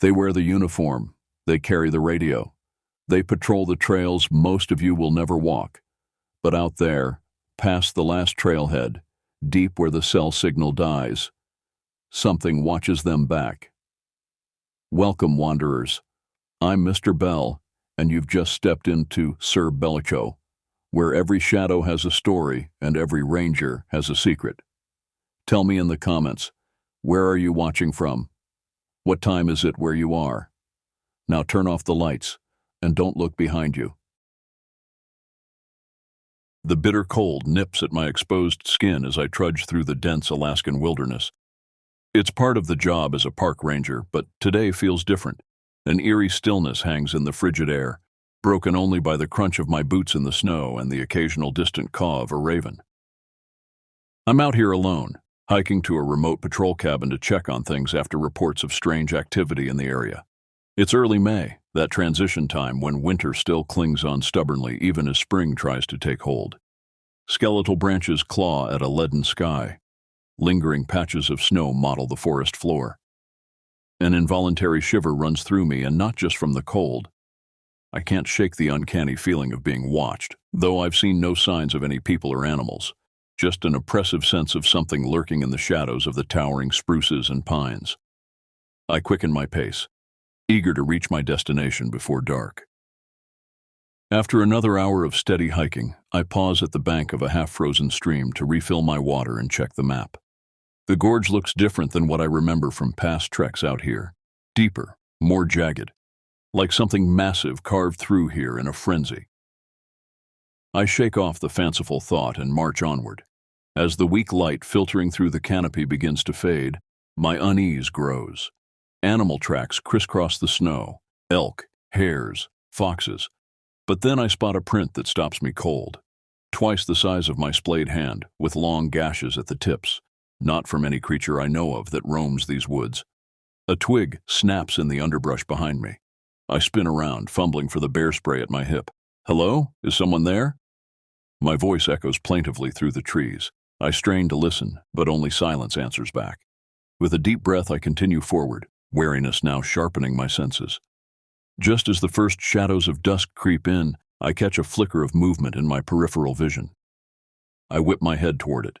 They wear the uniform. They carry the radio. They patrol the trails most of you will never walk. But out there, past the last trailhead, deep where the cell signal dies, something watches them back. Welcome, wanderers. I'm Mr. Bell, and you've just stepped into Sir Bellecho, where every shadow has a story and every ranger has a secret. Tell me in the comments, where are you watching from? What time is it where you are? Now turn off the lights and don't look behind you. The bitter cold nips at my exposed skin as I trudge through the dense Alaskan wilderness. It's part of the job as a park ranger, but today feels different. An eerie stillness hangs in the frigid air, broken only by the crunch of my boots in the snow and the occasional distant caw of a raven. I'm out here alone, hiking to a remote patrol cabin to check on things after reports of strange activity in the area. It's early May, that transition time when winter still clings on stubbornly even as spring tries to take hold. Skeletal branches claw at a leaden sky. Lingering patches of snow mottle the forest floor. An involuntary shiver runs through me, and not just from the cold. I can't shake the uncanny feeling of being watched, though I've seen no signs of any people or animals. Just an oppressive sense of something lurking in the shadows of the towering spruces and pines. I quicken my pace, eager to reach my destination before dark. After another hour of steady hiking, I pause at the bank of a half-frozen stream to refill my water and check the map. The gorge looks different than what I remember from past treks out here. Deeper, more jagged, like something massive carved through here in a frenzy. I shake off the fanciful thought and march onward. As the weak light filtering through the canopy begins to fade, my unease grows. Animal tracks crisscross the snow, elk, hares, foxes. But then I spot a print that stops me cold. Twice the size of my splayed hand, with long gashes at the tips. Not from any creature I know of that roams these woods. A twig snaps in the underbrush behind me. I spin around, fumbling for the bear spray at my hip. Hello? Is someone there? My voice echoes plaintively through the trees. I strain to listen, but only silence answers back. With a deep breath, I continue forward, wariness now sharpening my senses. Just as the first shadows of dusk creep in, I catch a flicker of movement in my peripheral vision. I whip my head toward it.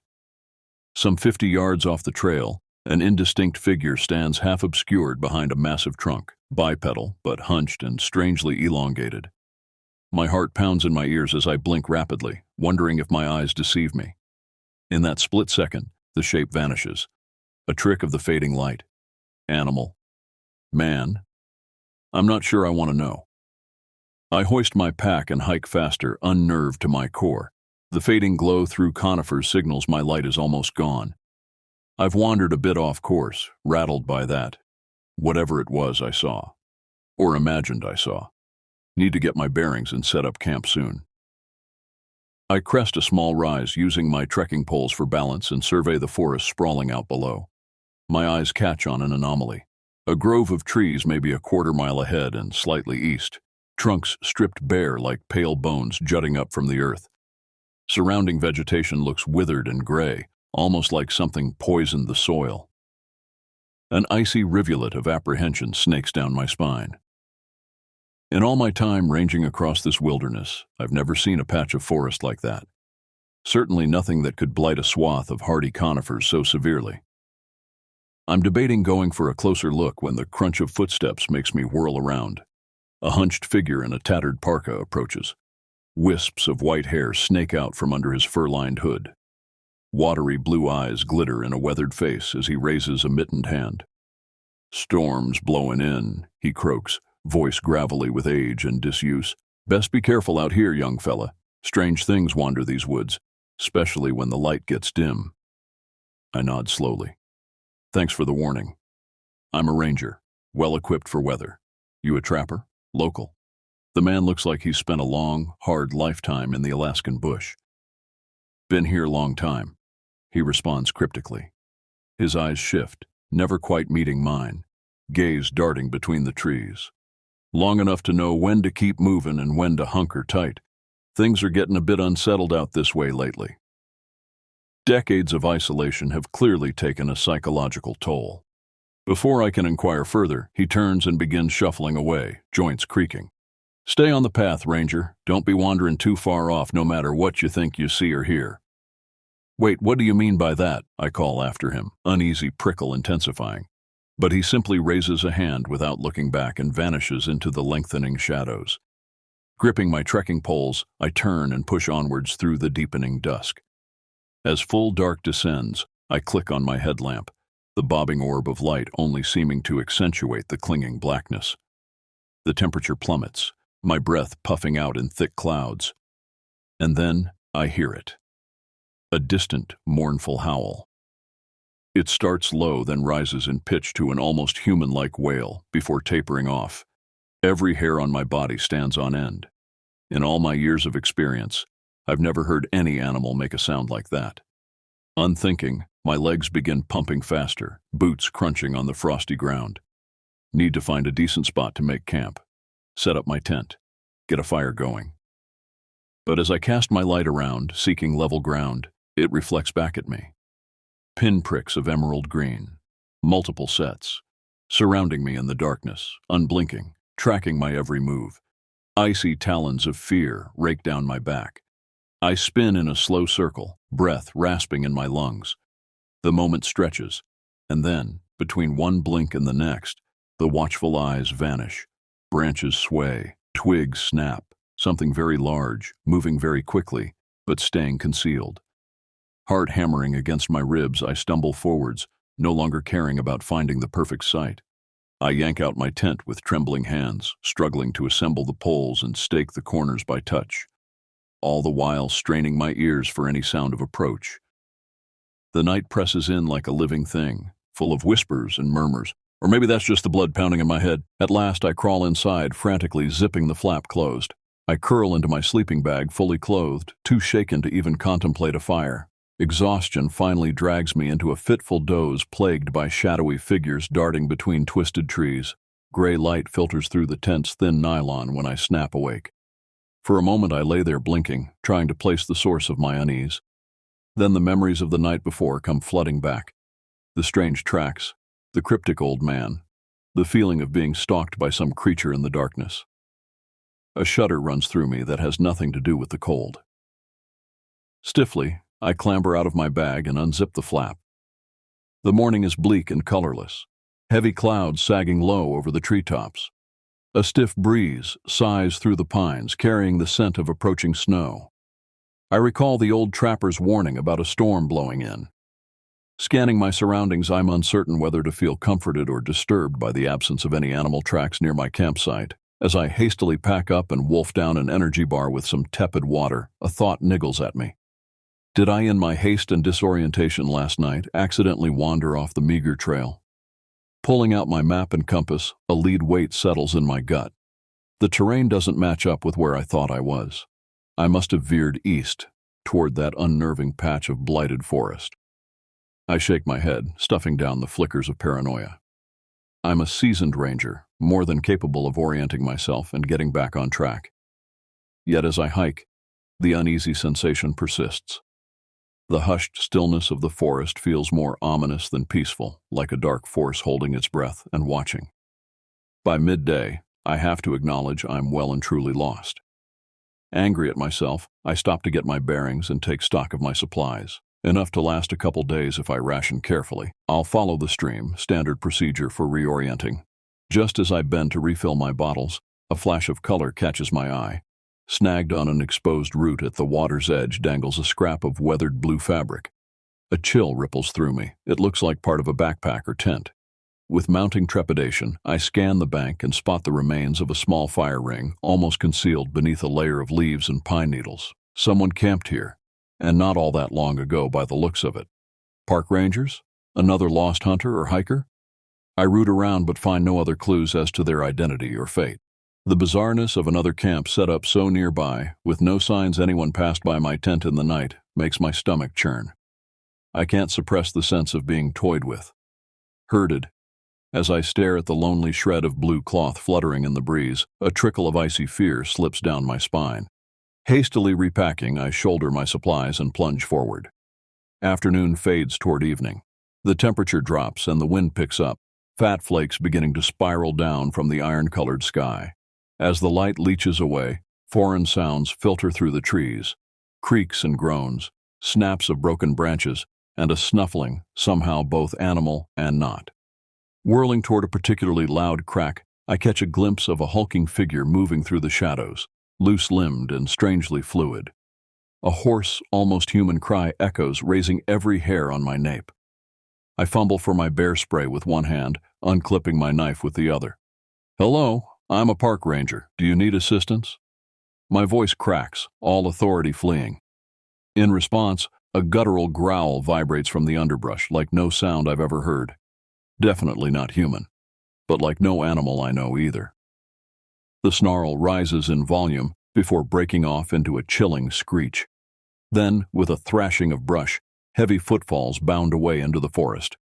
Some 50 yards off the trail, an indistinct figure stands half obscured behind a massive trunk, bipedal but hunched and strangely elongated. My heart pounds in my ears as I blink rapidly, wondering if my eyes deceive me. In that split second, the shape vanishes. A trick of the fading light. Animal. Man. I'm not sure I want to know. I hoist my pack and hike faster, unnerved to my core. The fading glow through conifers signals my light is almost gone. I've wandered a bit off course, rattled by that. Whatever it was I saw. Or imagined I saw. Need to get my bearings and set up camp soon. I crest a small rise using my trekking poles for balance and survey the forest sprawling out below. My eyes catch on an anomaly. A grove of trees maybe a quarter-mile ahead and slightly east. Trunks stripped bare like pale bones jutting up from the earth. Surrounding vegetation looks withered and gray, almost like something poisoned the soil. An icy rivulet of apprehension snakes down my spine. In all my time ranging across this wilderness, I've never seen a patch of forest like that. Certainly nothing that could blight a swath of hardy conifers so severely. I'm debating going for a closer look when the crunch of footsteps makes me whirl around. A hunched figure in a tattered parka approaches. Wisps of white hair snake out from under his fur-lined hood. Watery blue eyes glitter in a weathered face as he raises a mittened hand. "Storm's blowing in," he croaks, voice gravelly with age and disuse. "Best be careful out here, young fella. Strange things wander these woods, especially when the light gets dim." I nod slowly. "Thanks for the warning. I'm a ranger, well-equipped for weather. You a trapper? Local?" The man looks like he's spent a long, hard lifetime in the Alaskan bush. "Been here a long time," he responds cryptically. His eyes shift, never quite meeting mine, gaze darting between the trees. Long enough to know when to keep moving and when to hunker tight. Things are getting a bit unsettled out this way lately. Decades of isolation have clearly taken a psychological toll. Before I can inquire further, he turns and begins shuffling away, joints creaking. Stay on the path, Ranger. Don't be wandering too far off no matter what you think you see or hear. Wait, what do you mean by that? I call after him, uneasy prickle intensifying. But he simply raises a hand without looking back and vanishes into the lengthening shadows. Gripping my trekking poles, I turn and push onwards through the deepening dusk. As full dark descends, I click on my headlamp, the bobbing orb of light only seeming to accentuate the clinging blackness. The temperature plummets, my breath puffing out in thick clouds. And then I hear it. A distant, mournful howl. It starts low, then rises in pitch to an almost human-like wail before tapering off. Every hair on my body stands on end. In all my years of experience, I've never heard any animal make a sound like that. Unthinking, my legs begin pumping faster, boots crunching on the frosty ground. Need to find a decent spot to make camp. Set up my tent. Get a fire going. But as I cast my light around, seeking level ground, it reflects back at me. Pinpricks of emerald green, multiple sets, surrounding me in the darkness, unblinking, tracking my every move. Icy talons of fear rake down my back. I spin in a slow circle, breath rasping in my lungs. The moment stretches, and then, between one blink and the next, the watchful eyes vanish. Branches sway, twigs snap, something very large, moving very quickly, but staying concealed. Heart hammering against my ribs, I stumble forwards, no longer caring about finding the perfect site. I yank out my tent with trembling hands, struggling to assemble the poles and stake the corners by touch, all the while straining my ears for any sound of approach. The night presses in like a living thing, full of whispers and murmurs, or maybe that's just the blood pounding in my head. At last I crawl inside, frantically zipping the flap closed. I curl into my sleeping bag, fully clothed, too shaken to even contemplate a fire. Exhaustion finally drags me into a fitful doze plagued by shadowy figures darting between twisted trees. Gray light filters through the tent's thin nylon when I snap awake. For a moment I lay there blinking, trying to place the source of my unease. Then the memories of the night before come flooding back. The strange tracks, the cryptic old man, the feeling of being stalked by some creature in the darkness. A shudder runs through me that has nothing to do with the cold. Stiffly, I clamber out of my bag and unzip the flap. The morning is bleak and colorless, heavy clouds sagging low over the treetops. A stiff breeze sighs through the pines, carrying the scent of approaching snow. I recall the old trapper's warning about a storm blowing in. Scanning my surroundings, I'm uncertain whether to feel comforted or disturbed by the absence of any animal tracks near my campsite. As I hastily pack up and wolf down an energy bar with some tepid water, a thought niggles at me. Did I, in my haste and disorientation last night, accidentally wander off the meager trail? Pulling out my map and compass, a lead weight settles in my gut. The terrain doesn't match up with where I thought I was. I must have veered east, toward that unnerving patch of blighted forest. I shake my head, stuffing down the flickers of paranoia. I'm a seasoned ranger, more than capable of orienting myself and getting back on track. Yet as I hike, the uneasy sensation persists. The hushed stillness of the forest feels more ominous than peaceful, like a dark force holding its breath and watching. By midday, I have to acknowledge I'm well and truly lost. Angry at myself, I stop to get my bearings and take stock of my supplies. Enough to last a couple days if I ration carefully. I'll follow the stream, standard procedure for reorienting. Just as I bend to refill my bottles, a flash of color catches my eye. Snagged on an exposed root at the water's edge dangles a scrap of weathered blue fabric. A chill ripples through me. It looks like part of a backpack or tent. With mounting trepidation, I scan the bank and spot the remains of a small fire ring, almost concealed beneath a layer of leaves and pine needles. Someone camped here, and not all that long ago by the looks of it. Park rangers? Another lost hunter or hiker? I root around but find no other clues as to their identity or fate. The bizarreness of another camp set up so nearby, with no signs anyone passed by my tent in the night, makes my stomach churn. I can't suppress the sense of being toyed with. Herded. As I stare at the lonely shred of blue cloth fluttering in the breeze, a trickle of icy fear slips down my spine. Hastily repacking, I shoulder my supplies and plunge forward. Afternoon fades toward evening. The temperature drops and the wind picks up, fat flakes beginning to spiral down from the iron-colored sky. As the light leaches away, foreign sounds filter through the trees, creaks and groans, snaps of broken branches, and a snuffling, somehow both animal and not. Whirling toward a particularly loud crack, I catch a glimpse of a hulking figure moving through the shadows, loose-limbed and strangely fluid. A hoarse, almost human cry echoes, raising every hair on my nape. I fumble for my bear spray with one hand, unclipping my knife with the other. "Hello, I'm a park ranger. Do you need assistance?" My voice cracks, all authority fleeing. In response, a guttural growl vibrates from the underbrush, like no sound I've ever heard. Definitely not human, but like no animal I know either. The snarl rises in volume before breaking off into a chilling screech. Then, with a thrashing of brush, heavy footfalls bound away into the forest.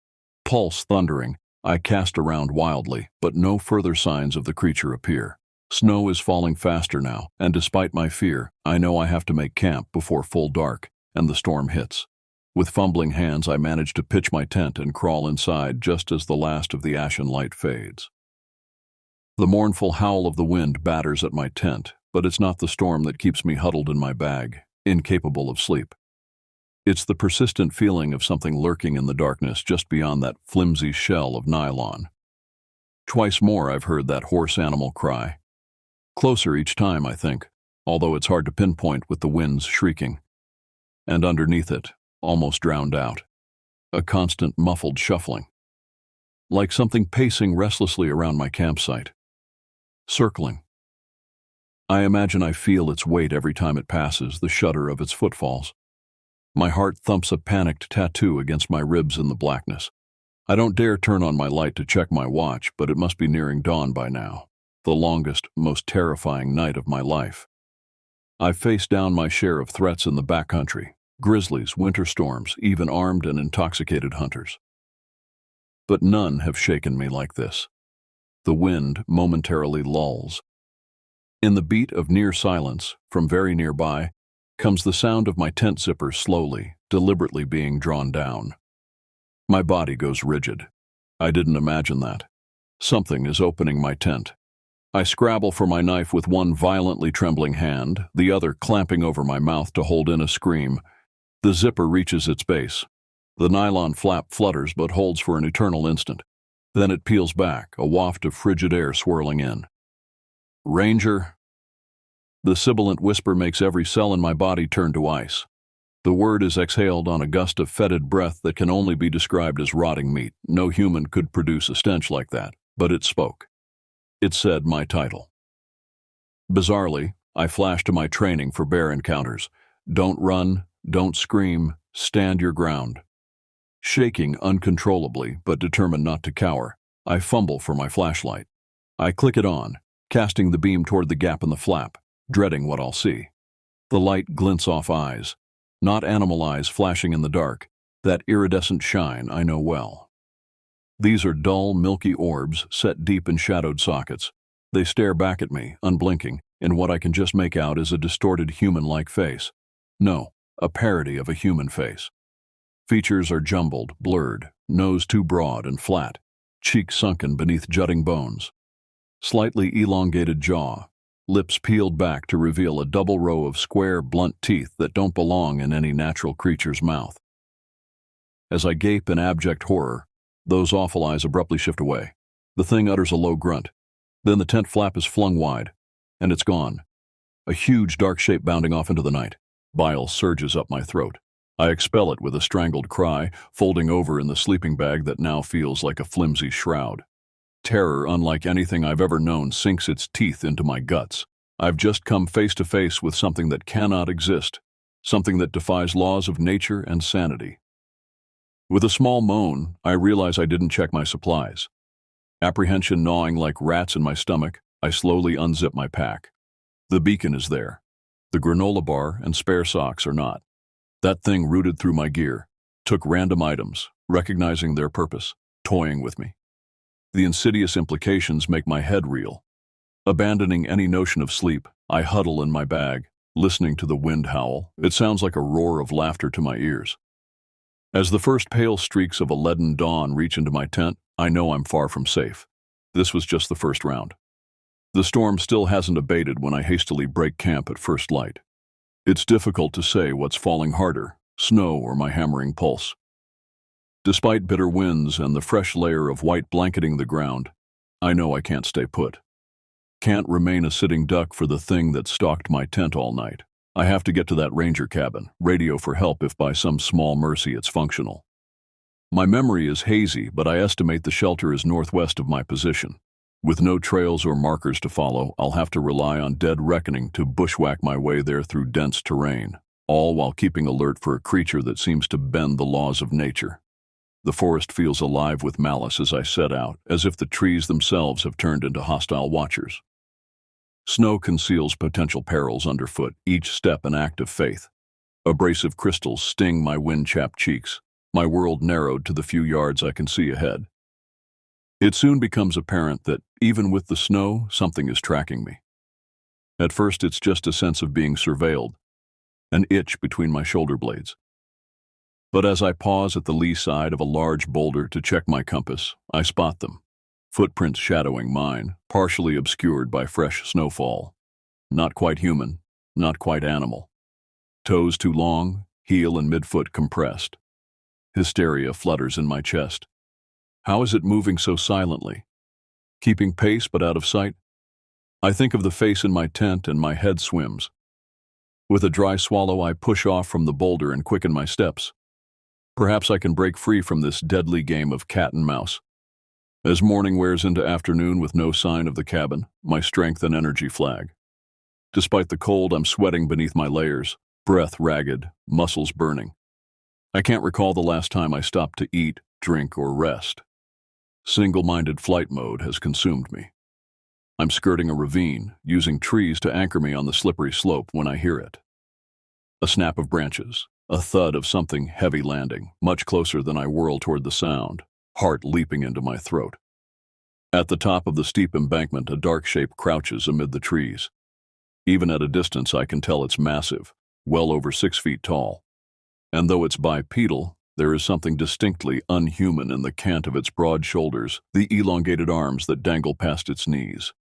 Pulse thundering, I cast around wildly, but no further signs of the creature appear. Snow is falling faster now, and despite my fear, I know I have to make camp before full dark, and the storm hits. With fumbling hands, I manage to pitch my tent and crawl inside just as the last of the ashen light fades. The mournful howl of the wind batters at my tent, but it's not the storm that keeps me huddled in my bag, incapable of sleep. It's the persistent feeling of something lurking in the darkness just beyond that flimsy shell of nylon. Twice more I've heard that hoarse animal cry. Closer each time, I think, although it's hard to pinpoint with the winds shrieking. And underneath it, almost drowned out, a constant muffled shuffling. Like something pacing restlessly around my campsite. Circling. I imagine I feel its weight every time it passes, the shudder of its footfalls. My heart thumps a panicked tattoo against my ribs in the blackness. I don't dare turn on my light to check my watch, but it must be nearing dawn by now, the longest, most terrifying night of my life. I've faced down my share of threats in the backcountry, grizzlies, winter storms, even armed and intoxicated hunters. But none have shaken me like this. The wind momentarily lulls. In the beat of near silence, from very nearby, comes the sound of my tent zipper slowly, deliberately being drawn down. My body goes rigid. I didn't imagine that. Something is opening my tent. I scrabble for my knife with one violently trembling hand, the other clamping over my mouth to hold in a scream. The zipper reaches its base. The nylon flap flutters but holds for an eternal instant. Then it peels back, a waft of frigid air swirling in. "Ranger." The sibilant whisper makes every cell in my body turn to ice. The word is exhaled on a gust of fetid breath that can only be described as rotting meat. No human could produce a stench like that, but it spoke. It said my title. Bizarrely, I flash to my training for bear encounters. Don't run, don't scream, stand your ground. Shaking uncontrollably, but determined not to cower, I fumble for my flashlight. I click it on, casting the beam toward the gap in the flap, dreading what I'll see. The light glints off eyes, not animal eyes flashing in the dark, that iridescent shine I know well. These are dull, milky orbs set deep in shadowed sockets. They stare back at me, unblinking, in what I can just make out is a distorted human-like face. No, a parody of a human face. Features are jumbled, blurred, nose too broad and flat, cheeks sunken beneath jutting bones. Slightly elongated jaw, lips peeled back to reveal a double row of square, blunt teeth that don't belong in any natural creature's mouth. As I gape in abject horror, those awful eyes abruptly shift away. The thing utters a low grunt. Then the tent flap is flung wide, and it's gone. A huge dark shape bounding off into the night. Bile surges up my throat. I expel it with a strangled cry, folding over in the sleeping bag that now feels like a flimsy shroud. Terror, unlike anything I've ever known, sinks its teeth into my guts. I've just come face to face with something that cannot exist, something that defies laws of nature and sanity. With a small moan, I realize I didn't check my supplies. Apprehension gnawing like rats in my stomach, I slowly unzip my pack. The beacon is there. The granola bar and spare socks are not. That thing rooted through my gear, took random items, recognizing their purpose, toying with me. The insidious implications make my head reel. Abandoning any notion of sleep, I huddle in my bag, listening to the wind howl. It sounds like a roar of laughter to my ears. As the first pale streaks of a leaden dawn reach into my tent, I know I'm far from safe. This was just the first round. The storm still hasn't abated when I hastily break camp at first light. It's difficult to say what's falling harder, snow or my hammering pulse. Despite bitter winds and the fresh layer of white blanketing the ground, I know I can't stay put. Can't remain a sitting duck for the thing that stalked my tent all night. I have to get to that ranger cabin, radio for help if by some small mercy it's functional. My memory is hazy, but I estimate the shelter is northwest of my position. With no trails or markers to follow, I'll have to rely on dead reckoning to bushwhack my way there through dense terrain, all while keeping alert for a creature that seems to bend the laws of nature. The forest feels alive with malice as I set out, as if the trees themselves have turned into hostile watchers. Snow conceals potential perils underfoot, each step an act of faith. Abrasive crystals sting my wind-chapped cheeks, my world narrowed to the few yards I can see ahead. It soon becomes apparent that, even with the snow, something is tracking me. At first it's just a sense of being surveilled, an itch between my shoulder blades. But as I pause at the lee side of a large boulder to check my compass, I spot them, footprints shadowing mine, partially obscured by fresh snowfall. Not quite human, not quite animal. Toes too long, heel and midfoot compressed. Hysteria flutters in my chest. How is it moving so silently? Keeping pace but out of sight? I think of the face in my tent and my head swims. With a dry swallow, I push off from the boulder and quicken my steps. Perhaps I can break free from this deadly game of cat and mouse. As morning wears into afternoon with no sign of the cabin, my strength and energy flag. Despite the cold, I'm sweating beneath my layers, breath ragged, muscles burning. I can't recall the last time I stopped to eat, drink, or rest. Single-minded flight mode has consumed me. I'm skirting a ravine, using trees to anchor me on the slippery slope when I hear it. A snap of branches, a thud of something heavy landing, much closer than I whirl toward the sound, heart leaping into my throat. At the top of the steep embankment, a dark shape crouches amid the trees. Even at a distance, I can tell it's massive, well over 6 feet tall. And though it's bipedal, there is something distinctly unhuman in the cant of its broad shoulders, the elongated arms that dangle past its knees.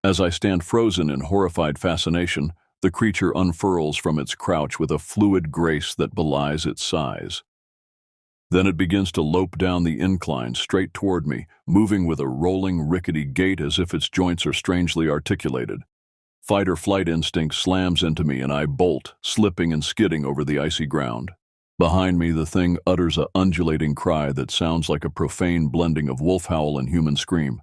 As I stand frozen in horrified fascination, the creature unfurls from its crouch with a fluid grace that belies its size. Then it begins to lope down the incline straight toward me, moving with a rolling, rickety gait as if its joints are strangely articulated. Fight or flight instinct slams into me and I bolt, slipping and skidding over the icy ground. Behind me, the thing utters a undulating cry that sounds like a profane blending of wolf howl and human scream.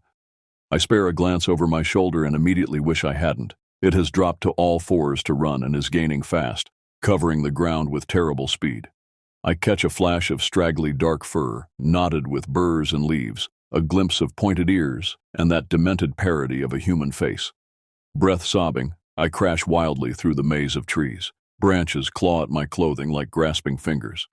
I spare a glance over my shoulder and immediately wish I hadn't. It has dropped to all fours to run and is gaining fast, covering the ground with terrible speed. I catch a flash of straggly dark fur, knotted with burrs and leaves, a glimpse of pointed ears, and that demented parody of a human face. Breath sobbing, I crash wildly through the maze of trees. Branches claw at my clothing like grasping fingers.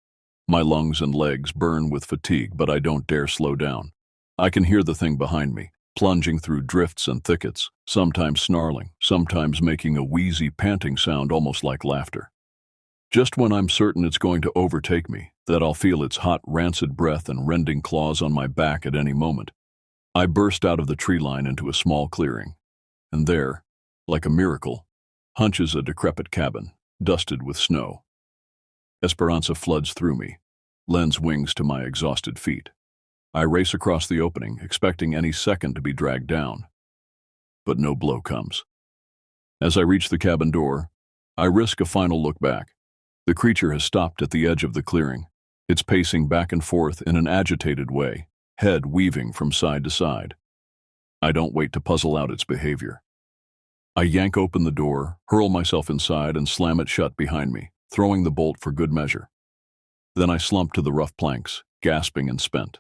My lungs and legs burn with fatigue, but I don't dare slow down. I can hear the thing behind me, plunging through drifts and thickets, sometimes snarling, sometimes making a wheezy, panting sound almost like laughter. Just when I'm certain it's going to overtake me, that I'll feel its hot, rancid breath and rending claws on my back at any moment, I burst out of the tree line into a small clearing. And there, like a miracle, hunches a decrepit cabin, dusted with snow. Esperanza floods through me, lends wings to my exhausted feet. I race across the opening, expecting any second to be dragged down. But no blow comes. As I reach the cabin door, I risk a final look back. The creature has stopped at the edge of the clearing. It's pacing back and forth in an agitated way, head weaving from side to side. I don't wait to puzzle out its behavior. I yank open the door, hurl myself inside, and slam it shut behind me, throwing the bolt for good measure. Then I slump to the rough planks, gasping and spent.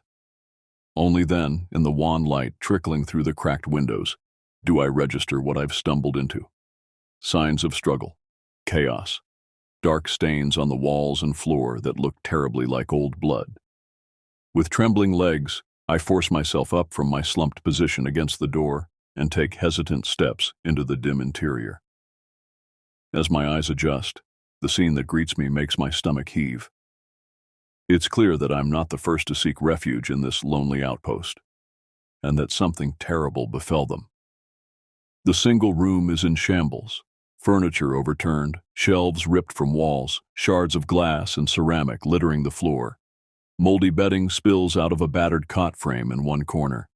Only then, in the wan light trickling through the cracked windows, do I register what I've stumbled into. Signs of struggle, chaos, dark stains on the walls and floor that look terribly like old blood. With trembling legs, I force myself up from my slumped position against the door and take hesitant steps into the dim interior. As my eyes adjust, the scene that greets me makes my stomach heave. It's clear that I'm not the first to seek refuge in this lonely outpost, and that something terrible befell them. The single room is in shambles. Furniture overturned, shelves ripped from walls, shards of glass and ceramic littering the floor. Moldy bedding spills out of a battered cot frame in one corner.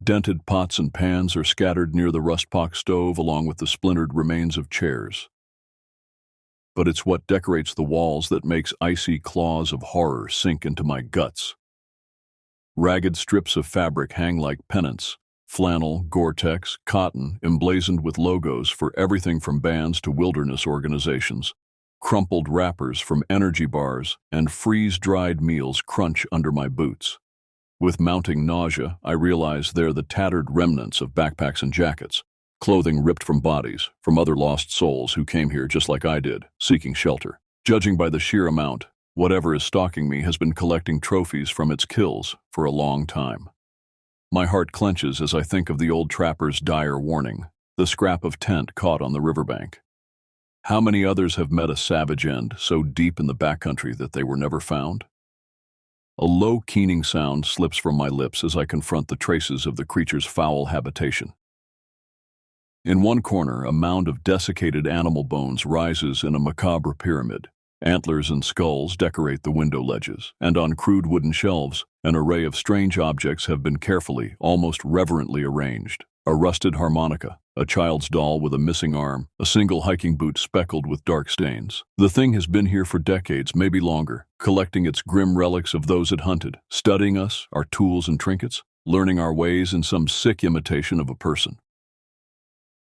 Dented pots and pans are scattered near the rust-pocked stove along with the splintered remains of chairs. But it's what decorates the walls that makes icy claws of horror sink into my guts. Ragged strips of fabric hang like pennants, flannel, Gore-Tex, cotton, emblazoned with logos for everything from bands to wilderness organizations. Crumpled wrappers from energy bars and freeze-dried meals crunch under my boots. With mounting nausea, I realize they're the tattered remnants of backpacks and jackets, clothing ripped from bodies, from other lost souls who came here just like I did, seeking shelter. Judging by the sheer amount, whatever is stalking me has been collecting trophies from its kills for a long time. My heart clenches as I think of the old trapper's dire warning, the scrap of tent caught on the riverbank. How many others have met a savage end so deep in the backcountry that they were never found? A low, keening sound slips from my lips as I confront the traces of the creature's foul habitation. In one corner, a mound of desiccated animal bones rises in a macabre pyramid. Antlers and skulls decorate the window ledges, and on crude wooden shelves, an array of strange objects have been carefully, almost reverently arranged. A rusted harmonica, a child's doll with a missing arm, a single hiking boot speckled with dark stains. The thing has been here for decades, maybe longer, collecting its grim relics of those it hunted, studying us, our tools and trinkets, learning our ways in some sick imitation of a person.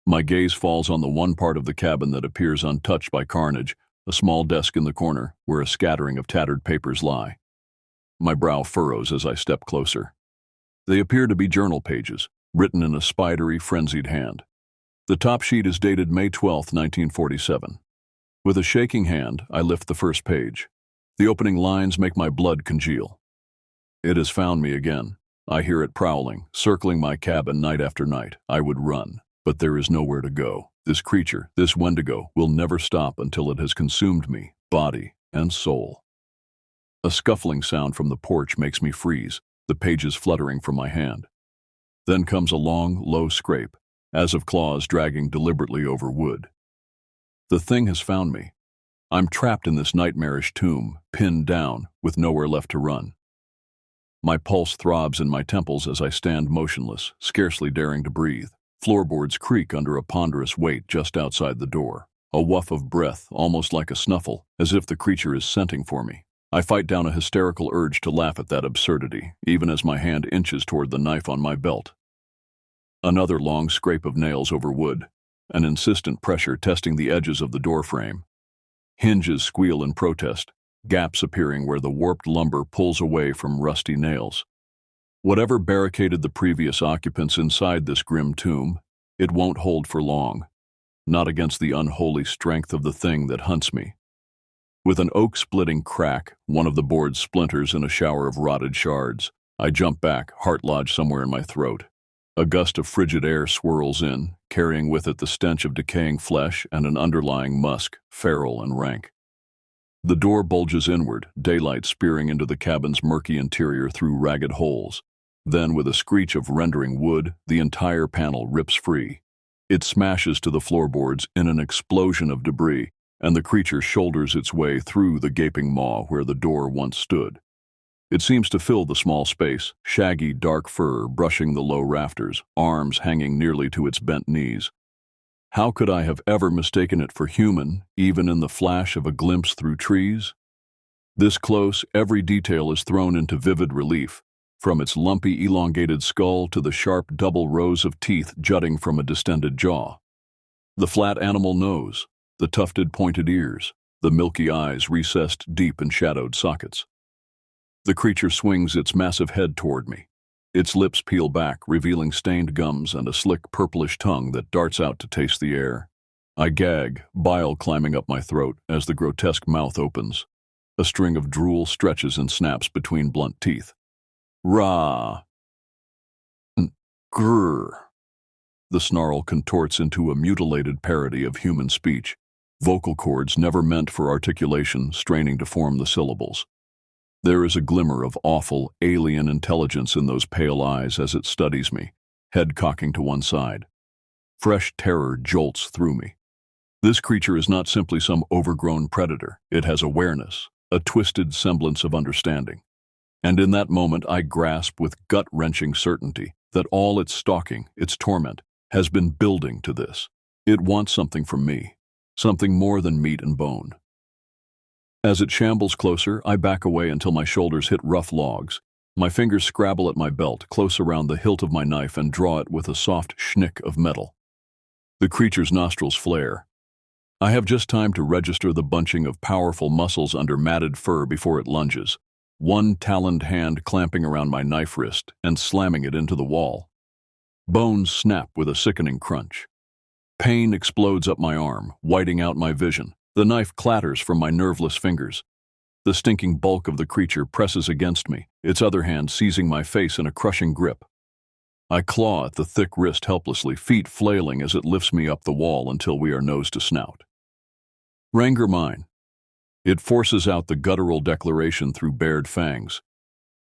My gaze falls on the one part of the cabin that appears untouched by carnage, a small desk in the corner where a scattering of tattered papers lie. My brow furrows as I step closer. They appear to be journal pages, written in a spidery, frenzied hand. The top sheet is dated May 12, 1947. With a shaking hand, I lift the first page. The opening lines make my blood congeal. It has found me again. I hear it prowling, circling my cabin night after night. I would run, but there is nowhere to go. This creature, this Wendigo, will never stop until it has consumed me, body and soul. A scuffling sound from the porch makes me freeze, the pages fluttering from my hand. Then comes a long, low scrape, as of claws dragging deliberately over wood. The thing has found me. I'm trapped in this nightmarish tomb, pinned down, with nowhere left to run. My pulse throbs in my temples as I stand motionless, scarcely daring to breathe. Floorboards creak under a ponderous weight just outside the door. A whiff of breath, almost like a snuffle, as if the creature is scenting for me. I fight down a hysterical urge to laugh at that absurdity, even as my hand inches toward the knife on my belt. Another long scrape of nails over wood, an insistent pressure testing the edges of the door frame. Hinges squeal in protest, gaps appearing where the warped lumber pulls away from rusty nails. Whatever barricaded the previous occupants inside this grim tomb, it won't hold for long, not against the unholy strength of the thing that hunts me. With an oak-splitting crack, one of the boards splinters in a shower of rotted shards. I jump back, heart lodged somewhere in my throat. A gust of frigid air swirls in, carrying with it the stench of decaying flesh and an underlying musk, feral and rank. The door bulges inward, daylight spearing into the cabin's murky interior through ragged holes. Then, with a screech of rending wood, the entire panel rips free. It smashes to the floorboards in an explosion of debris, and the creature shoulders its way through the gaping maw where the door once stood. It seems to fill the small space, shaggy dark fur brushing the low rafters, arms hanging nearly to its bent knees. How could I have ever mistaken it for human, even in the flash of a glimpse through trees? This close, every detail is thrown into vivid relief, from its lumpy, elongated skull to the sharp double rows of teeth jutting from a distended jaw. The flat animal nose, the tufted pointed ears, the milky eyes recessed deep in shadowed sockets. The creature swings its massive head toward me. Its lips peel back, revealing stained gums and a slick purplish tongue that darts out to taste the air. I gag, bile climbing up my throat as the grotesque mouth opens. A string of drool stretches and snaps between blunt teeth. Rah! Grrr! The snarl contorts into a mutilated parody of human speech, vocal cords never meant for articulation straining to form the syllables. There is a glimmer of awful, alien intelligence in those pale eyes as it studies me, head cocking to one side. Fresh terror jolts through me. This creature is not simply some overgrown predator. It has awareness, a twisted semblance of understanding. And in that moment, I grasp with gut-wrenching certainty that all its stalking, its torment, has been building to this. It wants something from me, something more than meat and bone. As it shambles closer, I back away until my shoulders hit rough logs. My fingers scrabble at my belt, close around the hilt of my knife, and draw it with a soft schnick of metal. The creature's nostrils flare. I have just time to register the bunching of powerful muscles under matted fur before it lunges, one taloned hand clamping around my knife wrist and slamming it into the wall. Bones snap with a sickening crunch. Pain explodes up my arm, whiting out my vision. The knife clatters from my nerveless fingers. The stinking bulk of the creature presses against me, its other hand seizing my face in a crushing grip. I claw at the thick wrist helplessly, feet flailing as it lifts me up the wall until we are nose to snout. Ranger mine. It forces out the guttural declaration through bared fangs.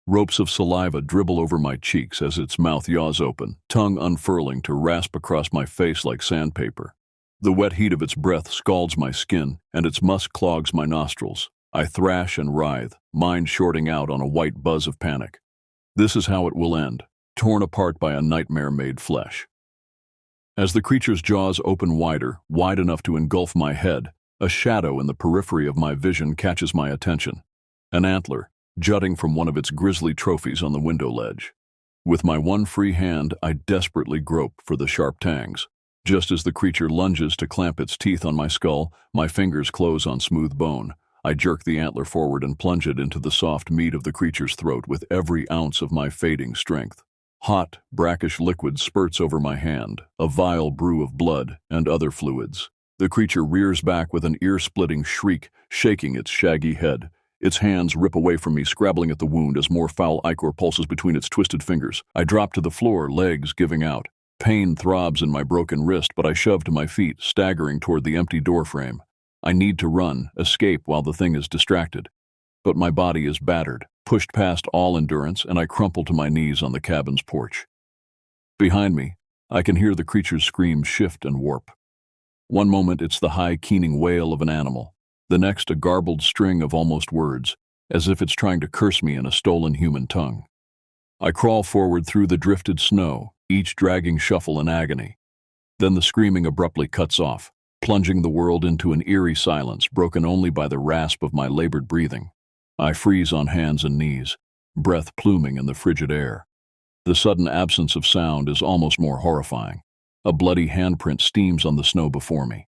Ropes of saliva dribble over my cheeks as its mouth yaws open, tongue unfurling to rasp across my face like sandpaper. The wet heat of its breath scalds my skin, and its musk clogs my nostrils. I thrash and writhe, mind shorting out on a white buzz of panic. This is how it will end, torn apart by a nightmare-made flesh. As the creature's jaws open wider, wide enough to engulf my head, a shadow in the periphery of my vision catches my attention. An antler, jutting from one of its grisly trophies on the window ledge. With my one free hand, I desperately grope for the sharp tangs. Just as the creature lunges to clamp its teeth on my skull, my fingers close on smooth bone. I jerk the antler forward and plunge it into the soft meat of the creature's throat with every ounce of my fading strength. Hot, brackish liquid spurts over my hand, a vile brew of blood and other fluids. The creature rears back with an ear-splitting shriek, shaking its shaggy head. Its hands rip away from me, scrabbling at the wound as more foul ichor pulses between its twisted fingers. I drop to the floor, legs giving out. Pain throbs in my broken wrist, but I shove to my feet, staggering toward the empty doorframe. I need to run, escape while the thing is distracted. But my body is battered, pushed past all endurance, and I crumple to my knees on the cabin's porch. Behind me, I can hear the creature's screams shift and warp. One moment it's the high, keening wail of an animal. The next a garbled string of almost words, as if it's trying to curse me in a stolen human tongue. I crawl forward through the drifted snow, each dragging shuffle in agony. Then the screaming abruptly cuts off, plunging the world into an eerie silence broken only by the rasp of my labored breathing. I freeze on hands and knees, breath pluming in the frigid air. The sudden absence of sound is almost more horrifying. A bloody handprint steams on the snow before me.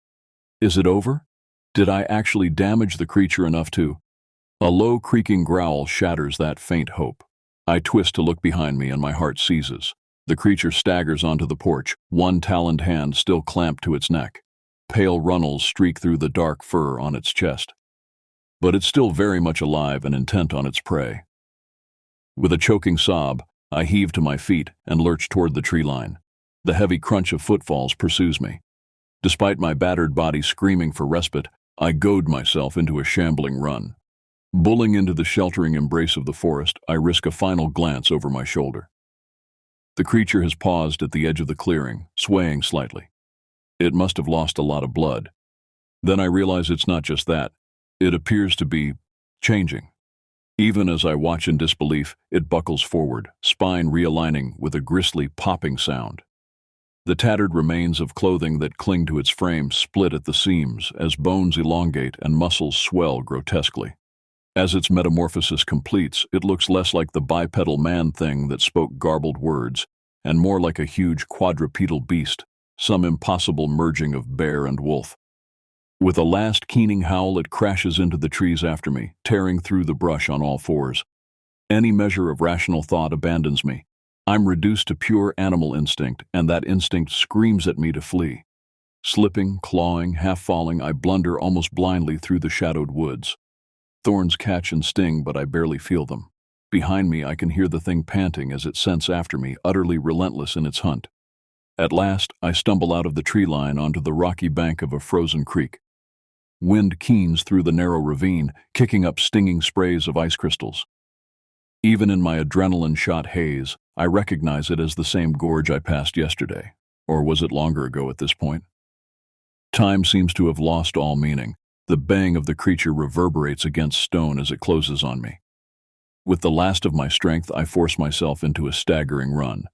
Is it over? Did I actually damage the creature enough to? A low creaking growl shatters that faint hope. I twist to look behind me and my heart seizes. The creature staggers onto the porch, one taloned hand still clamped to its neck. Pale runnels streak through the dark fur on its chest. But it's still very much alive and intent on its prey. With a choking sob, I heave to my feet and lurch toward the tree line. The heavy crunch of footfalls pursues me. Despite my battered body screaming for respite, I goad myself into a shambling run. Bulling into the sheltering embrace of the forest, I risk a final glance over my shoulder. The creature has paused at the edge of the clearing, swaying slightly. It must have lost a lot of blood. Then I realize it's not just that. It appears to be changing. Even as I watch in disbelief, it buckles forward, spine realigning with a grisly popping sound. The tattered remains of clothing that cling to its frame split at the seams as bones elongate and muscles swell grotesquely. As its metamorphosis completes, it looks less like the bipedal man-thing that spoke garbled words, and more like a huge quadrupedal beast, some impossible merging of bear and wolf. With a last keening howl, it crashes into the trees after me, tearing through the brush on all fours. Any measure of rational thought abandons me. I'm reduced to pure animal instinct, and that instinct screams at me to flee. Slipping, clawing, half falling, I blunder almost blindly through the shadowed woods. Thorns catch and sting, but I barely feel them. Behind me, I can hear the thing panting as it scents after me, utterly relentless in its hunt. At last, I stumble out of the tree line onto the rocky bank of a frozen creek. Wind keens through the narrow ravine, kicking up stinging sprays of ice crystals. Even in my adrenaline-shot haze, I recognize it as the same gorge I passed yesterday. Or was it longer ago at this point? Time seems to have lost all meaning. The bang of the creature reverberates against stone as it closes on me. With the last of my strength, I force myself into a staggering run.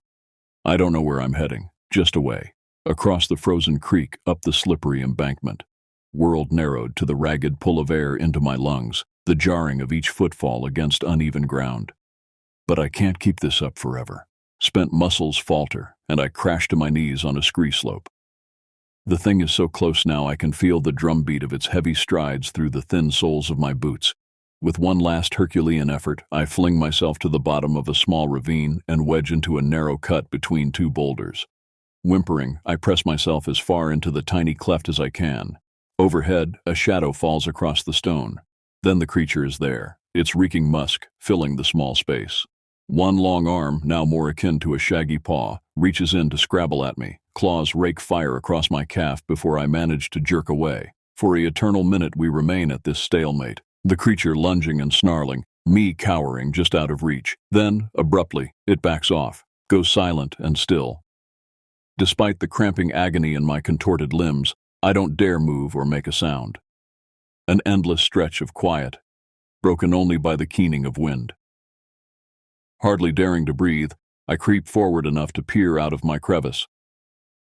I don't know where I'm heading, just away, across the frozen creek, up the slippery embankment. World narrowed to the ragged pull of air into my lungs, the jarring of each footfall against uneven ground. But I can't keep this up forever. Spent muscles falter, and I crash to my knees on a scree slope. The thing is so close now I can feel the drumbeat of its heavy strides through the thin soles of my boots. With one last Herculean effort, I fling myself to the bottom of a small ravine and wedge into a narrow cut between two boulders. Whimpering, I press myself as far into the tiny cleft as I can. Overhead, a shadow falls across the stone. Then the creature is there, its reeking musk filling the small space. One long arm, now more akin to a shaggy paw, reaches in to scrabble at me. Claws rake fire across my calf before I manage to jerk away. For an eternal minute we remain at this stalemate, the creature lunging and snarling, me cowering just out of reach. Then, abruptly, it backs off, goes silent and still. Despite the cramping agony in my contorted limbs, I don't dare move or make a sound. An endless stretch of quiet, broken only by the keening of wind. Hardly daring to breathe, I creep forward enough to peer out of my crevice.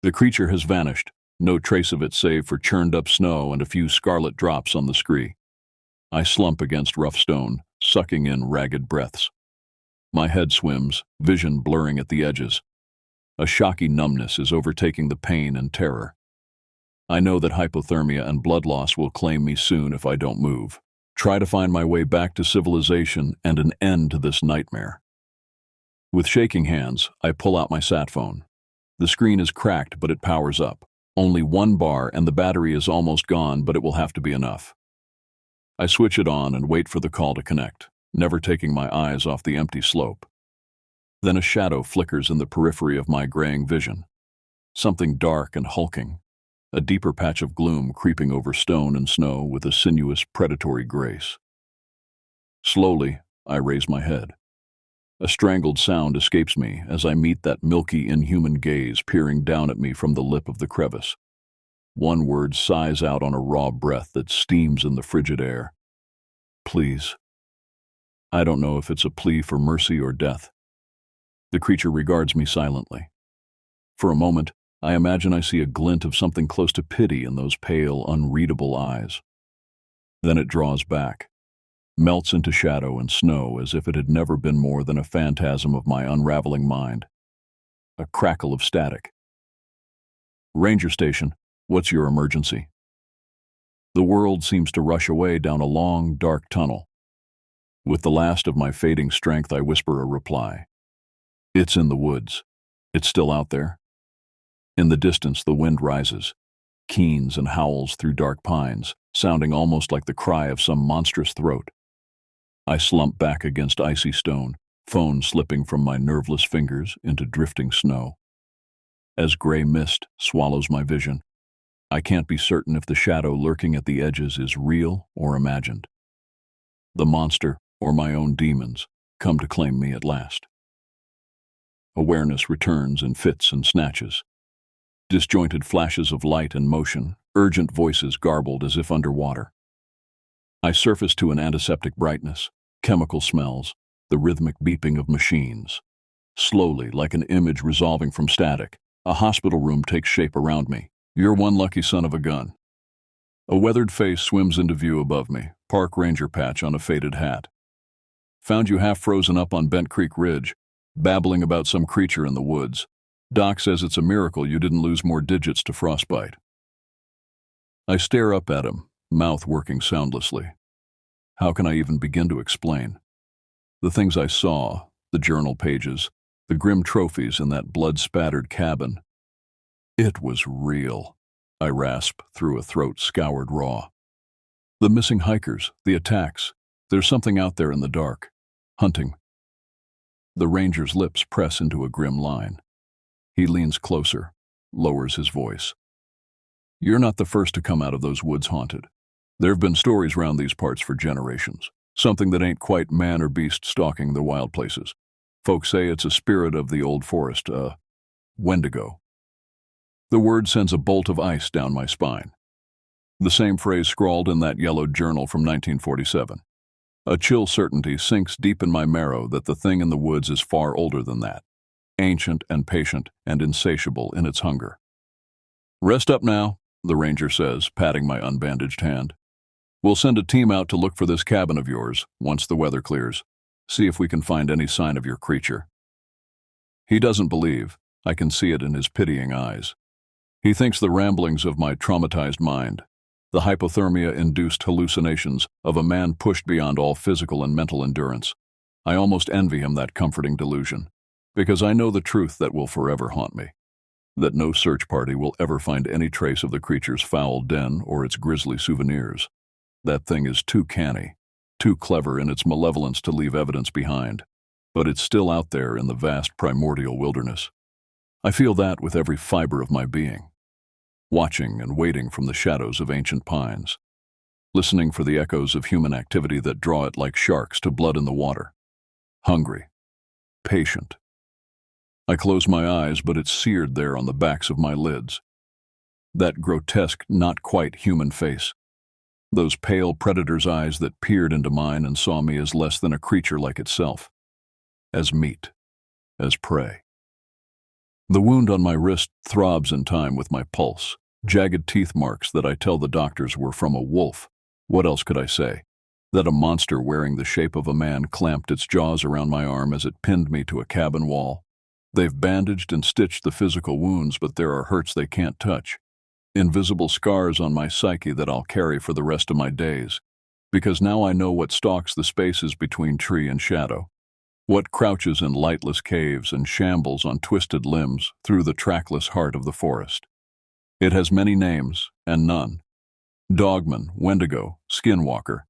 The creature has vanished, no trace of it save for churned-up snow and a few scarlet drops on the scree. I slump against rough stone, sucking in ragged breaths. My head swims, vision blurring at the edges. A shocky numbness is overtaking the pain and terror. I know that hypothermia and blood loss will claim me soon if I don't move. Try to find my way back to civilization and an end to this nightmare. With shaking hands, I pull out my sat phone. The screen is cracked, but it powers up. Only 1 bar and the battery is almost gone, but it will have to be enough. I switch it on and wait for the call to connect, never taking my eyes off the empty slope. Then a shadow flickers in the periphery of my graying vision. Something dark and hulking, a deeper patch of gloom creeping over stone and snow with a sinuous, predatory grace. Slowly, I raise my head. A strangled sound escapes me as I meet that milky, inhuman gaze peering down at me from the lip of the crevice. One word sighs out on a raw breath that steams in the frigid air. Please. I don't know if it's a plea for mercy or death. The creature regards me silently. For a moment, I imagine I see a glint of something close to pity in those pale, unreadable eyes. Then it draws back, melts into shadow and snow as if it had never been more than a phantasm of my unraveling mind. A crackle of static. Ranger station, what's your emergency? The world seems to rush away down a long, dark tunnel. With the last of my fading strength, I whisper a reply. It's in the woods. It's still out there. In the distance, the wind rises, keens and howls through dark pines, sounding almost like the cry of some monstrous throat. I slump back against icy stone, phone slipping from my nerveless fingers into drifting snow. As gray mist swallows my vision, I can't be certain if the shadow lurking at the edges is real or imagined. The monster, or my own demons, come to claim me at last. Awareness returns in fits and snatches. Disjointed flashes of light and motion, urgent voices garbled as if underwater. I surface to an antiseptic brightness, chemical smells, the rhythmic beeping of machines. Slowly, like an image resolving from static, a hospital room takes shape around me. You're one lucky son of a gun. A weathered face swims into view above me, park ranger patch on a faded hat. Found you half frozen up on Bent Creek Ridge, babbling about some creature in the woods. Doc says it's a miracle you didn't lose more digits to frostbite. I stare up at him, mouth working soundlessly. How can I even begin to explain? The things I saw, the journal pages, the grim trophies in that blood-spattered cabin. It was real, I rasp through a throat scoured raw. The missing hikers, the attacks, there's something out there in the dark, hunting. The ranger's lips press into a grim line. He leans closer, lowers his voice. You're not the first to come out of those woods haunted. There have been stories round these parts for generations. Something that ain't quite man or beast stalking the wild places. Folks say it's a spirit of the old forest, Wendigo. The word sends a bolt of ice down my spine. The same phrase scrawled in that yellowed journal from 1947. A chill certainty sinks deep in my marrow that the thing in the woods is far older than that. Ancient and patient and insatiable in its hunger. "Rest up now," the ranger says, patting my unbandaged hand. "We'll send a team out to look for this cabin of yours once the weather clears. See if we can find any sign of your creature." He doesn't believe. I can see it in his pitying eyes. He thinks the ramblings of my traumatized mind, the hypothermia-induced hallucinations of a man pushed beyond all physical and mental endurance. I almost envy him that comforting delusion, because I know the truth that will forever haunt me, that no search party will ever find any trace of the creature's foul den or its grisly souvenirs. That thing is too canny, too clever in its malevolence to leave evidence behind, but it's still out there in the vast primordial wilderness. I feel that with every fiber of my being, watching and waiting from the shadows of ancient pines, listening for the echoes of human activity that draw it like sharks to blood in the water. Hungry, patient. I close my eyes, but it's seared there on the backs of my lids. That grotesque, not quite human face. Those pale predator's eyes that peered into mine and saw me as less than a creature like itself. As meat. As prey. The wound on my wrist throbs in time with my pulse, jagged teeth marks that I tell the doctors were from a wolf. What else could I say? That a monster wearing the shape of a man clamped its jaws around my arm as it pinned me to a cabin wall. They've bandaged and stitched the physical wounds, but there are hurts they can't touch. Invisible scars on my psyche that I'll carry for the rest of my days. Because now I know what stalks the spaces between tree and shadow. What crouches in lightless caves and shambles on twisted limbs through the trackless heart of the forest. It has many names, and none. Dogman, Wendigo, Skinwalker.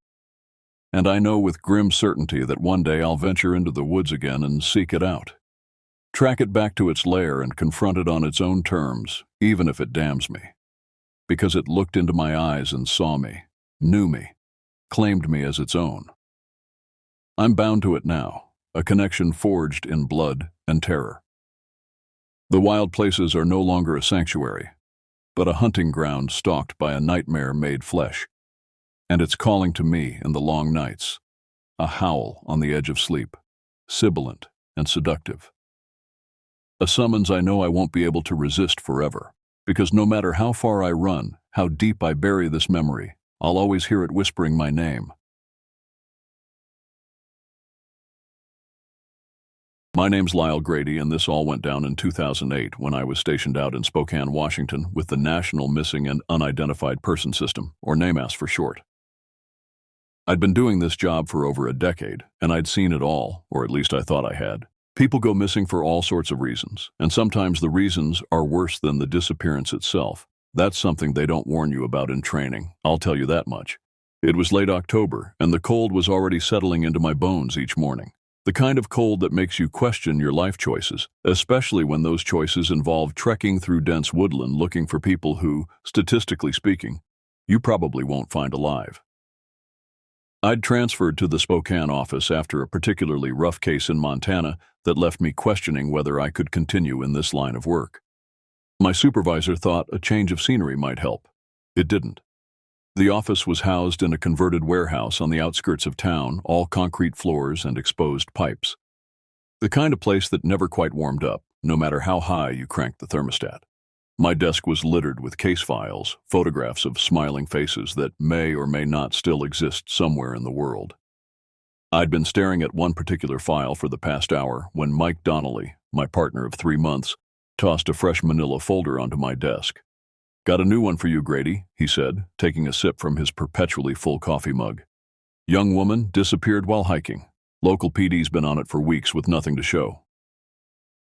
And I know with grim certainty that one day I'll venture into the woods again and seek it out. Track it back to its lair and confront it on its own terms, even if it damns me. Because it looked into my eyes and saw me, knew me, claimed me as its own. I'm bound to it now. A connection forged in blood and terror. The wild places are no longer a sanctuary, but a hunting ground stalked by a nightmare made flesh. And it's calling to me in the long nights, a howl on the edge of sleep, sibilant and seductive. A summons I know I won't be able to resist forever, because no matter how far I run, how deep I bury this memory, I'll always hear it whispering my name. My name's Lyle Grady, and this all went down in 2008 when I was stationed out in Spokane, Washington with the National Missing and Unidentified Person System, or NAMAS for short. I'd been doing this job for over a decade, and I'd seen it all, or at least I thought I had. People go missing for all sorts of reasons, and sometimes the reasons are worse than the disappearance itself. That's something they don't warn you about in training, I'll tell you that much. It was late October, and the cold was already settling into my bones each morning. The kind of cold that makes you question your life choices, especially when those choices involve trekking through dense woodland looking for people who, statistically speaking, you probably won't find alive. I'd transferred to the Spokane office after a particularly rough case in Montana that left me questioning whether I could continue in this line of work. My supervisor thought a change of scenery might help. It didn't. The office was housed in a converted warehouse on the outskirts of town, all concrete floors and exposed pipes. The kind of place that never quite warmed up, no matter how high you cranked the thermostat. My desk was littered with case files, photographs of smiling faces that may or may not still exist somewhere in the world. I'd been staring at one particular file for the past hour when Mike Donnelly, my partner of 3 months, tossed a fresh manila folder onto my desk. "Got a new one for you, Grady," he said, taking a sip from his perpetually full coffee mug. "Young woman disappeared while hiking. Local PD's been on it for weeks with nothing to show."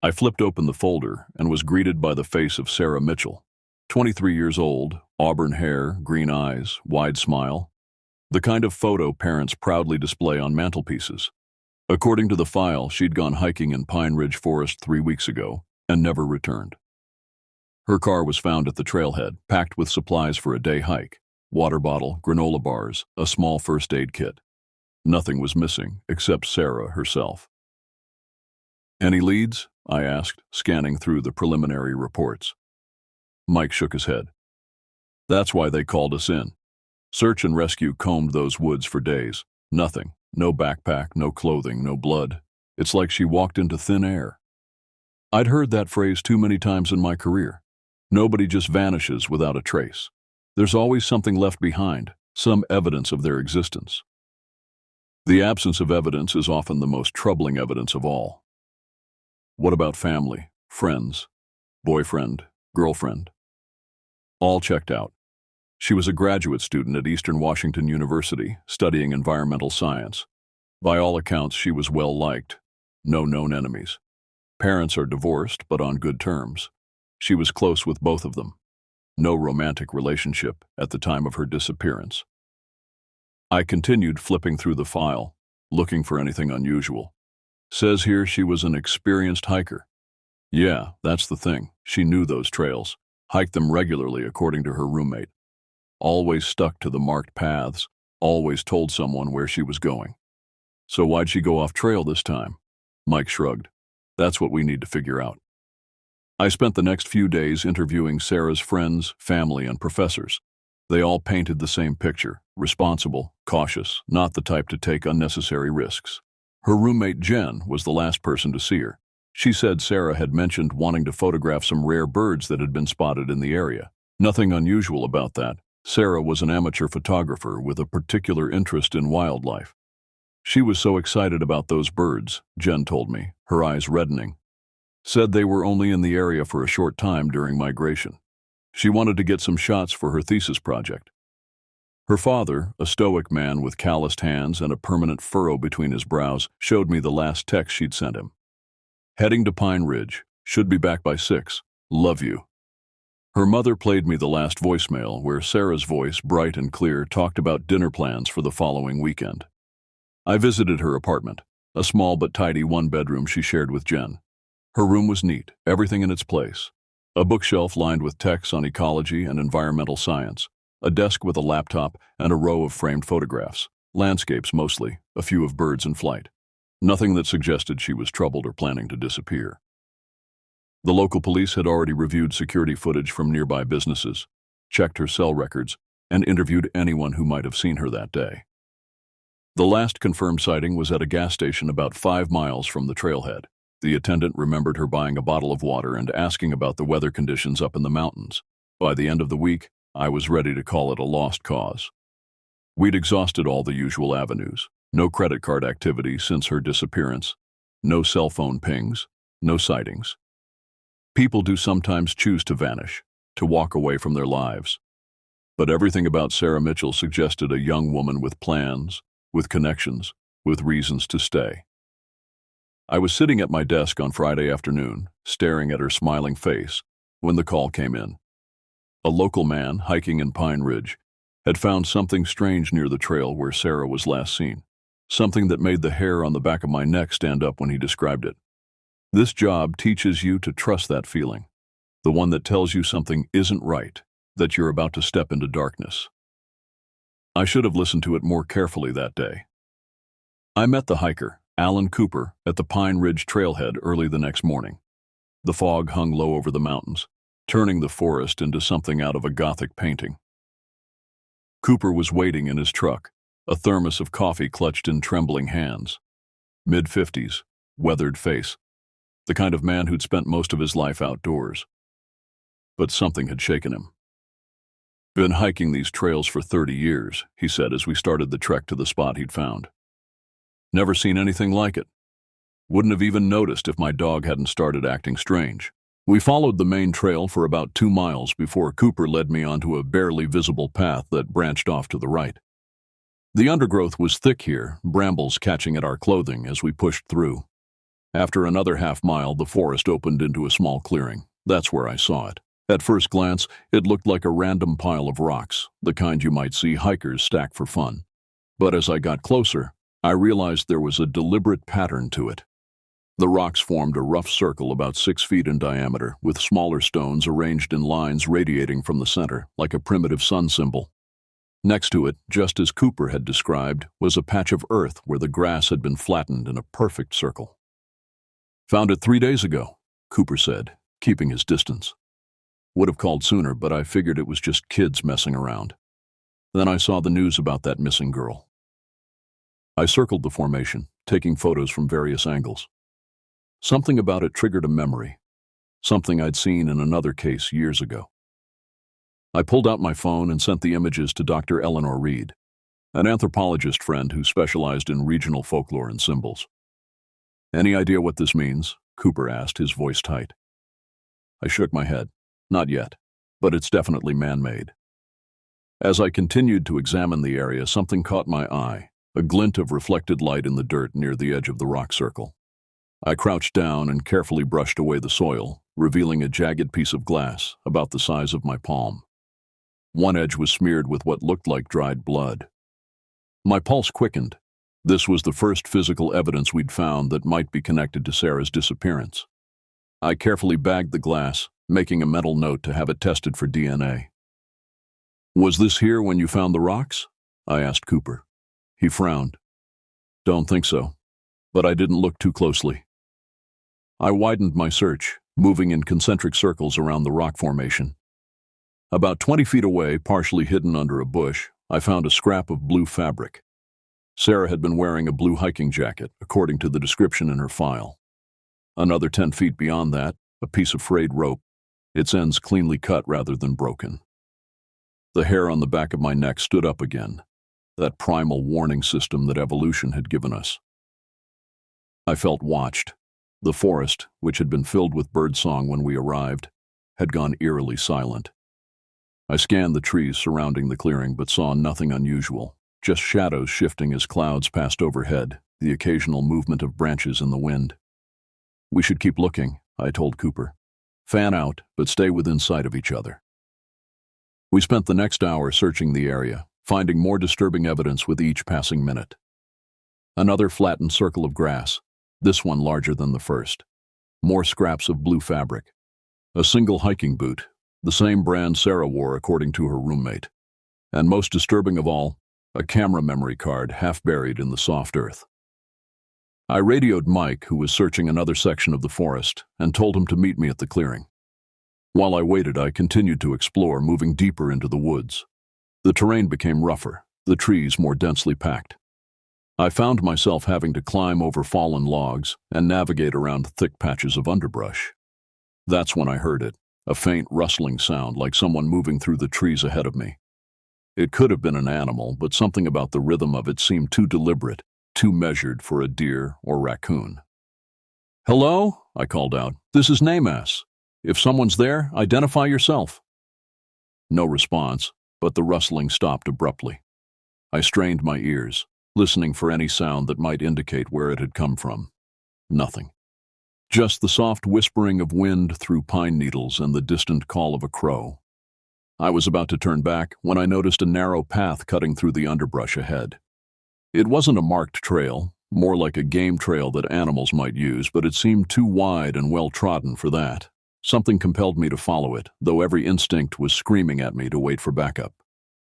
I flipped open the folder and was greeted by the face of Sarah Mitchell. 23 years old, auburn hair, green eyes, wide smile. The kind of photo parents proudly display on mantelpieces. According to the file, she'd gone hiking in Pine Ridge Forest 3 weeks ago and never returned. Her car was found at the trailhead, packed with supplies for a day hike. water bottle, granola bars, a small first aid kit. Nothing was missing except Sarah herself. "Any leads?" I asked, scanning through the preliminary reports. Mike shook his head. "That's why they called us in. Search and rescue combed those woods for days. Nothing. No backpack, no clothing, no blood. It's like she walked into thin air." I'd heard that phrase too many times in my career. Nobody just vanishes without a trace. There's always something left behind, some evidence of their existence. The absence of evidence is often the most troubling evidence of all. What about family, friends, boyfriend, girlfriend? All checked out. She was a graduate student at Eastern Washington University, studying environmental science. By all accounts, she was well-liked. No known enemies. Parents are divorced, but on good terms. She was close with both of them. No romantic relationship at the time of her disappearance. I continued flipping through the file, looking for anything unusual. Says here she was an experienced hiker. Yeah, that's the thing. She knew those trails, hiked them regularly according to her roommate. Always stuck to the marked paths, always told someone where she was going. So why'd she go off trail this time? Mike shrugged. That's what we need to figure out. I spent the next few days interviewing Sarah's friends, family, and professors. They all painted the same picture: responsible, cautious, not the type to take unnecessary risks. Her roommate Jen was the last person to see her. She said Sarah had mentioned wanting to photograph some rare birds that had been spotted in the area. Nothing unusual about that. Sarah was an amateur photographer with a particular interest in wildlife. She was so excited about those birds, Jen told me, her eyes reddening. Said they were only in the area for a short time during migration. She wanted to get some shots for her thesis project. Her father, a stoic man with calloused hands and a permanent furrow between his brows, showed me the last text she'd sent him. "Heading to Pine Ridge. Should be back by 6. Love you." Her mother played me the last voicemail, where Sarah's voice, bright and clear, talked about dinner plans for the following weekend. I visited her apartment, a small but tidy one-bedroom she shared with Jen. Her room was neat, everything in its place. A bookshelf lined with texts on ecology and environmental science, a desk with a laptop, and a row of framed photographs, landscapes mostly, a few of birds in flight. Nothing that suggested she was troubled or planning to disappear. The local police had already reviewed security footage from nearby businesses, checked her cell records, and interviewed anyone who might have seen her that day. The last confirmed sighting was at a gas station about 5 miles from the trailhead. The attendant remembered her buying a bottle of water and asking about the weather conditions up in the mountains. By the end of the week, I was ready to call it a lost cause. We'd exhausted all the usual avenues. No credit card activity since her disappearance. No cell phone pings. No sightings. People do sometimes choose to vanish, to walk away from their lives. But everything about Sarah Mitchell suggested a young woman with plans, with connections, with reasons to stay. I was sitting at my desk on Friday afternoon, staring at her smiling face, when the call came in. A local man, hiking in Pine Ridge, had found something strange near the trail where Sarah was last seen. Something that made the hair on the back of my neck stand up when he described it. This job teaches you to trust that feeling, the one that tells you something isn't right, that you're about to step into darkness. I should have listened to it more carefully that day. I met the hiker, Alan Cooper, at the Pine Ridge trailhead early the next morning. The fog hung low over the mountains, turning the forest into something out of a Gothic painting. Cooper was waiting in his truck, a thermos of coffee clutched in trembling hands. Mid-50s, weathered face, the kind of man who'd spent most of his life outdoors. But something had shaken him. "Been hiking these trails for 30 years, he said as we started the trek to the spot he'd found. Never seen anything like it. Wouldn't have even noticed if my dog hadn't started acting strange. We followed the main trail for about 2 miles before Cooper led me onto a barely visible path that branched off to the right. The undergrowth was thick here, brambles catching at our clothing as we pushed through. After another half-mile, the forest opened into a small clearing. That's where I saw it. At first glance, it looked like a random pile of rocks, the kind you might see hikers stack for fun. But as I got closer, I realized there was a deliberate pattern to it. The rocks formed a rough circle about 6 feet in diameter, with smaller stones arranged in lines radiating from the center, like a primitive sun symbol. Next to it, just as Cooper had described, was a patch of earth where the grass had been flattened in a perfect circle. "Found it 3 days ago," Cooper said, keeping his distance. "Would have called sooner, but I figured it was just kids messing around. Then I saw the news about that missing girl." I circled the formation, taking photos from various angles. Something about it triggered a memory, something I'd seen in another case years ago. I pulled out my phone and sent the images to Dr. Eleanor Reed, an anthropologist friend who specialized in regional folklore and symbols. "Any idea what this means?" Cooper asked, his voice tight. I shook my head. "Not yet, but it's definitely man-made." As I continued to examine the area, something caught my eye, a glint of reflected light in the dirt near the edge of the rock circle. I crouched down and carefully brushed away the soil, revealing a jagged piece of glass about the size of my palm. One edge was smeared with what looked like dried blood. My pulse quickened. This was the first physical evidence we'd found that might be connected to Sarah's disappearance. I carefully bagged the glass, making a mental note to have it tested for DNA. "Was this here when you found the rocks?" I asked Cooper. He frowned. "Don't think so, but I didn't look too closely." I widened my search, moving in concentric circles around the rock formation. About 20 feet away, partially hidden under a bush, I found a scrap of blue fabric. Sarah had been wearing a blue hiking jacket, according to the description in her file. Another 10 feet beyond that, a piece of frayed rope, its ends cleanly cut rather than broken. The hair on the back of my neck stood up again, that primal warning system that evolution had given us. I felt watched. The forest, which had been filled with birdsong when we arrived, had gone eerily silent. I scanned the trees surrounding the clearing but saw nothing unusual, just shadows shifting as clouds passed overhead, the occasional movement of branches in the wind. "We should keep looking," I told Cooper. "Fan out, but stay within sight of each other." We spent the next hour searching the area, finding more disturbing evidence with each passing minute. Another flattened circle of grass, this one larger than the first. More scraps of blue fabric. A single hiking boot, the same brand Sarah wore according to her roommate. And most disturbing of all, a camera memory card half buried in the soft earth. I radioed Mike, who was searching another section of the forest, and told him to meet me at the clearing. While I waited, I continued to explore, moving deeper into the woods. The terrain became rougher, the trees more densely packed. I found myself having to climb over fallen logs and navigate around thick patches of underbrush. That's when I heard it, a faint rustling sound like someone moving through the trees ahead of me. It could have been an animal, but something about the rhythm of it seemed too deliberate, too measured for a deer or raccoon. "Hello?" I called out. "This is Namas. If someone's there, identify yourself." No response, but the rustling stopped abruptly. I strained my ears, listening for any sound that might indicate where it had come from. Nothing. Just the soft whispering of wind through pine needles and the distant call of a crow. I was about to turn back when I noticed a narrow path cutting through the underbrush ahead. It wasn't a marked trail, more like a game trail that animals might use, but it seemed too wide and well-trodden for that. Something compelled me to follow it, though every instinct was screaming at me to wait for backup.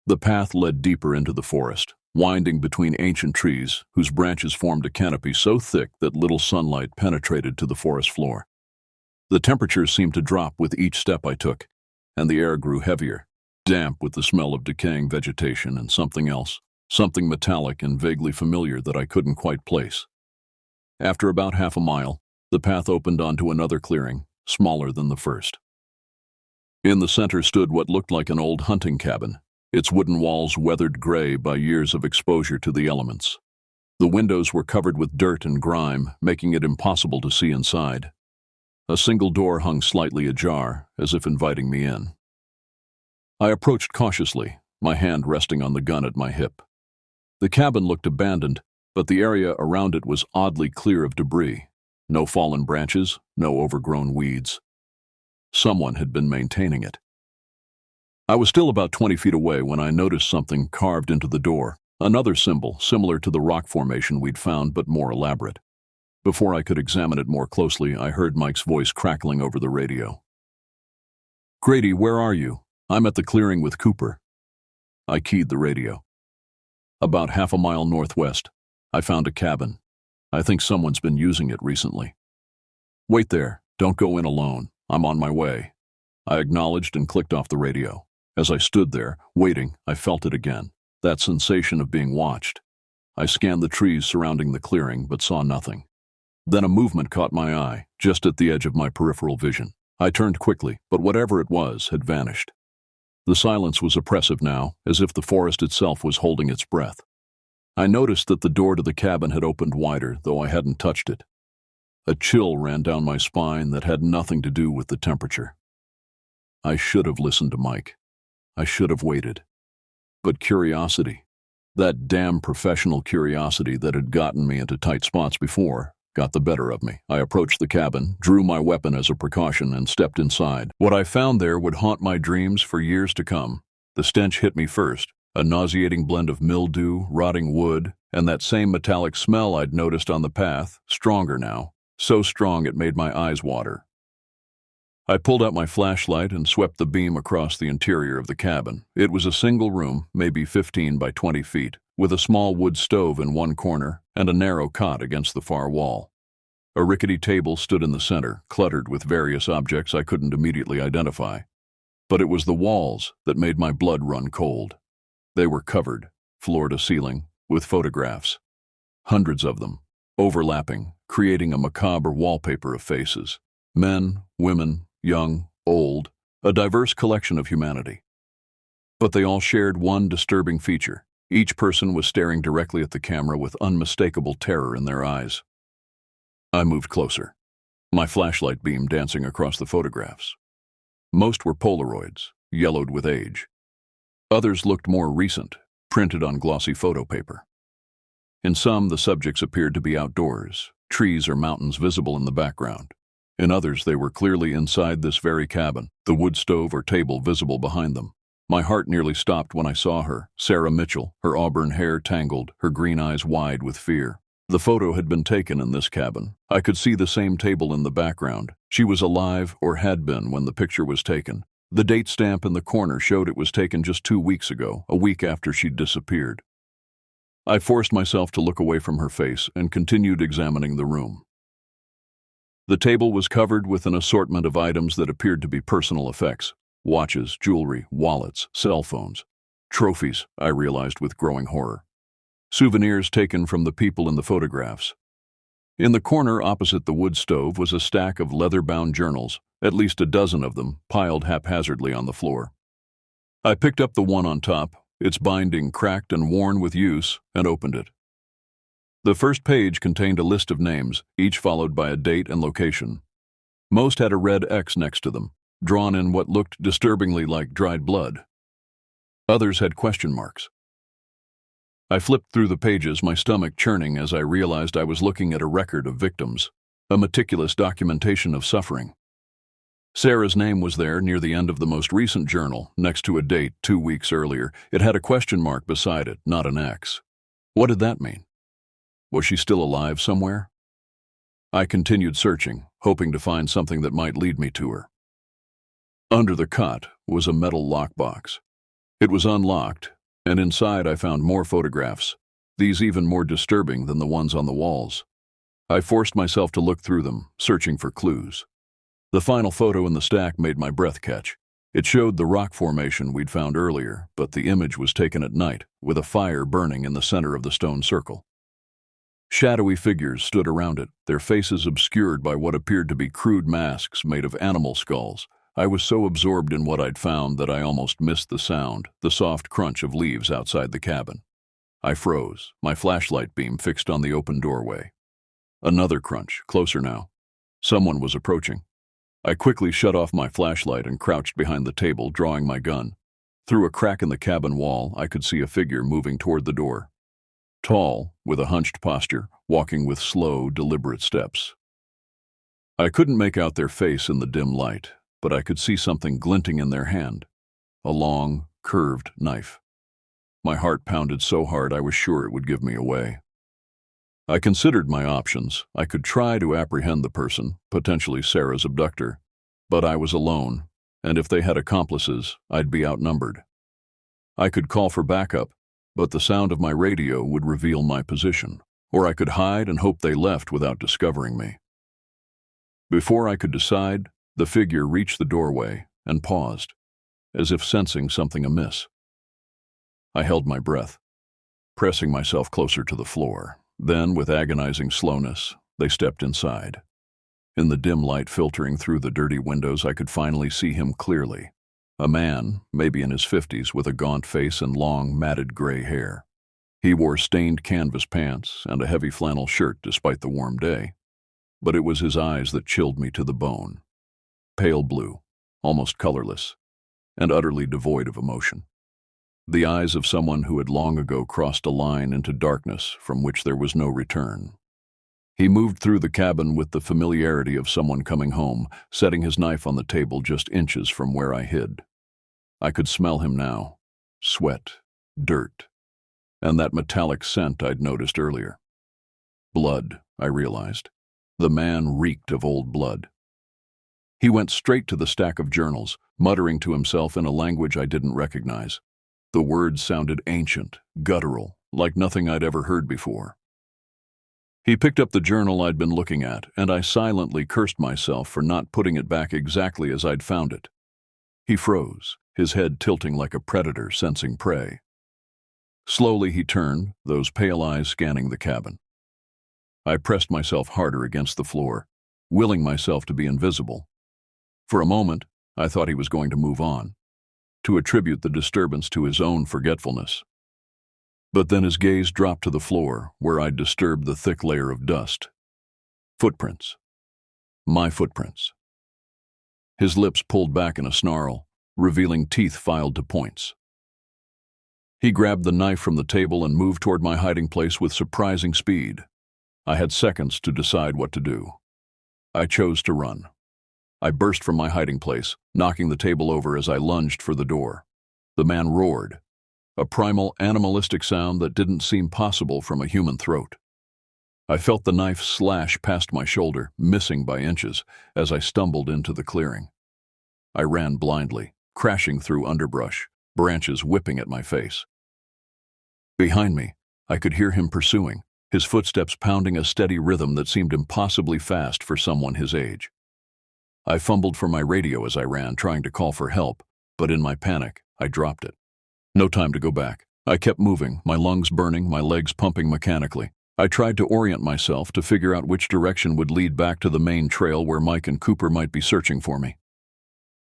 The path led deeper into the forest, winding between ancient trees whose branches formed a canopy so thick that little sunlight penetrated to the forest floor. The temperature seemed to drop with each step I took, and the air grew heavier, damp with the smell of decaying vegetation and something else, something metallic and vaguely familiar that I couldn't quite place. After about half a mile, the path opened onto another clearing, smaller than the first. In the center stood what looked like an old hunting cabin, its wooden walls weathered gray by years of exposure to the elements. The windows were covered with dirt and grime, making it impossible to see inside. A single door hung slightly ajar, as if inviting me in. I approached cautiously, my hand resting on the gun at my hip. The cabin looked abandoned, but the area around it was oddly clear of debris. No fallen branches, no overgrown weeds. Someone had been maintaining it. I was still about 20 feet away when I noticed something carved into the door, another symbol similar to the rock formation we'd found but more elaborate. Before I could examine it more closely, I heard Mike's voice crackling over the radio. "Grady, where are you? I'm at the clearing with Cooper." I keyed the radio. About half a mile northwest, I found a cabin. I think someone's been using it recently. Wait there. Don't go in alone. I'm on my way. I acknowledged and clicked off the radio. As I stood there, waiting, I felt it again. That sensation of being watched. I scanned the trees surrounding the clearing, but saw nothing. Then a movement caught my eye, just at the edge of my peripheral vision. I turned quickly, but whatever it was had vanished. The silence was oppressive now, as if the forest itself was holding its breath. I noticed that the door to the cabin had opened wider, though I hadn't touched it. A chill ran down my spine that had nothing to do with the temperature. I should have listened to Mike. I should have waited. But curiosity, that damn professional curiosity that had gotten me into tight spots before, got the better of me. I approached the cabin, drew my weapon as a precaution, and stepped inside. What I found there would haunt my dreams for years to come. The stench hit me first, a nauseating blend of mildew, rotting wood, and that same metallic smell I'd noticed on the path, stronger now, so strong it made my eyes water. I pulled out my flashlight and swept the beam across the interior of the cabin. It was a single room, maybe 15 by 20 feet, with a small wood stove in one corner and a narrow cot against the far wall. A rickety table stood in the center, cluttered with various objects I couldn't immediately identify. But it was the walls that made my blood run cold. They were covered, floor to ceiling, with photographs. Hundreds of them, overlapping, creating a macabre wallpaper of faces. Men, women, young, old, a diverse collection of humanity. But they all shared one disturbing feature. Each person was staring directly at the camera with unmistakable terror in their eyes. I moved closer, my flashlight beam dancing across the photographs. Most were Polaroids, yellowed with age. Others looked more recent, printed on glossy photo paper. In some, the subjects appeared to be outdoors, trees or mountains visible in the background. In others, they were clearly inside this very cabin, the wood stove or table visible behind them. My heart nearly stopped when I saw her, Sarah Mitchell, her auburn hair tangled, her green eyes wide with fear. The photo had been taken in this cabin. I could see the same table in the background. She was alive, or had been, when the picture was taken. The date stamp in the corner showed it was taken just 2 weeks ago, a week after she'd disappeared. I forced myself to look away from her face and continued examining the room. The table was covered with an assortment of items that appeared to be personal effects. Watches, jewelry, wallets, cell phones. Trophies, I realized with growing horror. Souvenirs taken from the people in the photographs. In the corner opposite the wood stove was a stack of leather-bound journals, at least a dozen of them, piled haphazardly on the floor. I picked up the one on top, its binding cracked and worn with use, and opened it. The first page contained a list of names, each followed by a date and location. Most had a red X next to them, drawn in what looked disturbingly like dried blood. Others had question marks. I flipped through the pages, my stomach churning as I realized I was looking at a record of victims, a meticulous documentation of suffering. Sarah's name was there near the end of the most recent journal, next to a date 2 weeks earlier. It had a question mark beside it, not an X. What did that mean? Was she still alive somewhere? I continued searching, hoping to find something that might lead me to her. Under the cot was a metal lockbox. It was unlocked, and inside I found more photographs, these even more disturbing than the ones on the walls. I forced myself to look through them, searching for clues. The final photo in the stack made my breath catch. It showed the rock formation we'd found earlier, but the image was taken at night, with a fire burning in the center of the stone circle. Shadowy figures stood around it, their faces obscured by what appeared to be crude masks made of animal skulls. I was so absorbed in what I'd found that I almost missed the sound, the soft crunch of leaves outside the cabin. I froze, my flashlight beam fixed on the open doorway. Another crunch, closer now. Someone was approaching. I quickly shut off my flashlight and crouched behind the table, drawing my gun. Through a crack in the cabin wall, I could see a figure moving toward the door. Tall, with a hunched posture, walking with slow, deliberate steps. I couldn't make out their face in the dim light, but I could see something glinting in their hand. A long, curved knife. My heart pounded so hard I was sure it would give me away. I considered my options. I could try to apprehend the person, potentially Sarah's abductor, but I was alone, and if they had accomplices, I'd be outnumbered. I could call for backup, but the sound of my radio would reveal my position, or I could hide and hope they left without discovering me. Before I could decide, the figure reached the doorway and paused, as if sensing something amiss. I held my breath, pressing myself closer to the floor. Then, with agonizing slowness, they stepped inside. In the dim light filtering through the dirty windows, I could finally see him clearly. A man, maybe in his 50s, with a gaunt face and long, matted gray hair. He wore stained canvas pants and a heavy flannel shirt despite the warm day. But it was his eyes that chilled me to the bone. Pale blue, almost colorless, and utterly devoid of emotion. The eyes of someone who had long ago crossed a line into darkness from which there was no return. He moved through the cabin with the familiarity of someone coming home, setting his knife on the table just inches from where I hid. I could smell him now. Sweat, dirt, and that metallic scent I'd noticed earlier. Blood, I realized. The man reeked of old blood. He went straight to the stack of journals, muttering to himself in a language I didn't recognize. The words sounded ancient, guttural, like nothing I'd ever heard before. He picked up the journal I'd been looking at, and I silently cursed myself for not putting it back exactly as I'd found it. He froze, his head tilting like a predator sensing prey. Slowly he turned, those pale eyes scanning the cabin. I pressed myself harder against the floor, willing myself to be invisible. For a moment, I thought he was going to move on, to attribute the disturbance to his own forgetfulness. But then his gaze dropped to the floor, where I'd disturbed the thick layer of dust. Footprints. My footprints. His lips pulled back in a snarl, revealing teeth filed to points. He grabbed the knife from the table and moved toward my hiding place with surprising speed. I had seconds to decide what to do. I chose to run. I burst from my hiding place, knocking the table over as I lunged for the door. The man roared, a primal, animalistic sound that didn't seem possible from a human throat. I felt the knife slash past my shoulder, missing by inches, as I stumbled into the clearing. I ran blindly, crashing through underbrush, branches whipping at my face. Behind me, I could hear him pursuing, his footsteps pounding a steady rhythm that seemed impossibly fast for someone his age. I fumbled for my radio as I ran, trying to call for help, but in my panic, I dropped it. No time to go back. I kept moving, my lungs burning, my legs pumping mechanically. I tried to orient myself to figure out which direction would lead back to the main trail where Mike and Cooper might be searching for me.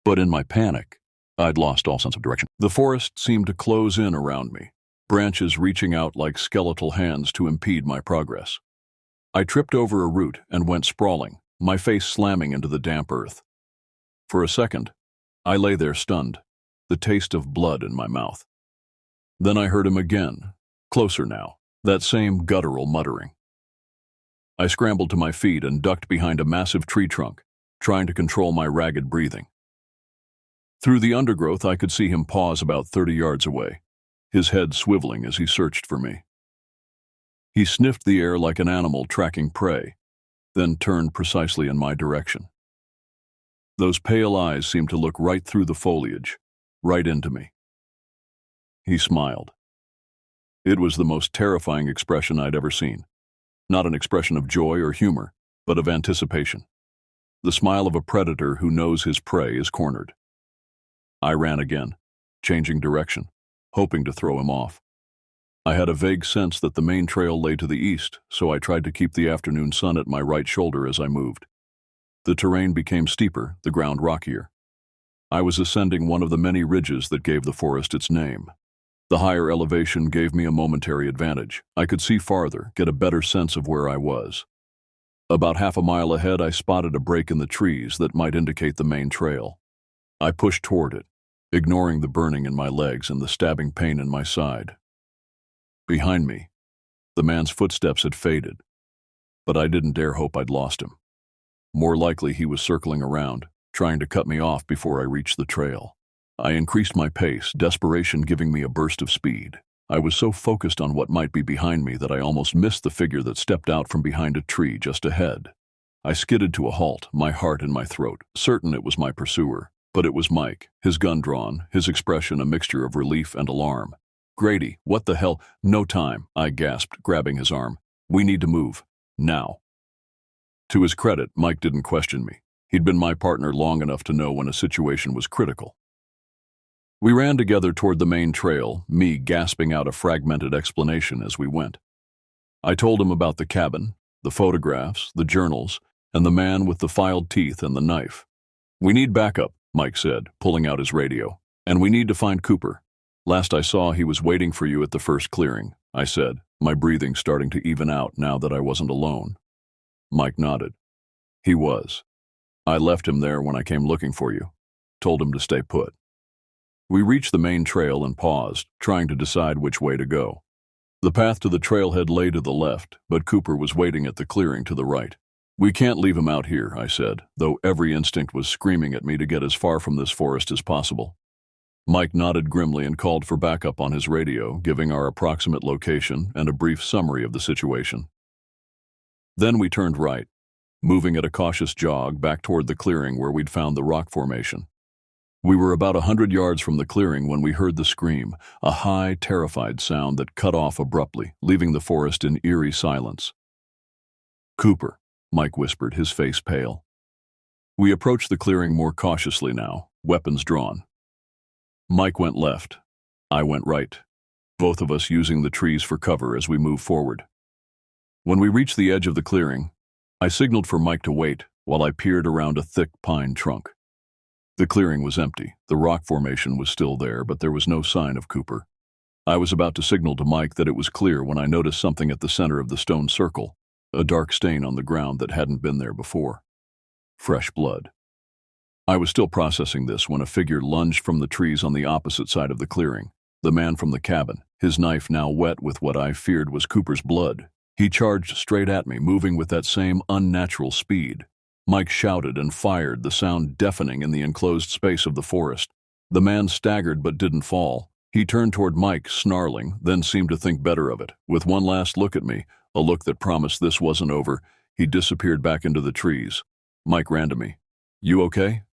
But in my panic, I'd lost all sense of direction. The forest seemed to close in around me, branches reaching out like skeletal hands to impede my progress. I tripped over a root and went sprawling, my face slamming into the damp earth. For a second, I lay there stunned, the taste of blood in my mouth. Then I heard him again, closer now, that same guttural muttering. I scrambled to my feet and ducked behind a massive tree trunk, trying to control my ragged breathing. Through the undergrowth, I could see him pause about 30 yards away, his head swiveling as he searched for me. He sniffed the air like an animal tracking prey, then turned precisely in my direction. Those pale eyes seemed to look right through the foliage, right into me. He smiled. It was the most terrifying expression I'd ever seen. Not an expression of joy or humor, but of anticipation. The smile of a predator who knows his prey is cornered. I ran again, changing direction, hoping to throw him off. I had a vague sense that the main trail lay to the east, so I tried to keep the afternoon sun at my right shoulder as I moved. The terrain became steeper, the ground rockier. I was ascending one of the many ridges that gave the forest its name. The higher elevation gave me a momentary advantage. I could see farther, get a better sense of where I was. About half a mile ahead, I spotted a break in the trees that might indicate the main trail. I pushed toward it, ignoring the burning in my legs and the stabbing pain in my side. Behind me, the man's footsteps had faded, but I didn't dare hope I'd lost him. More likely he was circling around, trying to cut me off before I reached the trail. I increased my pace, desperation giving me a burst of speed. I was so focused on what might be behind me that I almost missed the figure that stepped out from behind a tree just ahead. I skidded to a halt, my heart in my throat, certain it was my pursuer. But it was Mike, his gun drawn, his expression a mixture of relief and alarm. "Grady, what the hell? No time," I gasped, grabbing his arm. "We need to move. Now." To his credit, Mike didn't question me. He'd been my partner long enough to know when a situation was critical. We ran together toward the main trail, me gasping out a fragmented explanation as we went. I told him about the cabin, the photographs, the journals, and the man with the filed teeth and the knife. "We need backup," Mike said, pulling out his radio. "And we need to find Cooper. Last I saw, he was waiting for you at the first clearing," I said, my breathing starting to even out now that I wasn't alone. Mike nodded. "He was. I left him there when I came looking for you. Told him to stay put." We reached the main trail and paused, trying to decide which way to go. The path to the trailhead lay to the left, but Cooper was waiting at the clearing to the right. "We can't leave him out here," I said, though every instinct was screaming at me to get as far from this forest as possible. Mike nodded grimly and called for backup on his radio, giving our approximate location and a brief summary of the situation. Then we turned right, moving at a cautious jog back toward the clearing where we'd found the rock formation. We were about 100 yards from the clearing when we heard the scream, a high, terrified sound that cut off abruptly, leaving the forest in eerie silence. "Cooper," Mike whispered, his face pale. We approached the clearing more cautiously now, weapons drawn. Mike went left. I went right, both of us using the trees for cover as we moved forward. When we reached the edge of the clearing, I signaled for Mike to wait while I peered around a thick pine trunk. The clearing was empty. The rock formation was still there, but there was no sign of Cooper. I was about to signal to Mike that it was clear when I noticed something at the center of the stone circle, a dark stain on the ground that hadn't been there before. Fresh blood. I was still processing this when a figure lunged from the trees on the opposite side of the clearing, the man from the cabin, his knife now wet with what I feared was Cooper's blood. He charged straight at me, moving with that same unnatural speed. Mike shouted and fired, the sound deafening in the enclosed space of the forest. The man staggered but didn't fall. He turned toward Mike, snarling, then seemed to think better of it. With one last look at me, a look that promised this wasn't over, he disappeared back into the trees. Mike ran to me. "You okay?"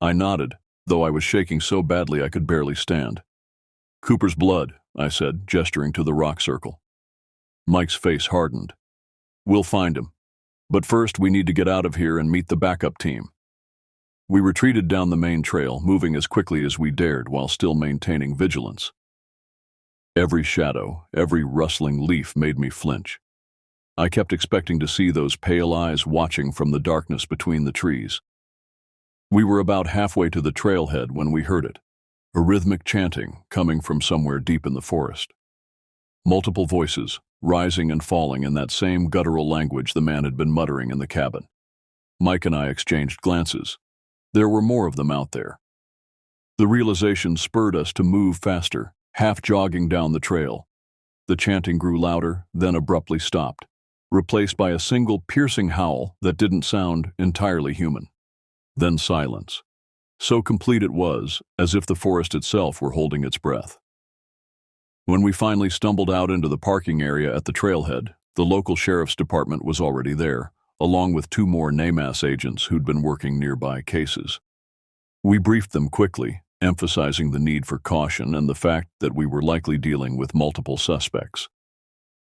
I nodded, though I was shaking so badly I could barely stand. "Cooper's blood," I said, gesturing to the rock circle. Mike's face hardened. "We'll find him. But first, we need to get out of here and meet the backup team." We retreated down the main trail, moving as quickly as we dared while still maintaining vigilance. Every shadow, every rustling leaf made me flinch. I kept expecting to see those pale eyes watching from the darkness between the trees. We were about halfway to the trailhead when we heard it, a rhythmic chanting coming from somewhere deep in the forest. Multiple voices, rising and falling in that same guttural language the man had been muttering in the cabin. Mike and I exchanged glances. There were more of them out there. The realization spurred us to move faster, half jogging down the trail. The chanting grew louder, then abruptly stopped, replaced by a single piercing howl that didn't sound entirely human. Then silence. So complete it was, as if the forest itself were holding its breath. When we finally stumbled out into the parking area at the trailhead, the local sheriff's department was already there, along with 2 more NAMAS agents who'd been working nearby cases. We briefed them quickly, emphasizing the need for caution and the fact that we were likely dealing with multiple suspects.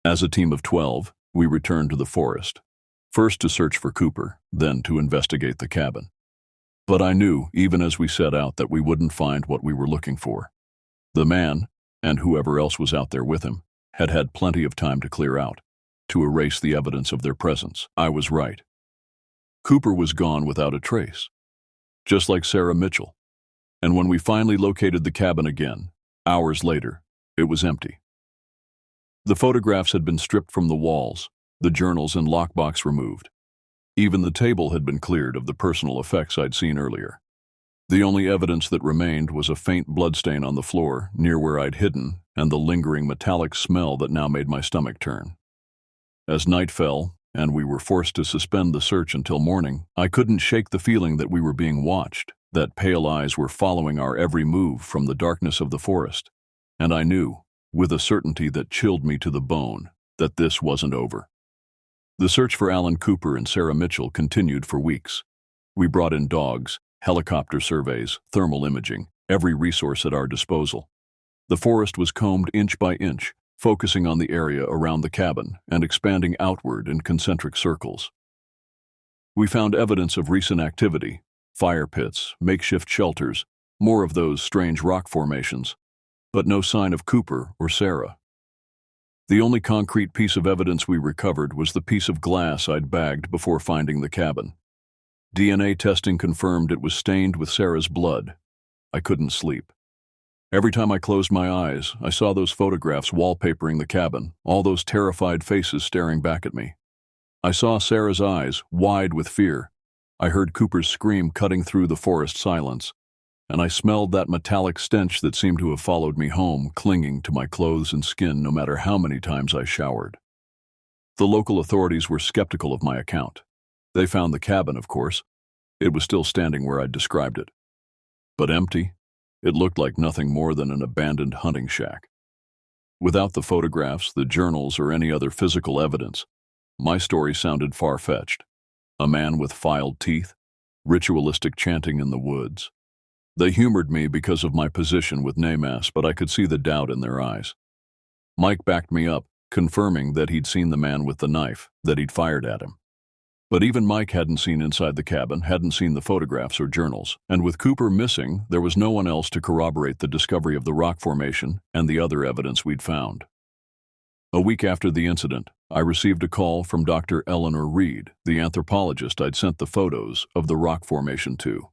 As a team of 12, we returned to the forest, first to search for Cooper, then to investigate the cabin. But I knew, even as we set out, that we wouldn't find what we were looking for. The man, and whoever else was out there with him, had had plenty of time to clear out, to erase the evidence of their presence. I was right. Cooper was gone without a trace, just like Sarah Mitchell. And when we finally located the cabin again, hours later, it was empty. The photographs had been stripped from the walls, the journals and lockbox removed. Even the table had been cleared of the personal effects I'd seen earlier. The only evidence that remained was a faint bloodstain on the floor near where I'd hidden and the lingering metallic smell that now made my stomach turn. As night fell, and we were forced to suspend the search until morning, I couldn't shake the feeling that we were being watched, that pale eyes were following our every move from the darkness of the forest. And I knew, with a certainty that chilled me to the bone, that this wasn't over. The search for Alan Cooper and Sarah Mitchell continued for weeks. We brought in dogs, Helicopter surveys, thermal imaging, every resource at our disposal. The forest was combed inch by inch, focusing on the area around the cabin and expanding outward in concentric circles. We found evidence of recent activity: fire pits, makeshift shelters, more of those strange rock formations, but no sign of Cooper or Sarah. The only concrete piece of evidence we recovered was the piece of glass I'd bagged before finding the cabin. DNA testing confirmed it was stained with Sarah's blood. I couldn't sleep. Every time I closed my eyes, I saw those photographs wallpapering the cabin, all those terrified faces staring back at me. I saw Sarah's eyes, wide with fear. I heard Cooper's scream cutting through the forest silence, and I smelled that metallic stench that seemed to have followed me home, clinging to my clothes and skin no matter how many times I showered. The local authorities were skeptical of my account. They found the cabin, of course. It was still standing where I'd described it. But empty. It looked like nothing more than an abandoned hunting shack. Without the photographs, the journals, or any other physical evidence, my story sounded far-fetched. A man with filed teeth, ritualistic chanting in the woods. They humored me because of my position with NAMAS, but I could see the doubt in their eyes. Mike backed me up, confirming that he'd seen the man with the knife, that he'd fired at him. But even Mike hadn't seen inside the cabin, hadn't seen the photographs or journals, and with Cooper missing, there was no one else to corroborate the discovery of the rock formation and the other evidence we'd found. A week after the incident, I received a call from Dr. Eleanor Reed, the anthropologist I'd sent the photos of the rock formation to.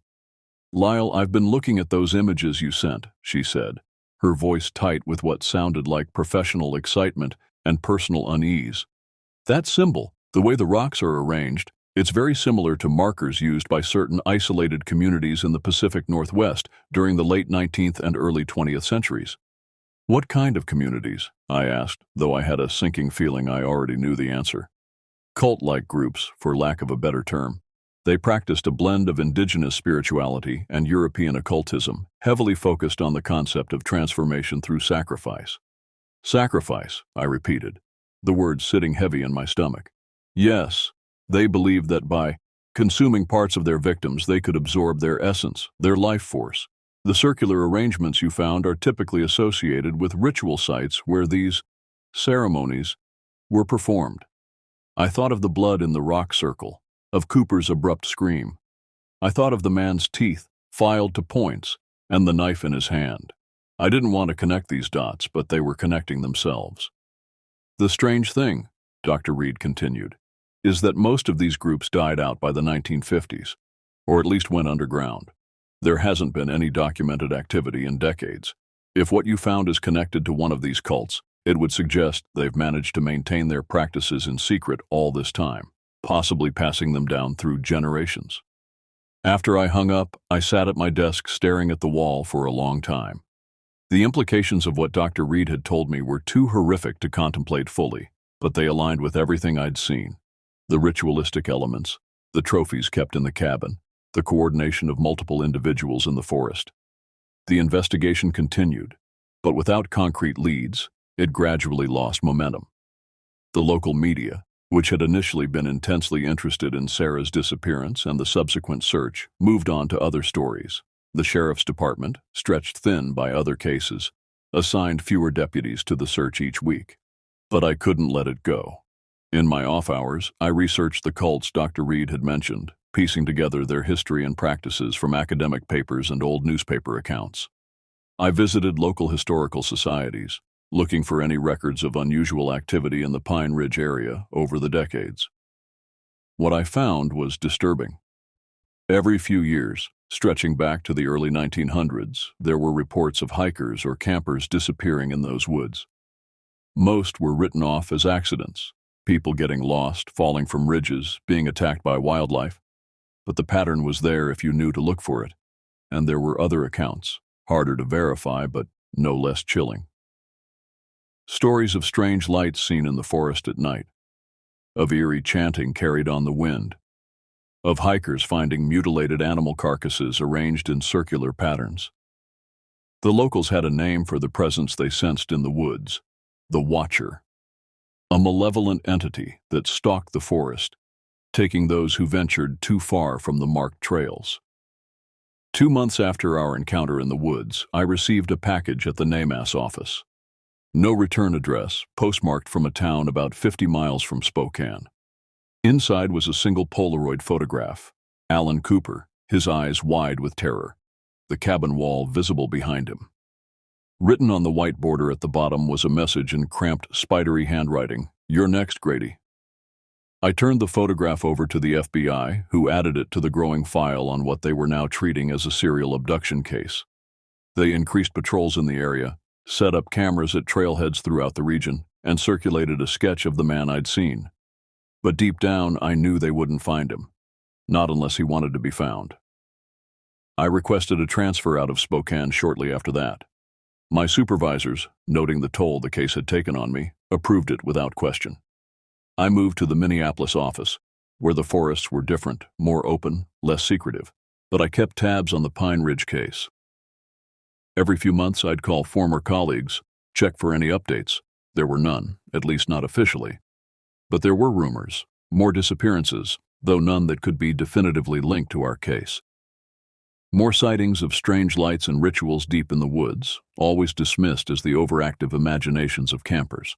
"Lyle, I've been looking at those images you sent," she said, her voice tight with what sounded like professional excitement and personal unease. "That symbol, the way the rocks are arranged, it's very similar to markers used by certain isolated communities in the Pacific Northwest during the late 19th and early 20th centuries." "What kind of communities?" I asked, though I had a sinking feeling I already knew the answer. "Cult-like groups, for lack of a better term. They practiced a blend of indigenous spirituality and European occultism, heavily focused on the concept of transformation through sacrifice." "Sacrifice," I repeated, the words sitting heavy in my stomach. "Yes, they believed that by consuming parts of their victims they could absorb their essence, their life force. The circular arrangements you found are typically associated with ritual sites where these ceremonies were performed." I thought of the blood in the rock circle, of Cooper's abrupt scream. I thought of the man's teeth, filed to points, and the knife in his hand. I didn't want to connect these dots, but they were connecting themselves. "The strange thing," Dr. Reed continued, "is that most of these groups died out by the 1950s, or at least went underground. There hasn't been any documented activity in decades. If what you found is connected to one of these cults, it would suggest they've managed to maintain their practices in secret all this time, possibly passing them down through generations." After I hung up, I sat at my desk staring at the wall for a long time. The implications of what Dr. Reed had told me were too horrific to contemplate fully, but they aligned with everything I'd seen. The ritualistic elements, the trophies kept in the cabin, the coordination of multiple individuals in the forest. The investigation continued, but without concrete leads, it gradually lost momentum. The local media, which had initially been intensely interested in Sarah's disappearance and the subsequent search, moved on to other stories. The sheriff's department, stretched thin by other cases, assigned fewer deputies to the search each week. But I couldn't let it go. In my off hours, I researched the cults Dr. Reed had mentioned, piecing together their history and practices from academic papers and old newspaper accounts. I visited local historical societies, looking for any records of unusual activity in the Pine Ridge area over the decades. What I found was disturbing. Every few years, stretching back to the early 1900s, there were reports of hikers or campers disappearing in those woods. Most were written off as accidents, people getting lost, falling from ridges, being attacked by wildlife. But the pattern was there if you knew to look for it, and there were other accounts, harder to verify but no less chilling. Stories of strange lights seen in the forest at night, of eerie chanting carried on the wind, of hikers finding mutilated animal carcasses arranged in circular patterns. The locals had a name for the presence they sensed in the woods: the Watcher, a malevolent entity that stalked the forest, taking those who ventured too far from the marked trails. 2 months after our encounter in the woods, I received a package at the NAMAS office. No return address, postmarked from a town about 50 miles from Spokane. Inside was a single Polaroid photograph. Alan Cooper, his eyes wide with terror, the cabin wall visible behind him. Written on the white border at the bottom was a message in cramped, spidery handwriting, "You're next, Grady." I turned the photograph over to the FBI, who added it to the growing file on what they were now treating as a serial abduction case. They increased patrols in the area, set up cameras at trailheads throughout the region, and circulated a sketch of the man I'd seen. But deep down, I knew they wouldn't find him. Not unless he wanted to be found. I requested a transfer out of Spokane shortly after that. My supervisors, noting the toll the case had taken on me, approved it without question. I moved to the Minneapolis office, where the forests were different, more open, less secretive, but I kept tabs on the Pine Ridge case. Every few months I'd call former colleagues, check for any updates. There were none, at least not officially. But there were rumors, more disappearances, though none that could be definitively linked to our case. More sightings of strange lights and rituals deep in the woods, always dismissed as the overactive imaginations of campers.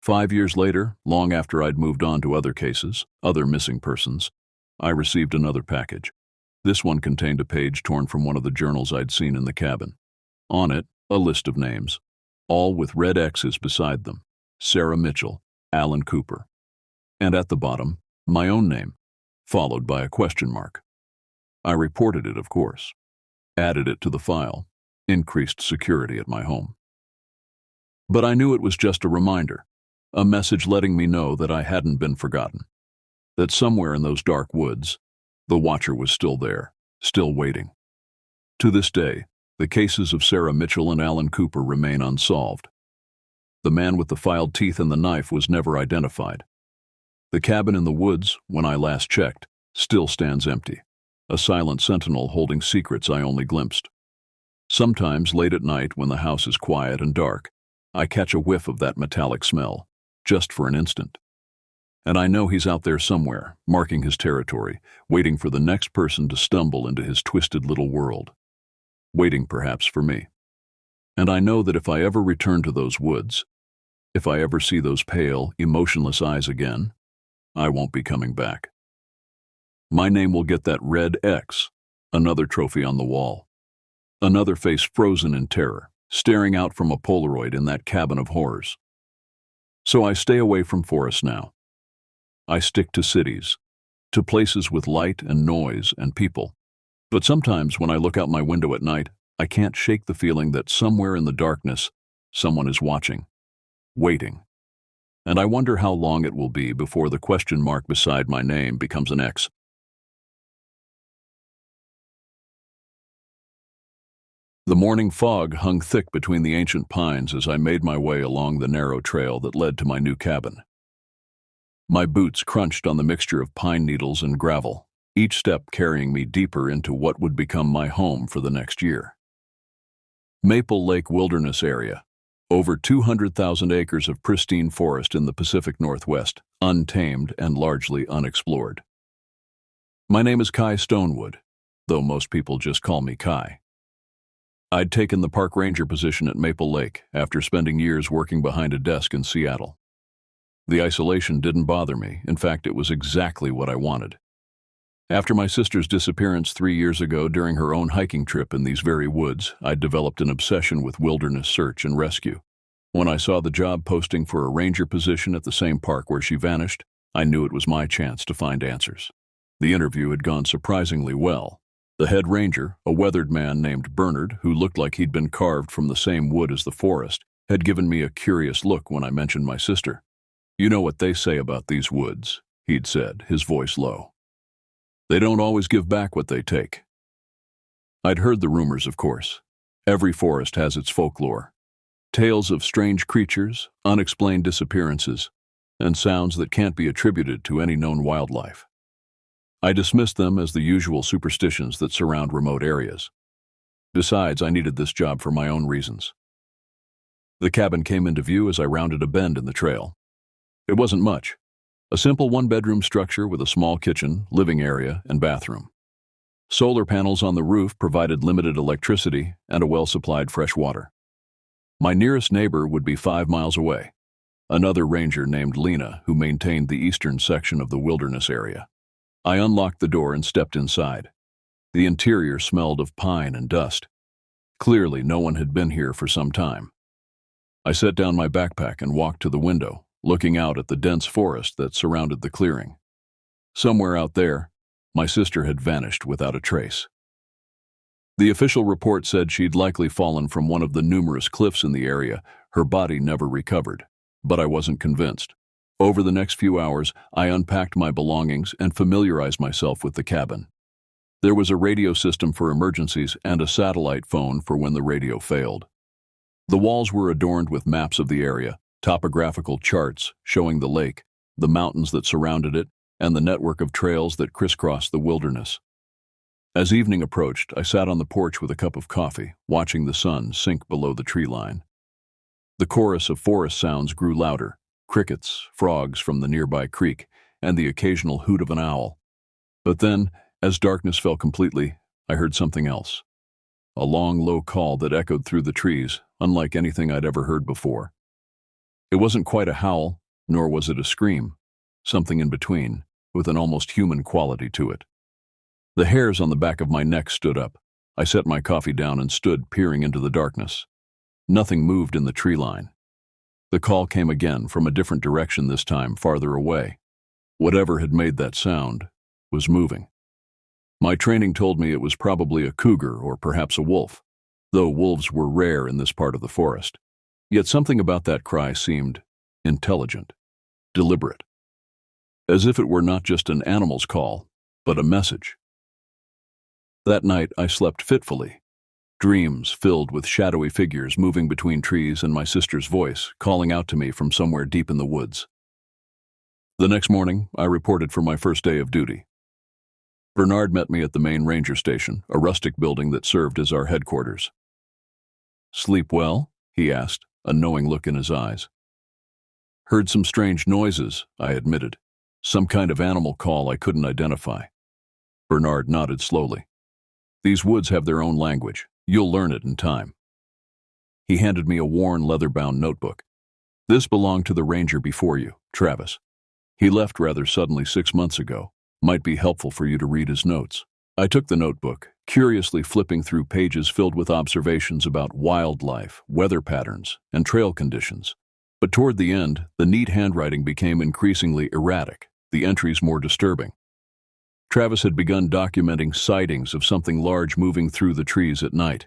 5 years later, long after I'd moved on to other cases, other missing persons, I received another package. This one contained a page torn from one of the journals I'd seen in the cabin. On it, a list of names, all with red X's beside them: Sarah Mitchell, Alan Cooper. And at the bottom, my own name, followed by a question mark. I reported it, of course, added it to the file, increased security at my home. But I knew it was just a reminder, a message letting me know that I hadn't been forgotten, that somewhere in those dark woods, the Watcher was still there, still waiting. To this day, the cases of Sarah Mitchell and Alan Cooper remain unsolved. The man with the filed teeth and the knife was never identified. The cabin in the woods, when I last checked, still stands empty, a silent sentinel holding secrets I only glimpsed. Sometimes, late at night when the house is quiet and dark, I catch a whiff of that metallic smell, just for an instant. And I know he's out there somewhere, marking his territory, waiting for the next person to stumble into his twisted little world. Waiting, perhaps, for me. And I know that if I ever return to those woods, if I ever see those pale, emotionless eyes again, I won't be coming back. My name will get that red X, another trophy on the wall. Another face frozen in terror, staring out from a Polaroid in that cabin of horrors. So I stay away from forests now. I stick to cities, to places with light and noise and people. But sometimes when I look out my window at night, I can't shake the feeling that somewhere in the darkness, someone is watching, waiting. And I wonder how long it will be before the question mark beside my name becomes an X. The morning fog hung thick between the ancient pines as I made my way along the narrow trail that led to my new cabin. My boots crunched on the mixture of pine needles and gravel, each step carrying me deeper into what would become my home for the next year. Maple Lake Wilderness Area, over 200,000 acres of pristine forest in the Pacific Northwest, untamed and largely unexplored. My name is Kai Stonewood, though most people just call me Kai. I'd taken the park ranger position at Maple Lake after spending years working behind a desk in Seattle. The isolation didn't bother me. In fact, it was exactly what I wanted. After my sister's disappearance 3 years ago during her own hiking trip in these very woods, I'd developed an obsession with wilderness search and rescue. When I saw the job posting for a ranger position at the same park where she vanished, I knew it was my chance to find answers. The interview had gone surprisingly well. The head ranger, a weathered man named Bernard, who looked like he'd been carved from the same wood as the forest, had given me a curious look when I mentioned my sister. "You know what they say about these woods," he'd said, his voice low. "They don't always give back what they take." I'd heard the rumors, of course. Every forest has its folklore. Tales of strange creatures, unexplained disappearances, and sounds that can't be attributed to any known wildlife. I dismissed them as the usual superstitions that surround remote areas. Besides, I needed this job for my own reasons. The cabin came into view as I rounded a bend in the trail. It wasn't much. A simple one-bedroom structure with a small kitchen, living area, and bathroom. Solar panels on the roof provided limited electricity and a well-supplied fresh water. My nearest neighbor would be 5 miles away, another ranger named Lena who maintained the eastern section of the wilderness area. I unlocked the door and stepped inside. The interior smelled of pine and dust. Clearly, no one had been here for some time. I set down my backpack and walked to the window, looking out at the dense forest that surrounded the clearing. Somewhere out there, my sister had vanished without a trace. The official report said she'd likely fallen from one of the numerous cliffs in the area. Her body never recovered, but I wasn't convinced. Over the next few hours, I unpacked my belongings and familiarized myself with the cabin. There was a radio system for emergencies and a satellite phone for when the radio failed. The walls were adorned with maps of the area, topographical charts showing the lake, the mountains that surrounded it, and the network of trails that crisscrossed the wilderness. As evening approached, I sat on the porch with a cup of coffee, watching the sun sink below the tree line. The chorus of forest sounds grew louder: crickets, frogs from the nearby creek, and the occasional hoot of an owl. But then, as darkness fell completely, I heard something else. A long, low call that echoed through the trees, unlike anything I'd ever heard before. It wasn't quite a howl, nor was it a scream. Something in between, with an almost human quality to it. The hairs on the back of my neck stood up. I set my coffee down and stood peering into the darkness. Nothing moved in the tree line. The call came again, from a different direction this time, farther away. Whatever had made that sound was moving. My training told me it was probably a cougar or perhaps a wolf, though wolves were rare in this part of the forest. Yet something about that cry seemed intelligent, deliberate, as if it were not just an animal's call, but a message. That night I slept fitfully, dreams filled with shadowy figures moving between trees and my sister's voice calling out to me from somewhere deep in the woods. The next morning, I reported for my first day of duty. Bernard met me at the main ranger station, a rustic building that served as our headquarters. "Sleep well?" he asked, a knowing look in his eyes. "Heard some strange noises," I admitted. "Some kind of animal call I couldn't identify." Bernard nodded slowly. "These woods have their own language. You'll learn it in time." He handed me a worn, leather-bound notebook. "This belonged to the ranger before you, Travis. He left rather suddenly 6 months ago. Might be helpful for you to read his notes." I took the notebook, curiously flipping through pages filled with observations about wildlife, weather patterns, and trail conditions. But toward the end, the neat handwriting became increasingly erratic, the entries more disturbing. Travis had begun documenting sightings of something large moving through the trees at night.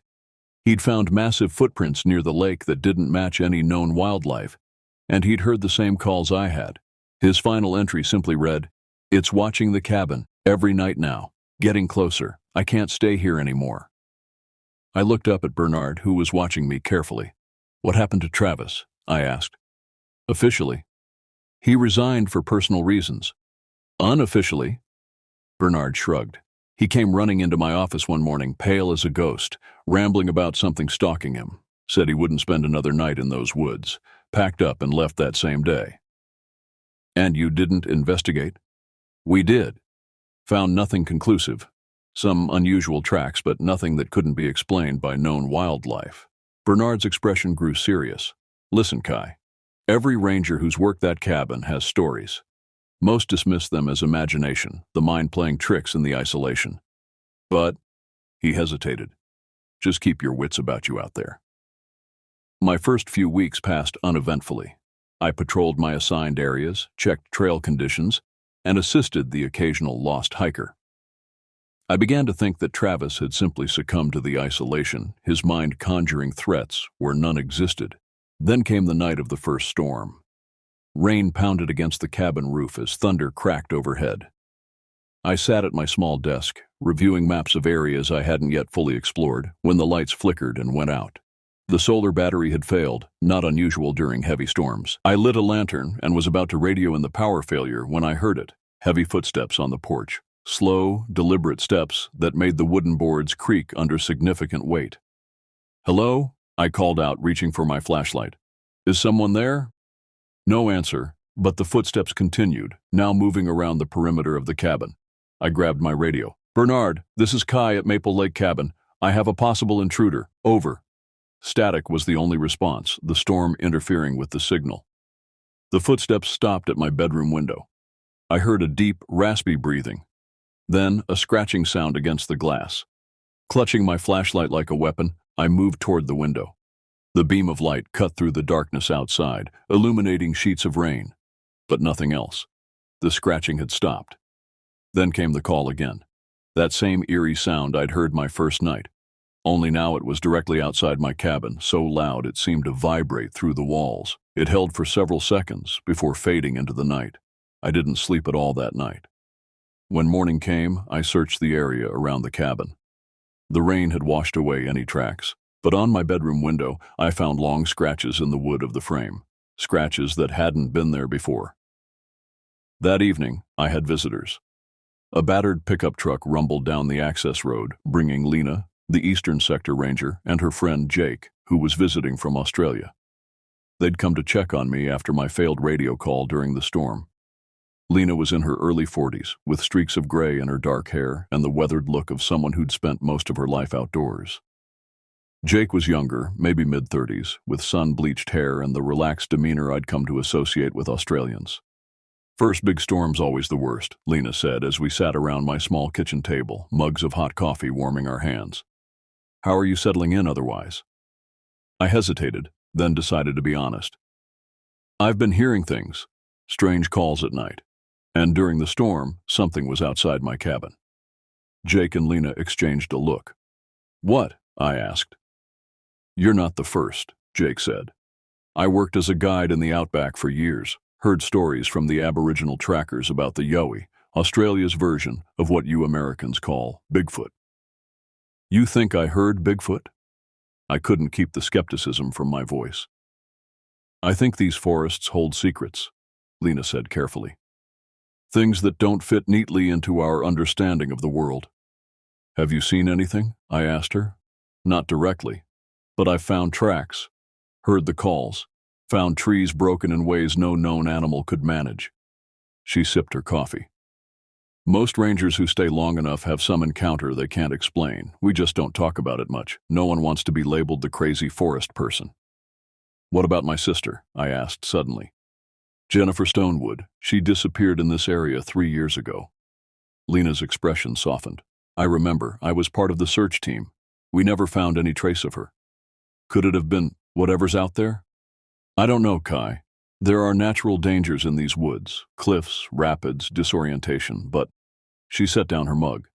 He'd found massive footprints near the lake that didn't match any known wildlife, and he'd heard the same calls I had. His final entry simply read, "It's watching the cabin, every night now. Getting closer. I can't stay here anymore." I looked up at Bernard, who was watching me carefully. "What happened to Travis?" I asked. "Officially, he resigned for personal reasons. Unofficially," Bernard shrugged. "He came running into my office one morning, pale as a ghost, rambling about something stalking him. Said he wouldn't spend another night in those woods. Packed up and left that same day." "And you didn't investigate?" "We did. Found nothing conclusive. Some unusual tracks, but nothing that couldn't be explained by known wildlife." Bernard's expression grew serious. "Listen, Kai. Every ranger who's worked that cabin has stories. Most dismiss them as imagination, the mind playing tricks in the isolation. But," he hesitated, "just keep your wits about you out there." My first few weeks passed uneventfully. I patrolled my assigned areas, checked trail conditions, and assisted the occasional lost hiker. I began to think that Travis had simply succumbed to the isolation, his mind conjuring threats where none existed. Then came the night of the first storm. Rain pounded against the cabin roof as thunder cracked overhead. I sat at my small desk, reviewing maps of areas I hadn't yet fully explored, when the lights flickered and went out. The solar battery had failed, not unusual during heavy storms. I lit a lantern and was about to radio in the power failure when I heard it. Heavy footsteps on the porch. Slow, deliberate steps that made the wooden boards creak under significant weight. "Hello?" I called out, reaching for my flashlight. "Is someone there?" No answer, but the footsteps continued, now moving around the perimeter of the cabin. I grabbed my radio. Bernard, this is Kai at Maple Lake Cabin. I have a possible intruder. Over. Static was the only response, the storm interfering with the signal. The footsteps stopped at my bedroom window. I heard a deep, raspy breathing. Then a scratching sound against the glass. Clutching my flashlight like a weapon, I moved toward the window. The beam of light cut through the darkness outside, illuminating sheets of rain. But nothing else. The scratching had stopped. Then came the call again. That same eerie sound I'd heard my first night. Only now it was directly outside my cabin, so loud it seemed to vibrate through the walls. It held for several seconds before fading into the night. I didn't sleep at all that night. When morning came, I searched the area around the cabin. The rain had washed away any tracks, but on my bedroom window, I found long scratches in the wood of the frame, scratches that hadn't been there before. That evening, I had visitors. A battered pickup truck rumbled down the access road, bringing Lena, the Eastern Sector Ranger, and her friend Jake, who was visiting from Australia. They'd come to check on me after my failed radio call during the storm. Lena was in her early 40s, with streaks of gray in her dark hair and the weathered look of someone who'd spent most of her life outdoors. Jake was younger, maybe mid-30s, with sun-bleached hair and the relaxed demeanor I'd come to associate with Australians. First big storm's always the worst, Lena said as we sat around my small kitchen table, mugs of hot coffee warming our hands. How are you settling in otherwise? I hesitated, then decided to be honest. I've been hearing things, strange calls at night. And during the storm, something was outside my cabin. Jake and Lena exchanged a look. What? I asked. You're not the first, Jake said. I worked as a guide in the outback for years, heard stories from the Aboriginal trackers about the Yowie, Australia's version of what you Americans call Bigfoot. You think I heard Bigfoot? I couldn't keep the skepticism from my voice. I think these forests hold secrets, Lena said carefully. Things that don't fit neatly into our understanding of the world. Have you seen anything? I asked her. Not directly, but I've found tracks, heard the calls, found trees broken in ways no known animal could manage. She sipped her coffee. Most rangers who stay long enough have some encounter they can't explain. We just don't talk about it much. No one wants to be labeled the crazy forest person. What about my sister? I asked suddenly. Jennifer Stonewood. She disappeared in this area 3 years ago. Lena's expression softened. I remember, I was part of the search team. We never found any trace of her. Could it have been whatever's out there? I don't know, Kai. There are natural dangers in these woods, cliffs, rapids, disorientation, but she set down her mug.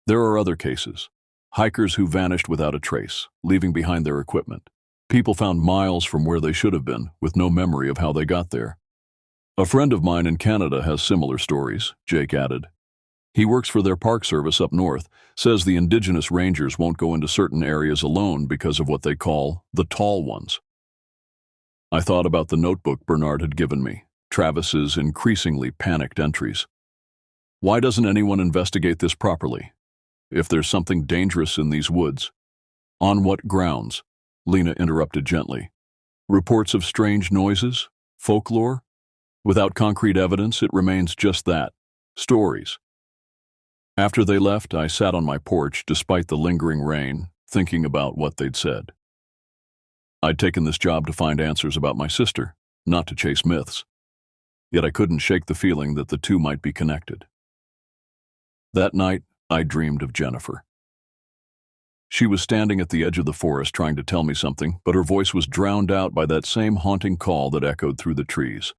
There are other cases. Hikers who vanished without a trace, leaving behind their equipment. People found miles from where they should have been, with no memory of how they got there. A friend of mine in Canada has similar stories, Jake added. He works for their park service up north, says the indigenous rangers won't go into certain areas alone because of what they call the tall ones. I thought about the notebook Bernard had given me, Travis's increasingly panicked entries. Why doesn't anyone investigate this properly? If there's something dangerous in these woods. On what grounds? Lena interrupted gently. Reports of strange noises? Folklore? Without concrete evidence, it remains just that. Stories. After they left, I sat on my porch, despite the lingering rain, thinking about what they'd said. I'd taken this job to find answers about my sister, not to chase myths. Yet I couldn't shake the feeling that the two might be connected. That night, I dreamed of Jennifer. She was standing at the edge of the forest trying to tell me something, but her voice was drowned out by that same haunting call that echoed through the trees.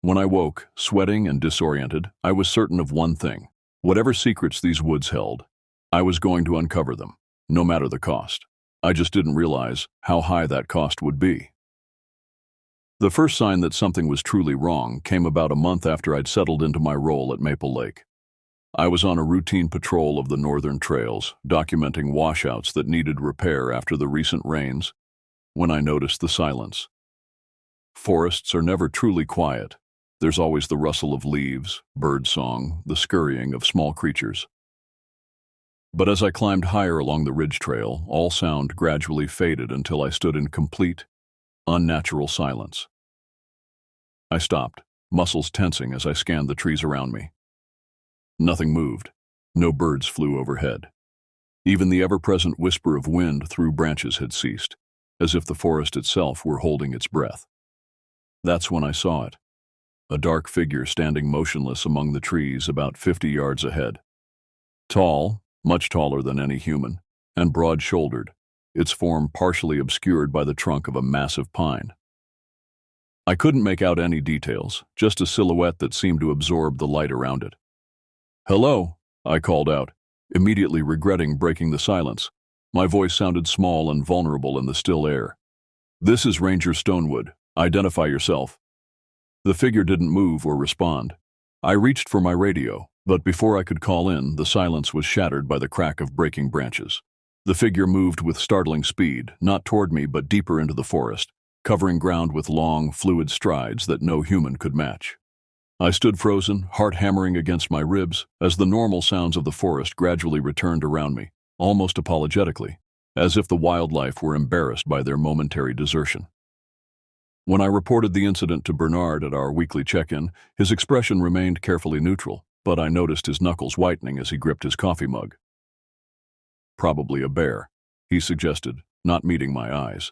When I woke, sweating and disoriented, I was certain of one thing. Whatever secrets these woods held, I was going to uncover them, no matter the cost. I just didn't realize how high that cost would be. The first sign that something was truly wrong came about a month after I'd settled into my role at Maple Lake. I was on a routine patrol of the northern trails, documenting washouts that needed repair after the recent rains, when I noticed the silence. Forests are never truly quiet. There's always the rustle of leaves, bird song, the scurrying of small creatures. But as I climbed higher along the ridge trail, all sound gradually faded until I stood in complete, unnatural silence. I stopped, muscles tensing as I scanned the trees around me. Nothing moved. No birds flew overhead. Even the ever-present whisper of wind through branches had ceased, as if the forest itself were holding its breath. That's when I saw it, a dark figure standing motionless among the trees about 50 yards ahead. Tall, much taller than any human, and broad-shouldered, its form partially obscured by the trunk of a massive pine. I couldn't make out any details, just a silhouette that seemed to absorb the light around it. "Hello," I called out, immediately regretting breaking the silence. My voice sounded small and vulnerable in the still air. "This is Ranger Stonewood. Identify yourself." The figure didn't move or respond. I reached for my radio, but before I could call in, the silence was shattered by the crack of breaking branches. The figure moved with startling speed, not toward me but deeper into the forest, covering ground with long, fluid strides that no human could match. I stood frozen, heart hammering against my ribs, as the normal sounds of the forest gradually returned around me, almost apologetically, as if the wildlife were embarrassed by their momentary desertion. When I reported the incident to Bernard at our weekly check-in, his expression remained carefully neutral, but I noticed his knuckles whitening as he gripped his coffee mug. "Probably a bear," he suggested, not meeting my eyes.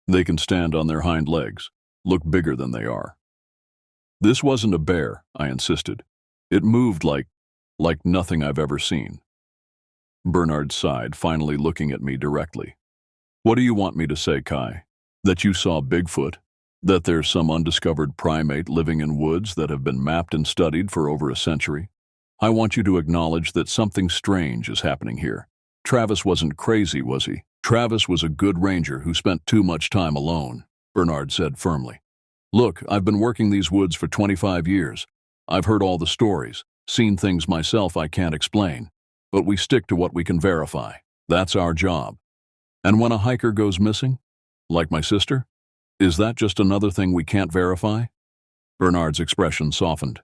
"They can stand on their hind legs, look bigger than they are." "This wasn't a bear," I insisted. "It moved like nothing I've ever seen." Bernard sighed, finally looking at me directly. "What do you want me to say, Kai? That you saw Bigfoot? That there's some undiscovered primate living in woods that have been mapped and studied for over a century? I want you to acknowledge that something strange is happening here. Travis wasn't crazy, was he? Travis was a good ranger who spent too much time alone," Bernard said firmly. "Look, I've been working these woods for 25 years. I've heard all the stories, seen things myself I can't explain, but we stick to what we can verify. That's our job. And when a hiker goes missing, like my sister, is that just another thing we can't verify?" Bernard's expression softened.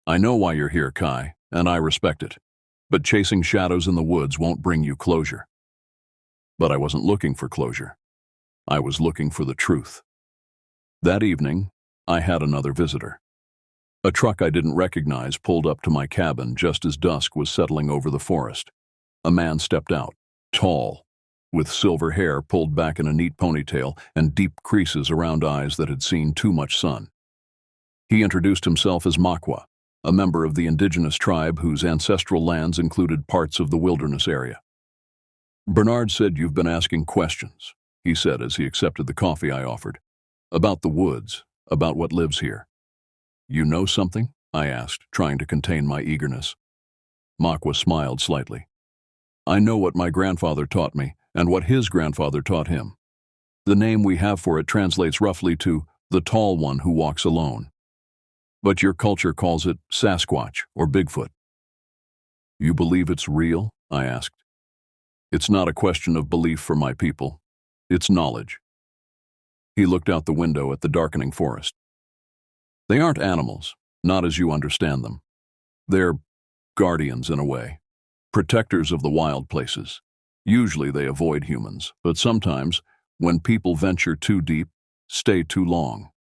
"I know why you're here, Kai, and I respect it. But chasing shadows in the woods won't bring you closure." But I wasn't looking for closure. I was looking for the truth. That evening, I had another visitor. A truck I didn't recognize pulled up to my cabin just as dusk was settling over the forest. A man stepped out, tall, with silver hair pulled back in a neat ponytail and deep creases around eyes that had seen too much sun. He introduced himself as Makwa, a member of the indigenous tribe whose ancestral lands included parts of the wilderness area. "Bernard said you've been asking questions," he said as he accepted the coffee I offered. "About the woods, about what lives here." "You know something?" I asked, trying to contain my eagerness. Makwa smiled slightly. "I know what my grandfather taught me, and what his grandfather taught him. The name we have for it translates roughly to the tall one who walks alone. But your culture calls it Sasquatch or Bigfoot." "You believe it's real?" I asked. "It's not a question of belief for my people. It's knowledge." He looked out the window at the darkening forest. "They aren't animals, not as you understand them. They're guardians in a way, protectors of the wild places. Usually they avoid humans, but sometimes, when people venture too deep, stay too long."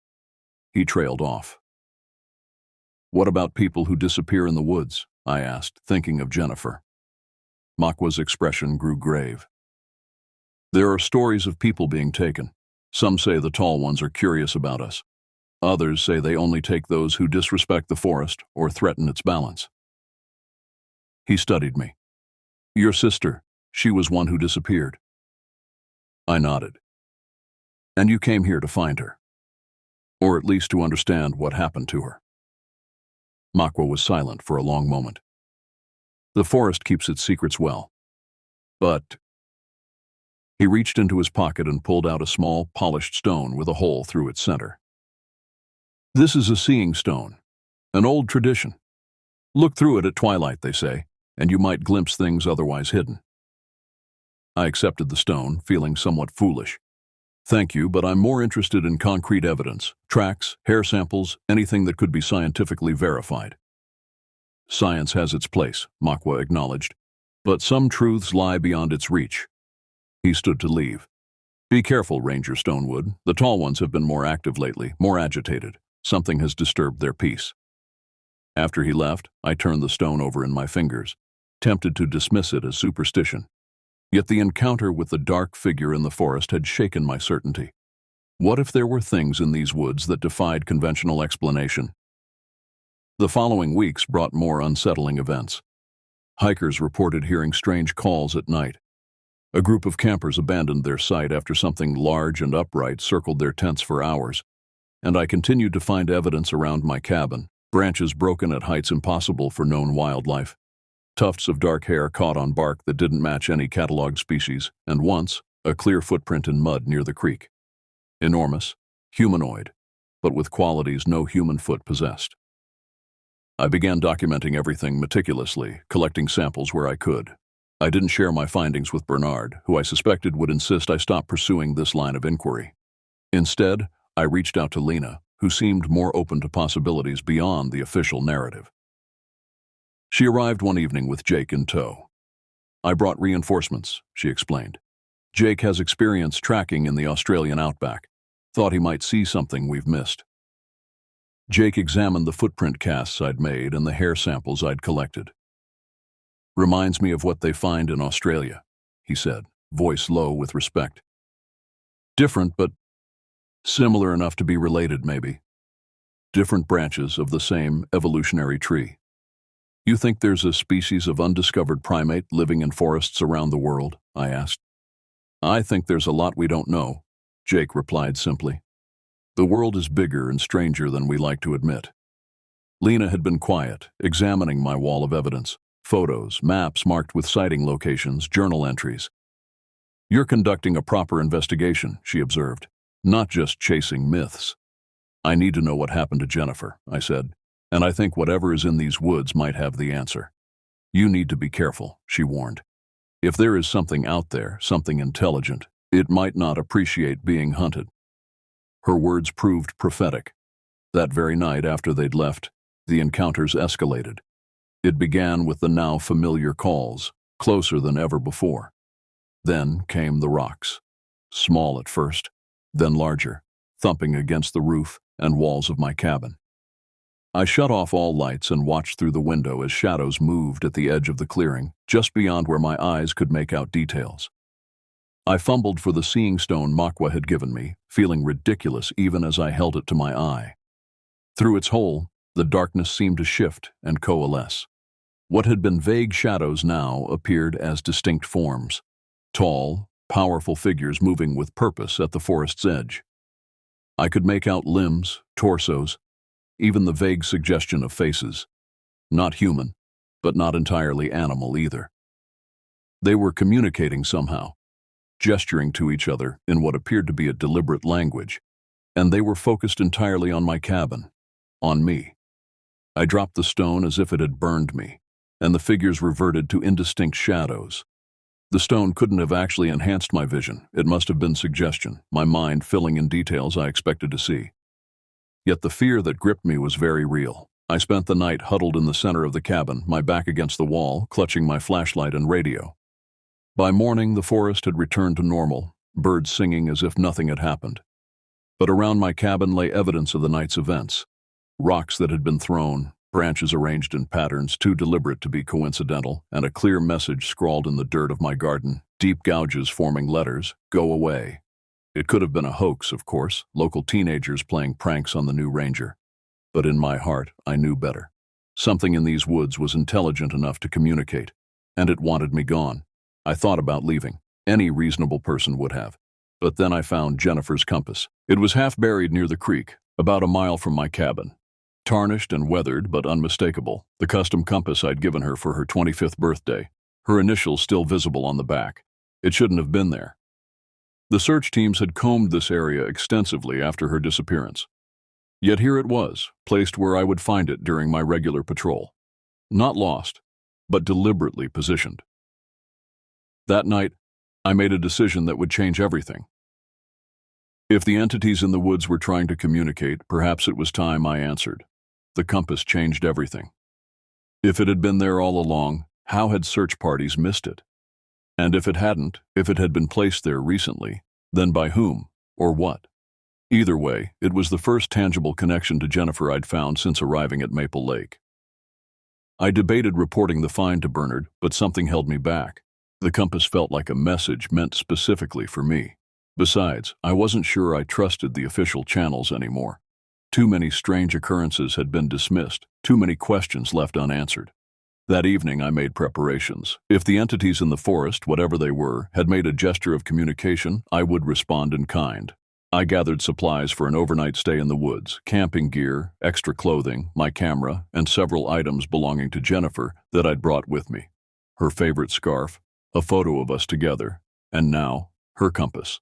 He trailed off. "What about people who disappear in the woods?" I asked, thinking of Jennifer. Makwa's expression grew grave. "There are stories of people being taken. Some say the tall ones are curious about us. Others say they only take those who disrespect the forest or threaten its balance." He studied me. "Your sister, she was one who disappeared." I nodded. "And you came here to find her, or at least to understand what happened to her." Makwa was silent for a long moment. "The forest keeps its secrets well. But—" He reached into his pocket and pulled out a small, polished stone with a hole through its center. "This is a seeing stone, an old tradition. Look through it at twilight, they say, and you might glimpse things otherwise hidden." I accepted the stone, feeling somewhat foolish. "Thank you, but I'm more interested in concrete evidence, tracks, hair samples, anything that could be scientifically verified." "Science has its place," Makwa acknowledged, "but some truths lie beyond its reach." He stood to leave. "Be careful, Ranger Stonewood. The tall ones have been more active lately, more agitated. Something has disturbed their peace." After he left, I turned the stone over in my fingers, tempted to dismiss it as superstition. Yet the encounter with the dark figure in the forest had shaken my certainty. What if there were things in these woods that defied conventional explanation? The following weeks brought more unsettling events. Hikers reported hearing strange calls at night. A group of campers abandoned their site after something large and upright circled their tents for hours, and I continued to find evidence around my cabin, branches broken at heights impossible for known wildlife, tufts of dark hair caught on bark that didn't match any cataloged species, and once, a clear footprint in mud near the creek. Enormous, humanoid, but with qualities no human foot possessed. I began documenting everything meticulously, collecting samples where I could. I didn't share my findings with Bernard, who I suspected would insist I stop pursuing this line of inquiry. Instead, I reached out to Lena, who seemed more open to possibilities beyond the official narrative. She arrived one evening with Jake in tow. "I brought reinforcements," she explained. "Jake has experience tracking in the Australian outback. Thought he might see something we've missed." Jake examined the footprint casts I'd made and the hair samples I'd collected. "Reminds me of what they find in Australia," he said, voice low with respect. "Different, but similar enough to be related, maybe. Different branches of the same evolutionary tree. You think there's a species of undiscovered primate living in forests around the world?" I asked. "I think there's a lot we don't know," Jake replied simply. "The world is bigger and stranger than we like to admit." Lena had been quiet, examining my wall of evidence, photos, maps marked with sighting locations, journal entries. "You're conducting a proper investigation," she observed, "not just chasing myths." "I need to know what happened to Jennifer," I said, "and I think whatever is in these woods might have the answer." "You need to be careful," she warned. "If there is something out there, something intelligent, it might not appreciate being hunted." Her words proved prophetic. That very night after they'd left, the encounters escalated. It began with the now familiar calls, closer than ever before. Then came the rocks. Small at first, then larger, thumping against the roof and walls of my cabin. I shut off all lights and watched through the window as shadows moved at the edge of the clearing, just beyond where my eyes could make out details. I fumbled for the seeing stone Makwa had given me, feeling ridiculous even as I held it to my eye. Through its hole, the darkness seemed to shift and coalesce. What had been vague shadows now appeared as distinct forms, tall, powerful figures moving with purpose at the forest's edge. I could make out limbs, torsos, even the vague suggestion of faces. Not human, but not entirely animal either. They were communicating somehow, gesturing to each other in what appeared to be a deliberate language, and they were focused entirely on my cabin, on me. I dropped the stone as if it had burned me, and the figures reverted to indistinct shadows. The stone couldn't have actually enhanced my vision. It must have been suggestion, my mind filling in details I expected to see. Yet the fear that gripped me was very real. I spent the night huddled in the center of the cabin, my back against the wall, clutching my flashlight and radio. By morning, the forest had returned to normal, birds singing as if nothing had happened. But around my cabin lay evidence of the night's events. Rocks that had been thrown, branches arranged in patterns too deliberate to be coincidental, and a clear message scrawled in the dirt of my garden, deep gouges forming letters, "Go away." It could have been a hoax, of course, local teenagers playing pranks on the new ranger. But in my heart, I knew better. Something in these woods was intelligent enough to communicate, and it wanted me gone. I thought about leaving. Any reasonable person would have. But then I found Jennifer's compass. It was half buried near the creek, about a mile from my cabin. Tarnished and weathered, but unmistakable, the custom compass I'd given her for her 25th birthday, her initials still visible on the back. It shouldn't have been there. The search teams had combed this area extensively after her disappearance. Yet here it was, placed where I would find it during my regular patrol. Not lost, but deliberately positioned. That night, I made a decision that would change everything. If the entities in the woods were trying to communicate, perhaps it was time I answered. The compass changed everything. If it had been there all along, how had search parties missed it? And if it hadn't, if it had been placed there recently, then by whom, or what? Either way, it was the first tangible connection to Jennifer I'd found since arriving at Maple Lake. I debated reporting the find to Bernard, but something held me back. The compass felt like a message meant specifically for me. Besides, I wasn't sure I trusted the official channels anymore. Too many strange occurrences had been dismissed, too many questions left unanswered. That evening I made preparations. If the entities in the forest, whatever they were, had made a gesture of communication, I would respond in kind. I gathered supplies for an overnight stay in the woods, camping gear, extra clothing, my camera, and several items belonging to Jennifer that I'd brought with me. Her favorite scarf, a photo of us together, and now, her compass.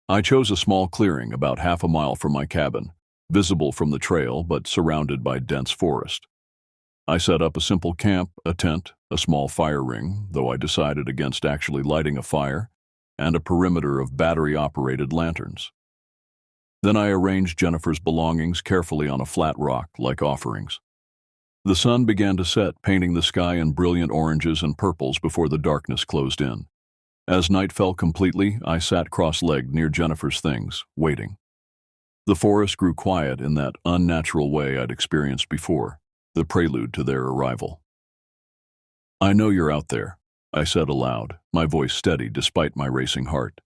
I chose a small clearing about half a mile from my cabin, visible from the trail but surrounded by dense forest. I set up a simple camp, a tent, a small fire ring, though I decided against actually lighting a fire, and a perimeter of battery-operated lanterns. Then I arranged Jennifer's belongings carefully on a flat rock like offerings. The sun began to set, painting the sky in brilliant oranges and purples before the darkness closed in. As night fell completely, I sat cross-legged near Jennifer's things, waiting. The forest grew quiet in that unnatural way I'd experienced before, the prelude to their arrival. "I know you're out there," I said aloud, my voice steady despite my racing heart.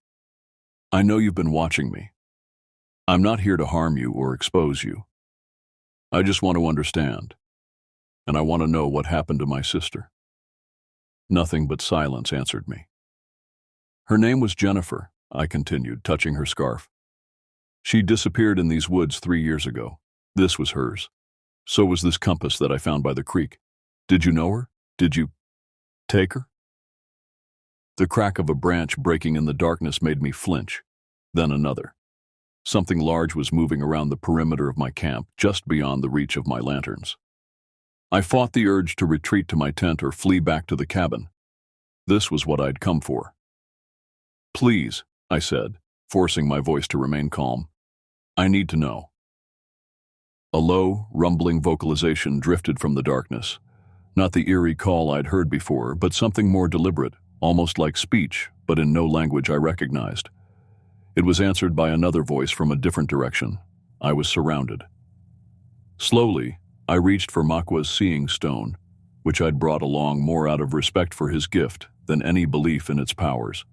"I know you've been watching me. I'm not here to harm you or expose you. I just want to understand, and I want to know what happened to my sister." Nothing but silence answered me. "Her name was Jennifer," I continued, touching her scarf. "She disappeared in these woods 3 years ago. This was hers. So was this compass that I found by the creek. Did you know her? Did you take her?" The crack of a branch breaking in the darkness made me flinch, then another. Something large was moving around the perimeter of my camp, just beyond the reach of my lanterns. I fought the urge to retreat to my tent or flee back to the cabin. This was what I'd come for. "Please," I said, forcing my voice to remain calm. "I need to know." A low, rumbling vocalization drifted from the darkness. Not the eerie call I'd heard before, but something more deliberate, almost like speech, but in no language I recognized. It was answered by another voice from a different direction. I was surrounded. Slowly, I reached for Makwa's seeing stone, which I'd brought along more out of respect for his gift than any belief in its powers.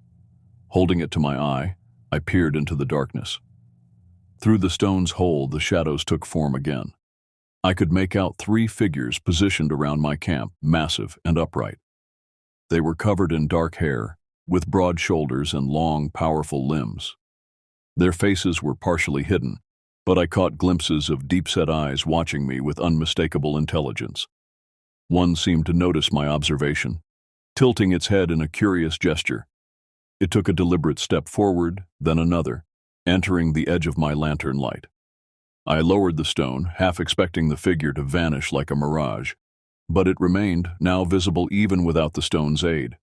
Holding it to my eye, I peered into the darkness. Through the stone's hole, the shadows took form again. I could make out 3 figures positioned around my camp, massive and upright. They were covered in dark hair, with broad shoulders and long, powerful limbs. Their faces were partially hidden, but I caught glimpses of deep-set eyes watching me with unmistakable intelligence. One seemed to notice my observation, tilting its head in a curious gesture. It took a deliberate step forward, then another, entering the edge of my lantern light. I lowered the stone, half expecting the figure to vanish like a mirage, but it remained, now visible even without the stone's aid.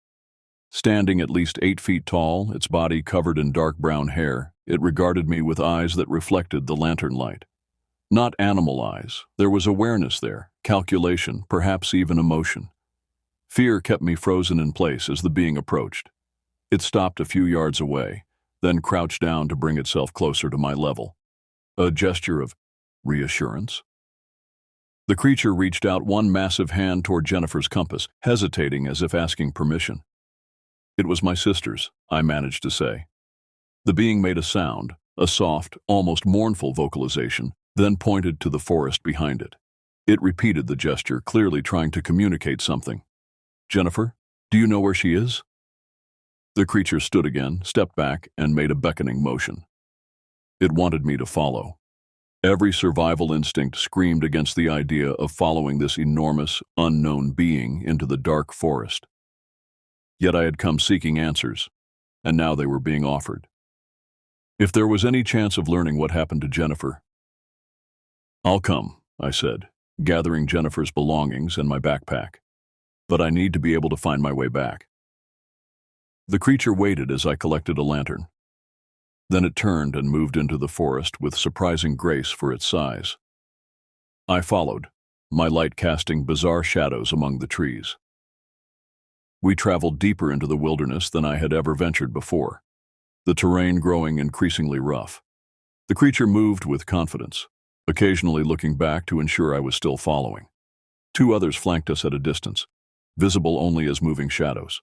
Standing at least 8 feet tall, its body covered in dark brown hair, it regarded me with eyes that reflected the lantern light. Not animal eyes. There was awareness there, calculation, perhaps even emotion. Fear kept me frozen in place as the being approached. It stopped a few yards away, then crouched down to bring itself closer to my level. A gesture of reassurance. The creature reached out one massive hand toward Jennifer's compass, hesitating as if asking permission. "It was my sister's," I managed to say. The being made a sound, a soft, almost mournful vocalization, then pointed to the forest behind it. It repeated the gesture, clearly trying to communicate something. "Jennifer, do you know where she is?" The creature stood again, stepped back, and made a beckoning motion. It wanted me to follow. Every survival instinct screamed against the idea of following this enormous, unknown being into the dark forest. Yet I had come seeking answers, and now they were being offered. If there was any chance of learning what happened to Jennifer, "I'll come," I said, gathering Jennifer's belongings and my backpack. "But I need to be able to find my way back." The creature waited as I collected a lantern. Then it turned and moved into the forest with surprising grace for its size. I followed, my light casting bizarre shadows among the trees. We traveled deeper into the wilderness than I had ever ventured before, the terrain growing increasingly rough. The creature moved with confidence, occasionally looking back to ensure I was still following. Two others flanked us at a distance, visible only as moving shadows.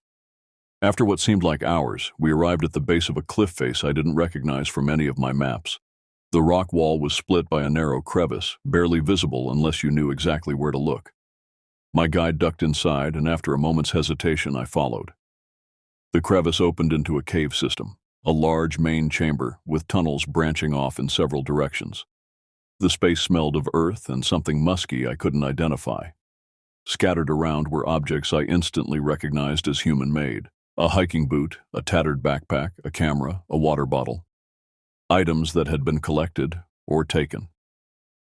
After what seemed like hours, we arrived at the base of a cliff face I didn't recognize from any of my maps. The rock wall was split by a narrow crevice, barely visible unless you knew exactly where to look. My guide ducked inside, and after a moment's hesitation, I followed. The crevice opened into a cave system, a large main chamber with tunnels branching off in several directions. The space smelled of earth and something musky I couldn't identify. Scattered around were objects I instantly recognized as human-made: a hiking boot, a tattered backpack, a camera, a water bottle. Items that had been collected or taken.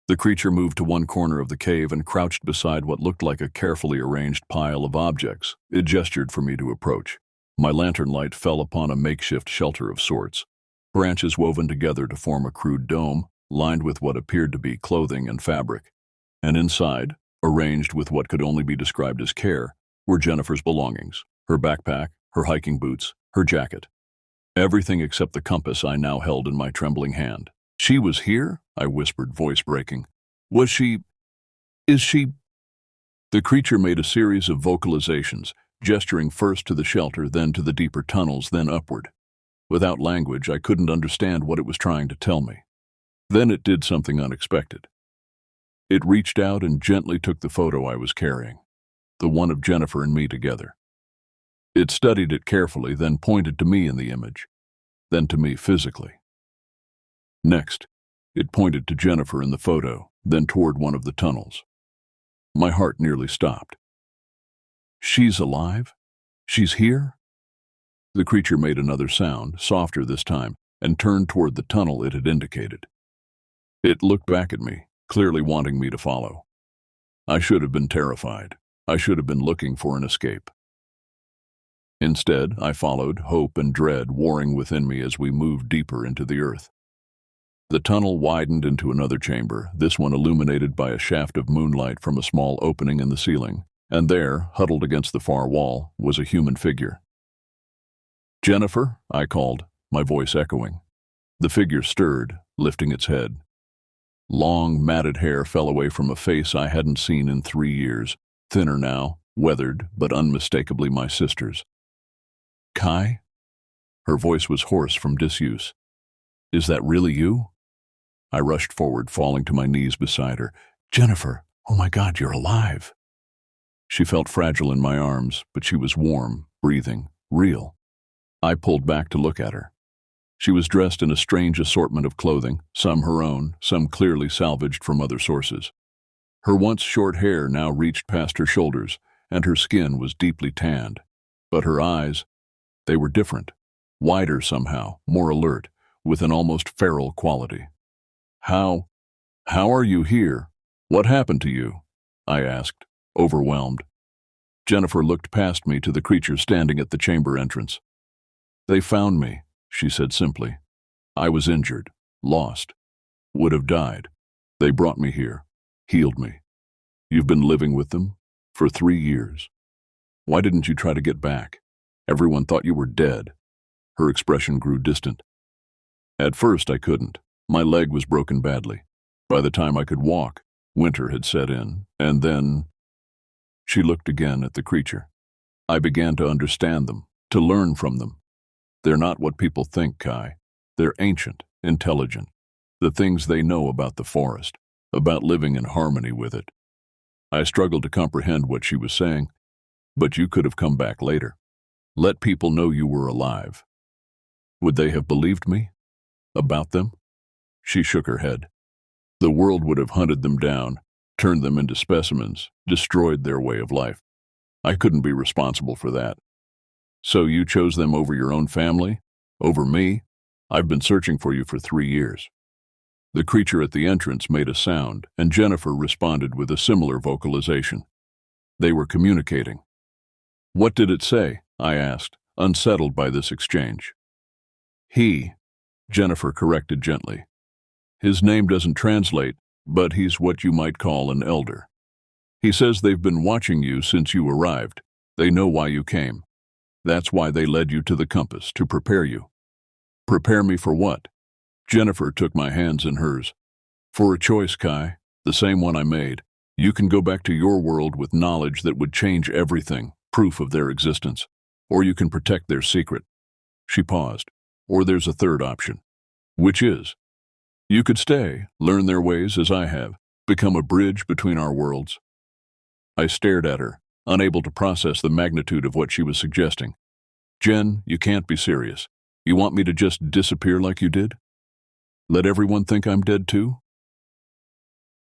The creature moved to one corner of the cave and crouched beside what looked like a carefully arranged pile of objects. It gestured for me to approach. My lantern light fell upon a makeshift shelter of sorts. Branches woven together to form a crude dome, lined with what appeared to be clothing and fabric. And inside, arranged with what could only be described as care, were Jennifer's belongings: her backpack, her hiking boots, her jacket. Everything except the compass I now held in my trembling hand. "She was here?" I whispered, voice breaking. "Was she... is she..." The creature made a series of vocalizations, gesturing first to the shelter, then to the deeper tunnels, then upward. Without language, I couldn't understand what it was trying to tell me. Then it did something unexpected. It reached out and gently took the photo I was carrying, the one of Jennifer and me together. It studied it carefully, then pointed to me in the image, then to me physically. Next, it pointed to Jennifer in the photo, then toward one of the tunnels. My heart nearly stopped. "She's alive? She's here?" The creature made another sound, softer this time, and turned toward the tunnel it had indicated. It looked back at me, clearly wanting me to follow. I should have been terrified. I should have been looking for an escape. Instead, I followed, hope and dread warring within me as we moved deeper into the earth. The tunnel widened into another chamber, this one illuminated by a shaft of moonlight from a small opening in the ceiling, and there, huddled against the far wall, was a human figure. "Jennifer," I called, my voice echoing. The figure stirred, lifting its head. Long, matted hair fell away from a face I hadn't seen in 3 years, thinner now, weathered, but unmistakably my sister's. "Kai?" Her voice was hoarse from disuse. "Is that really you?" I rushed forward, falling to my knees beside her. "Jennifer, oh my God, you're alive." She felt fragile in my arms, but she was warm, breathing, real. I pulled back to look at her. She was dressed in a strange assortment of clothing, some her own, some clearly salvaged from other sources. Her once short hair now reached past her shoulders, and her skin was deeply tanned. But her eyes, they were different, wider somehow, more alert, with an almost feral quality. How are you here? What happened to you?" I asked, overwhelmed. Jennifer looked past me to the creature standing at the chamber entrance. "They found me," she said simply. "I was injured, lost, would have died. They brought me here, healed me. You've been living with them for 3 years. Why didn't you try to get back? Everyone thought you were dead." Her expression grew distant. "At first I couldn't. My leg was broken badly. By the time I could walk, winter had set in, and then..." She looked again at the creature. "I began to understand them, to learn from them. They're not what people think, Kai. They're ancient, intelligent. The things they know about the forest, about living in harmony with it. I struggled to comprehend what she was saying, but you could have come back later. Let people know you were alive. Would they have believed me? About them?" She shook her head. "The world would have hunted them down, turned them into specimens, destroyed their way of life. I couldn't be responsible for that. So you chose them over your own family? Over me? I've been searching for you for 3 years." The creature at the entrance made a sound, and Jennifer responded with a similar vocalization. They were communicating. "What did it say?" I asked, unsettled by this exchange. "He," Jennifer corrected gently. "His name doesn't translate, but he's what you might call an elder. He says they've been watching you since you arrived. They know why you came. That's why they led you to the compass, to prepare you." "Prepare me for what?" Jennifer took my hands in hers. "For a choice, Kai, the same one I made. You can go back to your world with knowledge that would change everything, proof of their existence. Or you can protect their secret. She paused. Or there's a third option. Which is, you could stay, learn their ways as I have, become a bridge between our worlds. I stared at her, unable to process the magnitude of what she was suggesting. Jen, you can't be serious. You want me to just disappear like you did? Let everyone think I'm dead too?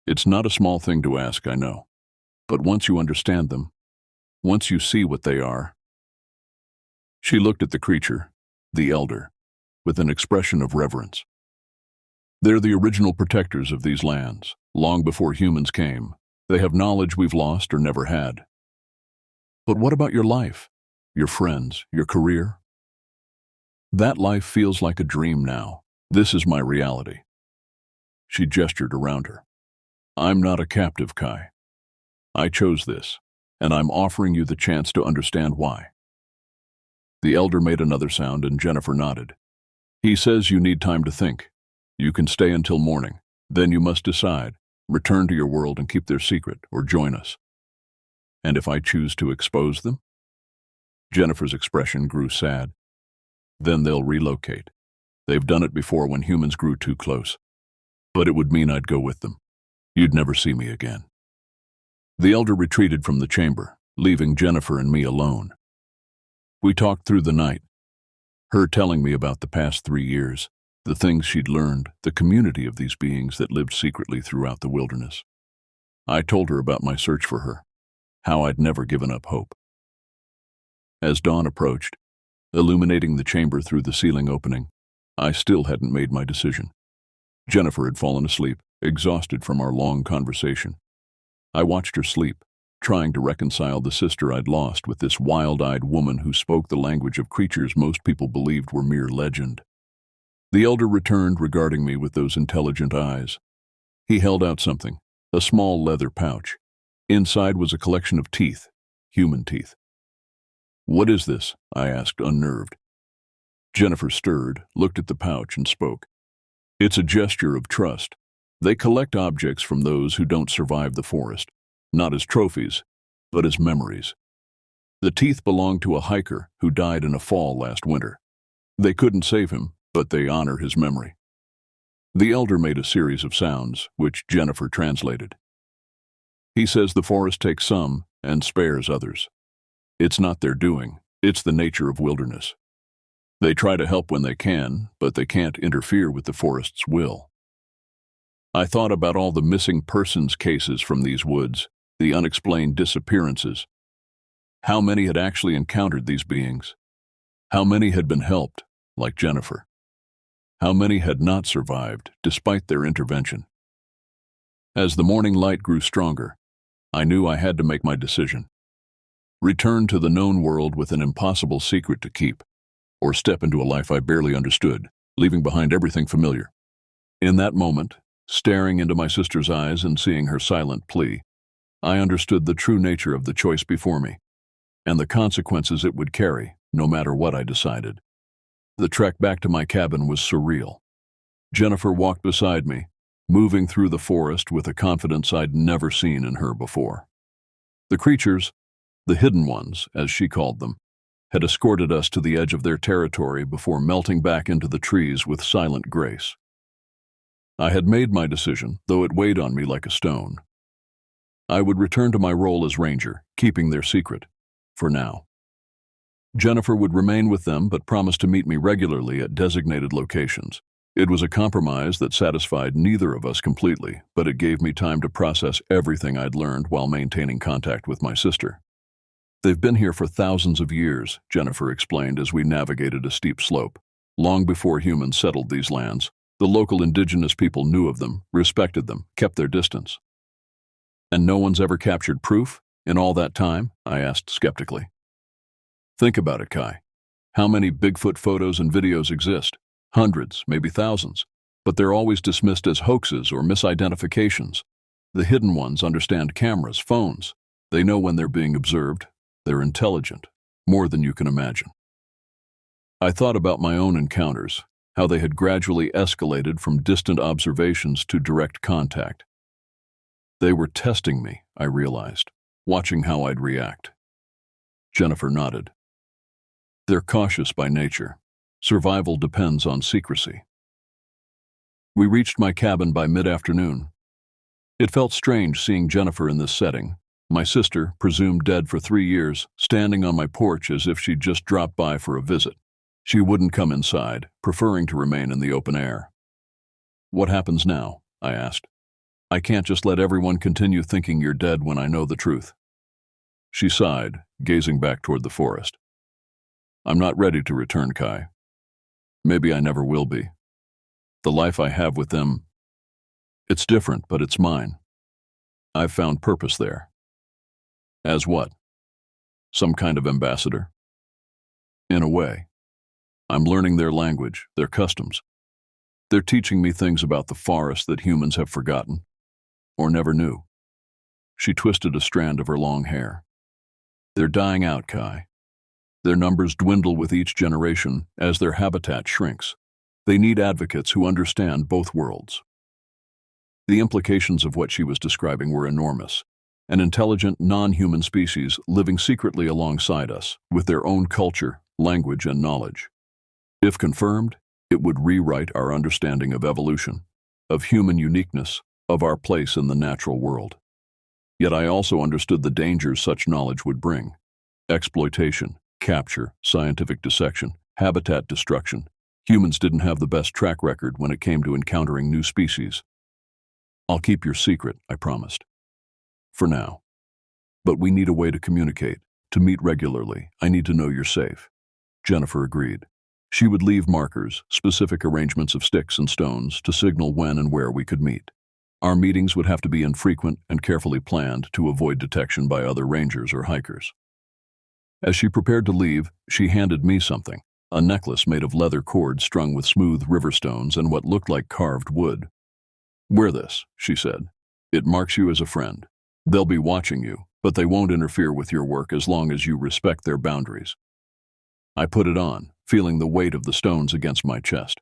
It's not a small thing to ask, I know. But once you understand them, once you see what they are. She looked at the creature, the elder, with an expression of reverence. They're the original protectors of these lands, long before humans came. They have knowledge we've lost or never had. But what about your life, your friends, your career? That life feels like a dream now. This is my reality. She gestured around her. I'm not a captive, Kai. I chose this, and I'm offering you the chance to understand why. The elder made another sound and Jennifer nodded. He says you need time to think. You can stay until morning. Then you must decide, return to your world and keep their secret, or join us. And if I choose to expose them? Jennifer's expression grew sad. Then they'll relocate. They've done it before when humans grew too close. But it would mean I'd go with them. You'd never see me again. The elder retreated from the chamber, leaving Jennifer and me alone. We talked through the night, her telling me about the past 3 years, the things she'd learned, the community of these beings that lived secretly throughout the wilderness. I told her about my search for her, how I'd never given up hope. As dawn approached, illuminating the chamber through the ceiling opening, I still hadn't made my decision. Jennifer had fallen asleep, exhausted from our long conversation. I watched her sleep, trying to reconcile the sister I'd lost with this wild-eyed woman who spoke the language of creatures most people believed were mere legend. The elder returned, regarding me with those intelligent eyes. He held out something, a small leather pouch. Inside was a collection of teeth, human teeth. What is this? I asked, unnerved. Jennifer stirred, looked at the pouch, and spoke. It's a gesture of trust. They collect objects from those who don't survive the forest, not as trophies, but as memories. The teeth belong to a hiker who died in a fall last winter. They couldn't save him, but they honor his memory. The elder made a series of sounds, which Jennifer translated. He says the forest takes some and spares others. It's not their doing, it's the nature of wilderness. They try to help when they can, but they can't interfere with the forest's will. I thought about all the missing persons cases from these woods, the unexplained disappearances. How many had actually encountered these beings? How many had been helped, like Jennifer? How many had not survived, despite their intervention? As the morning light grew stronger, I knew I had to make my decision. Return to the known world with an impossible secret to keep, or step into a life I barely understood, leaving behind everything familiar. In that moment, staring into my sister's eyes and seeing her silent plea, I understood the true nature of the choice before me, and the consequences it would carry, no matter what I decided. The trek back to my cabin was surreal. Jennifer walked beside me, moving through the forest with a confidence I'd never seen in her before. The creatures, the hidden ones, as she called them, had escorted us to the edge of their territory before melting back into the trees with silent grace. I had made my decision, though it weighed on me like a stone. I would return to my role as ranger, keeping their secret, for now. Jennifer would remain with them but promised to meet me regularly at designated locations. It was a compromise that satisfied neither of us completely, but it gave me time to process everything I'd learned while maintaining contact with my sister. They've been here for thousands of years, Jennifer explained as we navigated a steep slope. Long before humans settled these lands, the local indigenous people knew of them, respected them, kept their distance. And no one's ever captured proof in all that time? I asked skeptically. Think about it, Kai. How many Bigfoot photos and videos exist? Hundreds, maybe thousands. But they're always dismissed as hoaxes or misidentifications. The hidden ones understand cameras, phones. They know when they're being observed. They're intelligent, more than you can imagine. I thought about my own encounters, how they had gradually escalated from distant observations to direct contact. They were testing me, I realized, watching how I'd react. Jennifer nodded. They're cautious by nature. Survival depends on secrecy. We reached my cabin by mid-afternoon. It felt strange seeing Jennifer in this setting, my sister, presumed dead for 3 years, standing on my porch as if she'd just dropped by for a visit. She wouldn't come inside, preferring to remain in the open air. What happens now? I asked. I can't just let everyone continue thinking you're dead when I know the truth. She sighed, gazing back toward the forest. I'm not ready to return, Kai. Maybe I never will be. The life I have with them, it's different, but it's mine. I've found purpose there. As what? Some kind of ambassador? In a way. I'm learning their language, their customs. They're teaching me things about the forest that humans have forgotten, or never knew. She twisted a strand of her long hair. They're dying out, Kai. Their numbers dwindle with each generation as their habitat shrinks. They need advocates who understand both worlds. The implications of what she was describing were enormous. An intelligent, non-human species living secretly alongside us, with their own culture, language, and knowledge. If confirmed, it would rewrite our understanding of evolution, of human uniqueness, of our place in the natural world. Yet I also understood the dangers such knowledge would bring. Exploitation, capture, scientific dissection, habitat destruction. Humans didn't have the best track record when it came to encountering new species. I'll keep your secret, I promised. For now. But we need a way to communicate, to meet regularly. I need to know you're safe. Jennifer agreed. She would leave markers, specific arrangements of sticks and stones, to signal when and where we could meet. Our meetings would have to be infrequent and carefully planned to avoid detection by other rangers or hikers. As she prepared to leave, she handed me something, a necklace made of leather cords strung with smooth river stones and what looked like carved wood. Wear this, she said. It marks you as a friend. They'll be watching you, but they won't interfere with your work as long as you respect their boundaries. I put it on, feeling the weight of the stones against my chest.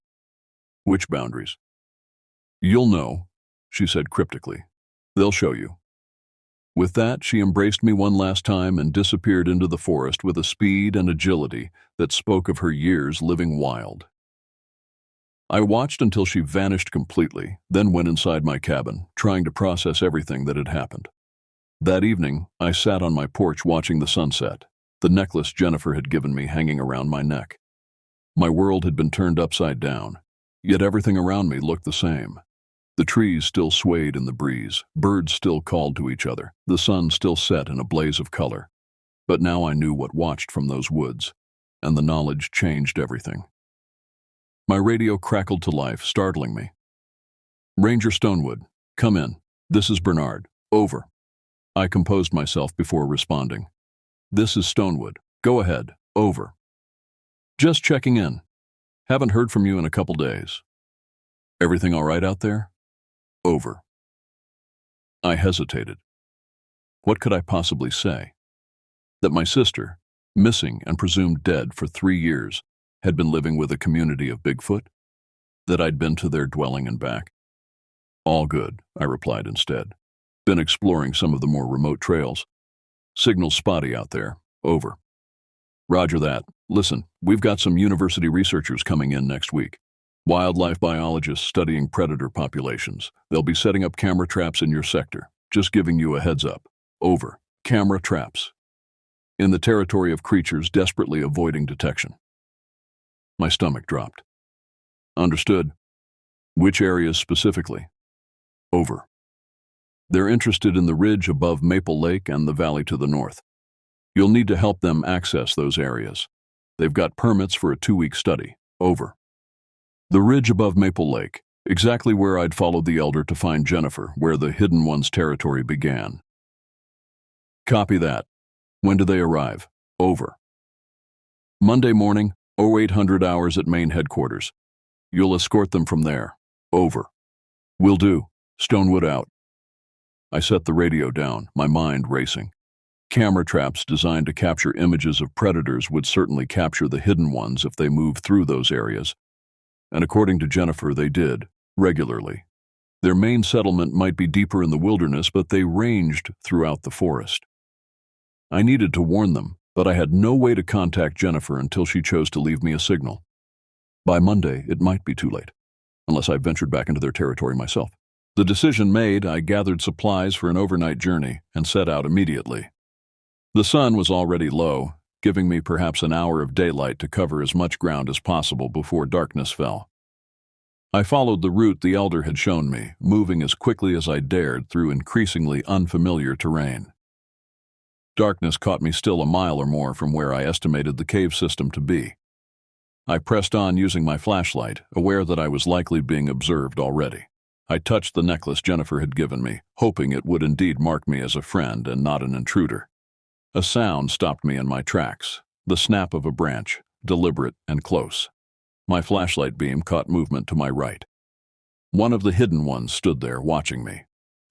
Which boundaries? You'll know, she said cryptically. They'll show you. With that, she embraced me one last time and disappeared into the forest with a speed and agility that spoke of her years living wild. I watched until she vanished completely, then went inside my cabin, trying to process everything that had happened. That evening, I sat on my porch watching the sunset, the necklace Jennifer had given me hanging around my neck. My world had been turned upside down, yet everything around me looked the same. The trees still swayed in the breeze, birds still called to each other, the sun still set in a blaze of color. But now I knew what watched from those woods, and the knowledge changed everything. My radio crackled to life, startling me. Ranger Stonewood, come in. This is Bernard. Over. I composed myself before responding. This is Stonewood. Go ahead. Over. Just checking in. Haven't heard from you in a couple days. Everything all right out there? Over. I hesitated. What could I possibly say? That my sister, missing and presumed dead for 3 years, had been living with a community of Bigfoot? That I'd been to their dwelling and back? All good, I replied instead. Been exploring some of the more remote trails. Signal spotty out there. Over. Roger that. Listen, we've got some university researchers coming in next week. Wildlife biologists studying predator populations. They'll be setting up camera traps in your sector. Just giving you a heads up. Over. Camera traps. In the territory of creatures desperately avoiding detection. My stomach dropped. Understood. Which areas specifically? Over. They're interested in the ridge above Maple Lake and the valley to the north. You'll need to help them access those areas. They've got permits for a 2-week study. Over. The ridge above Maple Lake, exactly where I'd followed the elder to find Jennifer, where the Hidden One's territory began. Copy that. When do they arrive? Over. Monday morning, 0800 hours at main headquarters. You'll escort them from there. Over. Will do. Stonewood out. I set the radio down, my mind racing. Camera traps designed to capture images of predators would certainly capture the Hidden Ones if they moved through those areas. And according to Jennifer, they did, regularly. Their main settlement might be deeper in the wilderness, but they ranged throughout the forest. I needed to warn them, but I had no way to contact Jennifer until she chose to leave me a signal. By Monday, it might be too late, unless I ventured back into their territory myself. The decision made, I gathered supplies for an overnight journey and set out immediately. The sun was already low, giving me perhaps an hour of daylight to cover as much ground as possible before darkness fell. I followed the route the elder had shown me, moving as quickly as I dared through increasingly unfamiliar terrain. Darkness caught me still a mile or more from where I estimated the cave system to be. I pressed on using my flashlight, aware that I was likely being observed already. I touched the necklace Jennifer had given me, hoping it would indeed mark me as a friend and not an intruder. A sound stopped me in my tracks, the snap of a branch, deliberate and close. My flashlight beam caught movement to my right. One of the hidden ones stood there watching me.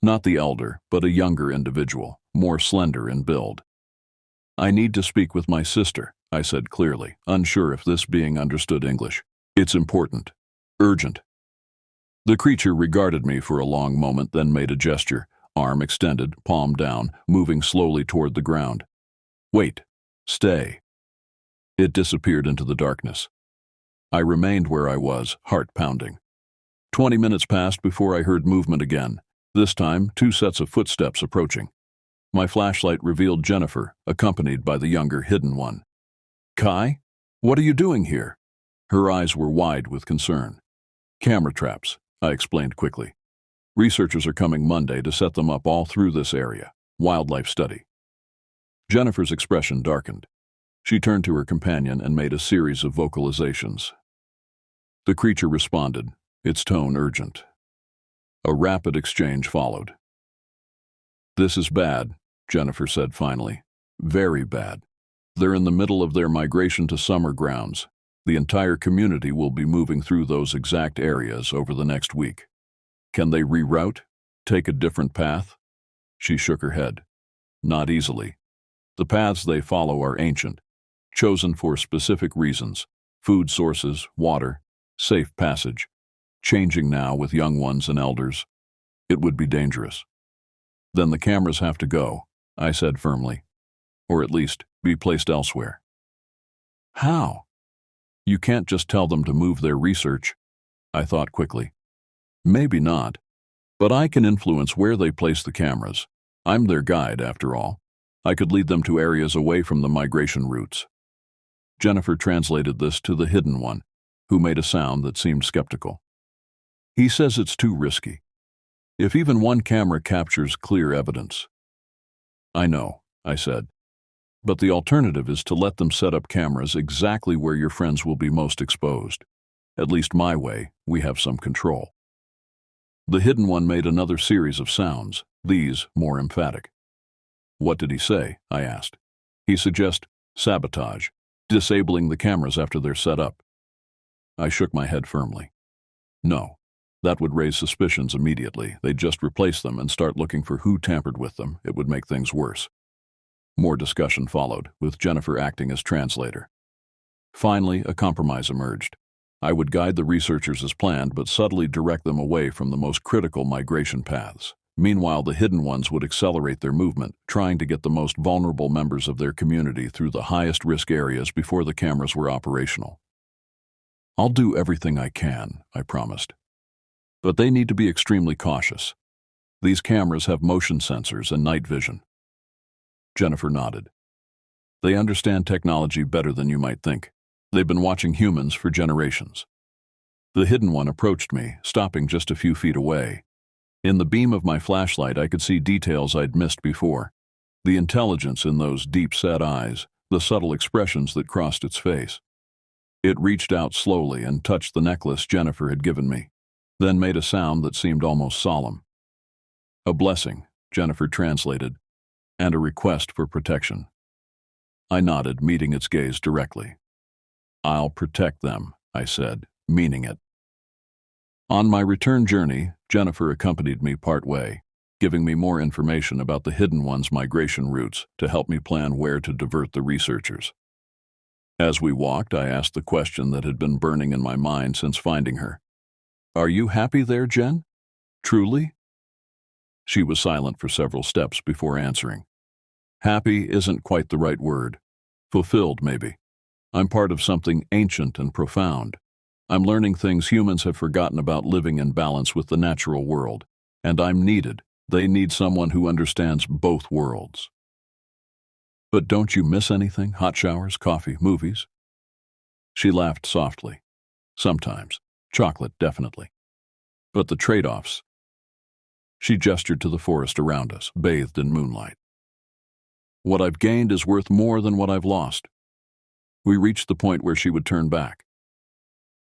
Not the elder, but a younger individual, more slender in build. "I need to speak with my sister," I said clearly, unsure if this being understood English. "It's important. Urgent." The creature regarded me for a long moment, then made a gesture, arm extended, palm down, moving slowly toward the ground. "Wait. Stay." It disappeared into the darkness. I remained where I was, heart pounding. 20 minutes passed before I heard movement again, this time 2 sets of footsteps approaching. My flashlight revealed Jennifer, accompanied by the younger hidden one. "Kai? What are you doing here?" Her eyes were wide with concern. "Camera traps," I explained quickly. "Researchers are coming Monday to set them up all through this area. Wildlife study." Jennifer's expression darkened. She turned to her companion and made a series of vocalizations. The creature responded, its tone urgent. A rapid exchange followed. "This is bad," Jennifer said finally. "Very bad. They're in the middle of their migration to summer grounds. The entire community will be moving through those exact areas over the next week. Can they reroute? Take a different path?" She shook her head. "Not easily. The paths they follow are ancient, chosen for specific reasons: food sources, water, safe passage. Changing now with young ones and elders. It would be dangerous." "Then the cameras have to go," I said firmly. "Or at least be placed elsewhere." "How?" "You can't just tell them to move their research." I thought quickly. "Maybe not, but I can influence where they place the cameras. I'm their guide, after all. I could lead them to areas away from the migration routes." Jennifer translated this to the hidden one, who made a sound that seemed skeptical. "He says it's too risky. If even one camera captures clear evidence." "I know," I said. "But the alternative is to let them set up cameras exactly where your friends will be most exposed. At least my way, we have some control." The hidden one made another series of sounds, these more emphatic. "What did he say?" I asked. "He suggests sabotage, disabling the cameras after they're set up." I shook my head firmly. "No. That would raise suspicions immediately. They'd just replace them and start looking for who tampered with them. It would make things worse." More discussion followed, with Jennifer acting as translator. Finally, a compromise emerged. I would guide the researchers as planned, but subtly direct them away from the most critical migration paths. Meanwhile, the hidden ones would accelerate their movement, trying to get the most vulnerable members of their community through the highest risk areas before the cameras were operational. "I'll do everything I can," I promised. "But they need to be extremely cautious. These cameras have motion sensors and night vision." Jennifer nodded. "They understand technology better than you might think. They've been watching humans for generations." The hidden one approached me, stopping just a few feet away. In the beam of my flashlight, I could see details I'd missed before. The intelligence in those deep-set eyes, the subtle expressions that crossed its face. It reached out slowly and touched the necklace Jennifer had given me, then made a sound that seemed almost solemn. "A blessing," Jennifer translated, "and a request for protection." I nodded, meeting its gaze directly. "I'll protect them," I said, meaning it. On my return journey, Jennifer accompanied me part way, giving me more information about the hidden one's migration routes to help me plan where to divert the researchers. As we walked, I asked the question that had been burning in my mind since finding her. "Are you happy there, Jen?" Truly? She was silent for several steps before answering. Happy isn't quite the right word. Fulfilled, maybe. I'm part of something ancient and profound. I'm learning things humans have forgotten about, living in balance with the natural world. And I'm needed. They need someone who understands both worlds. But don't you miss anything? Hot showers, coffee, movies? She laughed softly. Sometimes. Chocolate, definitely. But the trade-offs. She gestured to the forest around us, bathed in moonlight. What I've gained is worth more than what I've lost. We reached the point where she would turn back.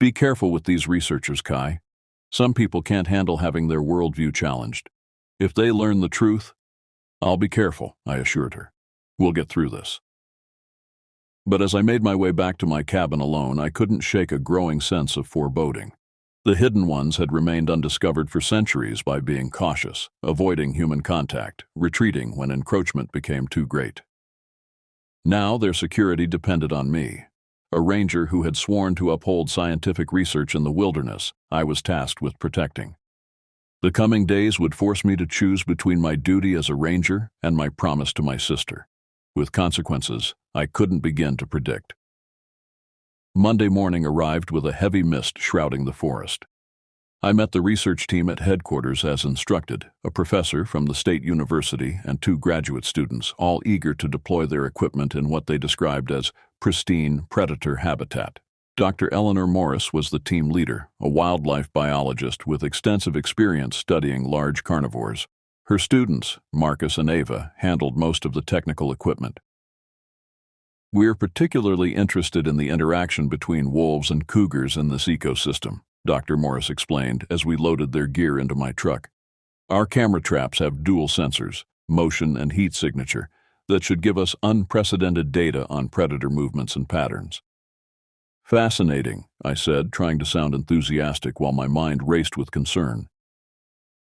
Be careful with these researchers, Kai. Some people can't handle having their worldview challenged. If they learn the truth, I'll be careful, I assured her. We'll get through this. But as I made my way back to my cabin alone, I couldn't shake a growing sense of foreboding. The hidden ones had remained undiscovered for centuries by being cautious, avoiding human contact, retreating when encroachment became too great. Now their security depended on me. A ranger who had sworn to uphold scientific research in the wilderness, I was tasked with protecting. The coming days would force me to choose between my duty as a ranger and my promise to my sister, with consequences I couldn't begin to predict. Monday morning arrived with a heavy mist shrouding the forest. I met the research team at headquarters as instructed, a professor from the state university and 2 graduate students, all eager to deploy their equipment in what they described as pristine predator habitat. Dr. Eleanor Morris was the team leader, a wildlife biologist with extensive experience studying large carnivores. Her students, Marcus and Ava, handled most of the technical equipment. We are particularly interested in the interaction between wolves and cougars in this ecosystem, Dr. Morris explained as we loaded their gear into my truck. Our camera traps have dual sensors, motion and heat signature, that should give us unprecedented data on predator movements and patterns. Fascinating, I said, trying to sound enthusiastic while my mind raced with concern.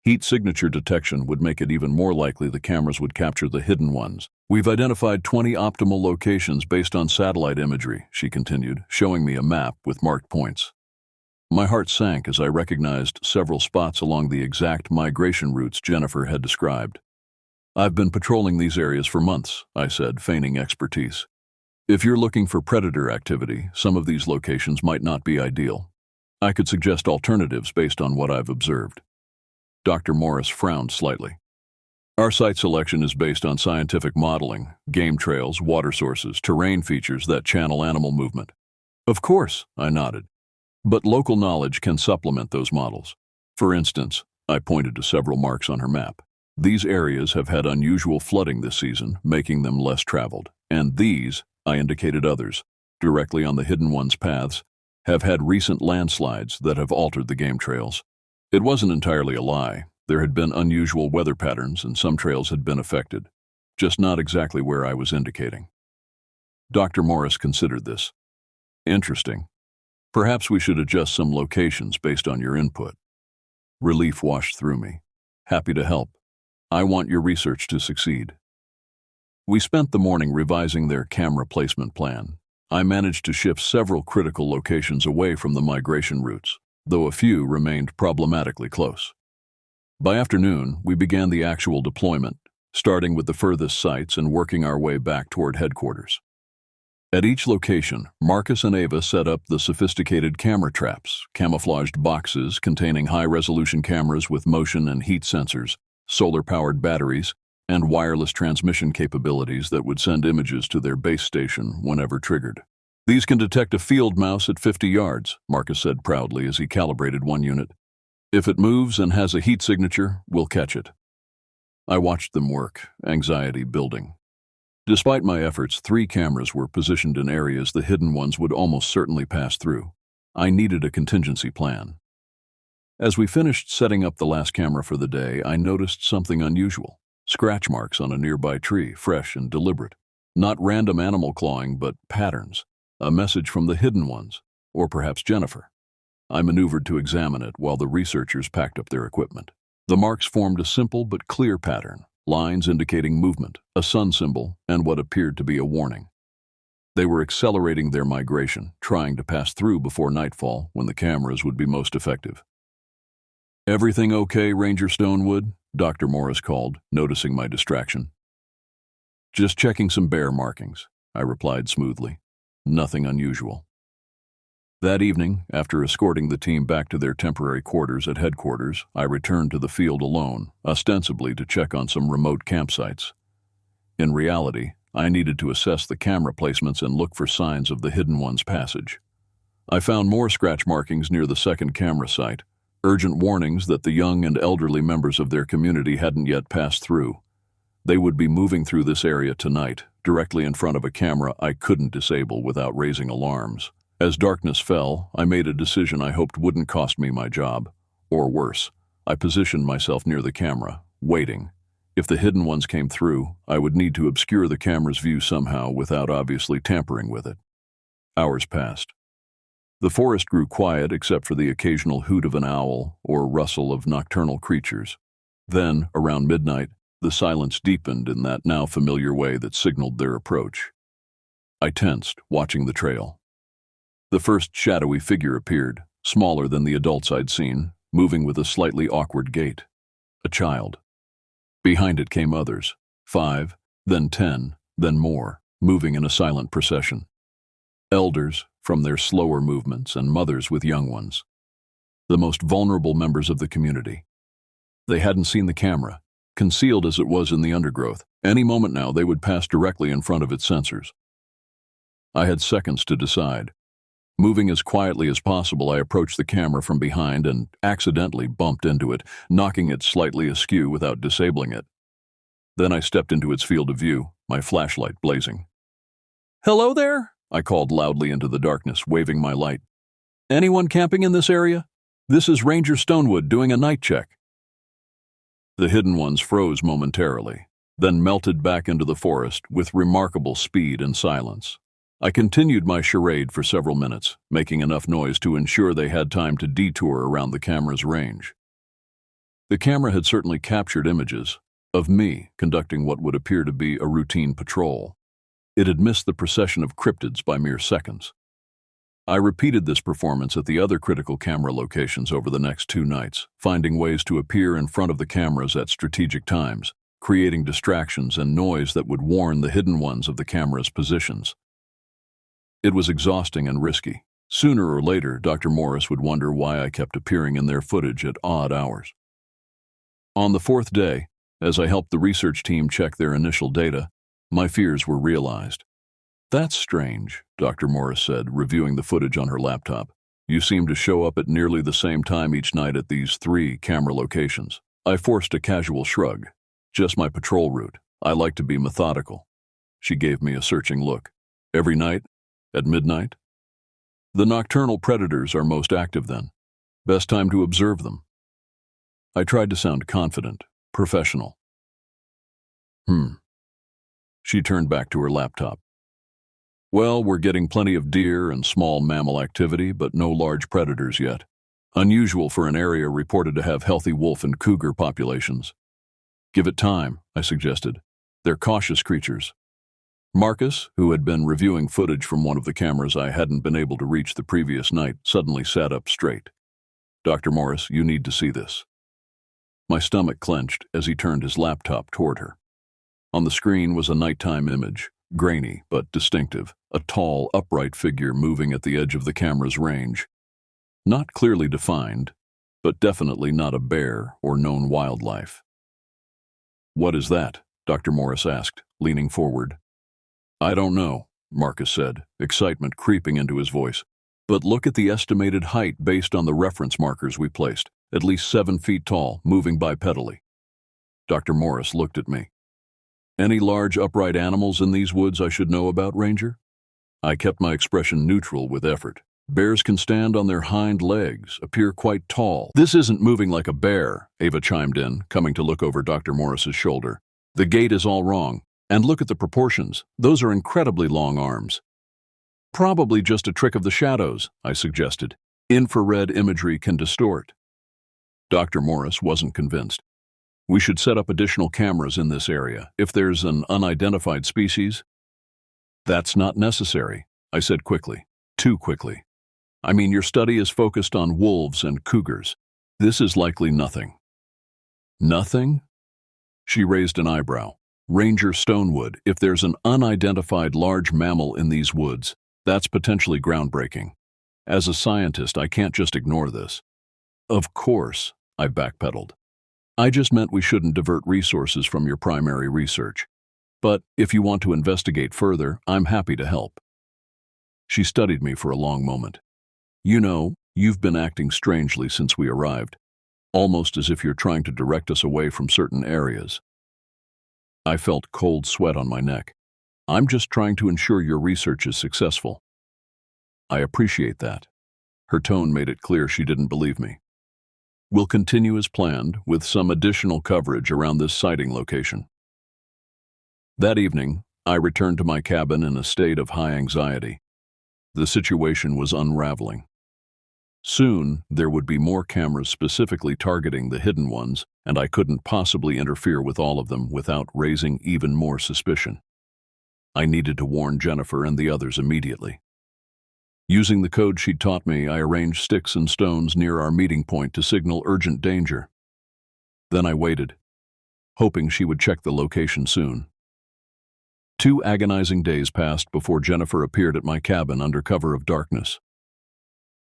Heat signature detection would make it even more likely the cameras would capture the hidden ones. We've identified 20 optimal locations based on satellite imagery, she continued, showing me a map with marked points. My heart sank as I recognized several spots along the exact migration routes Jennifer had described. I've been patrolling these areas for months, I said, feigning expertise. If you're looking for predator activity, some of these locations might not be ideal. I could suggest alternatives based on what I've observed. Dr. Morris frowned slightly. Our site selection is based on scientific modeling, game trails, water sources, terrain features that channel animal movement. Of course, I nodded. But local knowledge can supplement those models. For instance, I pointed to several marks on her map. These areas have had unusual flooding this season, making them less traveled. And these, I indicated others, directly on the hidden ones' paths, have had recent landslides that have altered the game trails. It wasn't entirely a lie. There had been unusual weather patterns and some trails had been affected, just not exactly where I was indicating. Dr. Morris considered this. Interesting. Perhaps we should adjust some locations based on your input. Relief washed through me. Happy to help. I want your research to succeed. We spent the morning revising their camera placement plan. I managed to shift several critical locations away from the migration routes, though a few remained problematically close. By afternoon, we began the actual deployment, starting with the furthest sites and working our way back toward headquarters. At each location, Marcus and Ava set up the sophisticated camera traps, camouflaged boxes containing high-resolution cameras with motion and heat sensors, solar-powered batteries, and wireless transmission capabilities that would send images to their base station whenever triggered. These can detect a field mouse at 50 yards, Marcus said proudly as he calibrated one unit. If it moves and has a heat signature, we'll catch it. I watched them work, anxiety building. Despite my efforts, 3 cameras were positioned in areas the hidden ones would almost certainly pass through. I needed a contingency plan. As we finished setting up the last camera for the day, I noticed something unusual. Scratch marks on a nearby tree, fresh and deliberate. Not random animal clawing, but patterns. A message from the hidden ones, or perhaps Jennifer. I maneuvered to examine it while the researchers packed up their equipment. The marks formed a simple but clear pattern, lines indicating movement, a sun symbol, and what appeared to be a warning. They were accelerating their migration, trying to pass through before nightfall when the cameras would be most effective. Everything okay, Ranger Stonewood? Dr. Morris called, noticing my distraction. Just checking some bear markings, I replied smoothly. Nothing unusual. That evening, after escorting the team back to their temporary quarters at headquarters, I returned to the field alone, ostensibly to check on some remote campsites. In reality, I needed to assess the camera placements and look for signs of the Hidden One's passage. I found more scratch markings near the second camera site, urgent warnings that the young and elderly members of their community hadn't yet passed through. They would be moving through this area tonight, directly in front of a camera I couldn't disable without raising alarms. As darkness fell, I made a decision I hoped wouldn't cost me my job. Or worse, I positioned myself near the camera, waiting. If the Hidden Ones came through, I would need to obscure the camera's view somehow without obviously tampering with it. Hours passed. The forest grew quiet except for the occasional hoot of an owl or rustle of nocturnal creatures. Then, around midnight, the silence deepened in that now familiar way that signaled their approach. I tensed, watching the trail. The first shadowy figure appeared, smaller than the adults I'd seen, moving with a slightly awkward gait. A child. Behind it came others, 5, then 10, then more, moving in a silent procession. Elders, from their slower movements, and mothers with young ones. The most vulnerable members of the community. They hadn't seen the camera, concealed as it was in the undergrowth. Any moment now they would pass directly in front of its sensors. I had seconds to decide. Moving as quietly as possible, I approached the camera from behind and accidentally bumped into it, knocking it slightly askew without disabling it. Then I stepped into its field of view, my flashlight blazing. "Hello there," I called loudly into the darkness, waving my light. "Anyone camping in this area? This is Ranger Stonewood doing a night check." The Hidden Ones froze momentarily, then melted back into the forest with remarkable speed and silence. I continued my charade for several minutes, making enough noise to ensure they had time to detour around the camera's range. The camera had certainly captured images of me conducting what would appear to be a routine patrol. It had missed the procession of cryptids by mere seconds. I repeated this performance at the other critical camera locations over the next 2 nights, finding ways to appear in front of the cameras at strategic times, creating distractions and noise that would warn the Hidden Ones of the camera's positions. It was exhausting and risky. Sooner or later, Dr. Morris would wonder why I kept appearing in their footage at odd hours. On the 4th day, as I helped the research team check their initial data, my fears were realized. "That's strange," Dr. Morris said, reviewing the footage on her laptop. "You seem to show up at nearly the same time each night at these 3 camera locations." I forced a casual shrug. "Just my patrol route. I like to be methodical." She gave me a searching look. "Every night? At midnight?" "The nocturnal predators are most active then. Best time to observe them." I tried to sound confident, professional. She turned back to her laptop. "Well, we're getting plenty of deer and small mammal activity, but no large predators yet. Unusual for an area reported to have healthy wolf and cougar populations." "Give it time," I suggested. "They're cautious creatures." Marcus, who had been reviewing footage from one of the cameras I hadn't been able to reach the previous night, suddenly sat up straight. "Dr. Morris, you need to see this." My stomach clenched as he turned his laptop toward her. On the screen was a nighttime image, grainy but distinctive, a tall, upright figure moving at the edge of the camera's range. Not clearly defined, but definitely not a bear or known wildlife. "What is that?" Dr. Morris asked, leaning forward. "I don't know," Marcus said, excitement creeping into his voice. "But look at the estimated height based on the reference markers we placed, at least 7 feet tall, moving bipedally." Dr. Morris looked at me. "Any large upright animals in these woods I should know about, Ranger?" I kept my expression neutral with effort. "Bears can stand on their hind legs, appear quite tall." "This isn't moving like a bear," Ava chimed in, coming to look over Dr. Morris's shoulder. "The gait is all wrong. And look at the proportions. Those are incredibly long arms." "Probably just a trick of the shadows," I suggested. "Infrared imagery can distort." Dr. Morris wasn't convinced. "We should set up additional cameras in this area. If there's an unidentified species." "That's not necessary," I said quickly. Too quickly. "I mean, your study is focused on wolves and cougars. This is likely nothing. Nothing? She raised an eyebrow. Ranger Stonewood, if there's an unidentified large mammal in these woods, that's potentially groundbreaking. As a scientist, I can't just ignore this. Of course, I backpedaled. I just meant we shouldn't divert resources from your primary research. But if you want to investigate further, I'm happy to help. She studied me for a long moment. You know, you've been acting strangely since we arrived, almost as if you're trying to direct us away from certain areas. I felt cold sweat on my neck. I'm just trying to ensure your research is successful. I appreciate that. Her tone made it clear she didn't believe me. We'll continue as planned, with some additional coverage around this sighting location. That evening, I returned to my cabin in a state of high anxiety. The situation was unraveling. Soon, there would be more cameras specifically targeting the hidden ones, and I couldn't possibly interfere with all of them without raising even more suspicion. I needed to warn Jennifer and the others immediately. Using the code she'd taught me, I arranged sticks and stones near our meeting point to signal urgent danger. Then I waited, hoping she would check the location soon. 2 agonizing days passed before Jennifer appeared at my cabin under cover of darkness.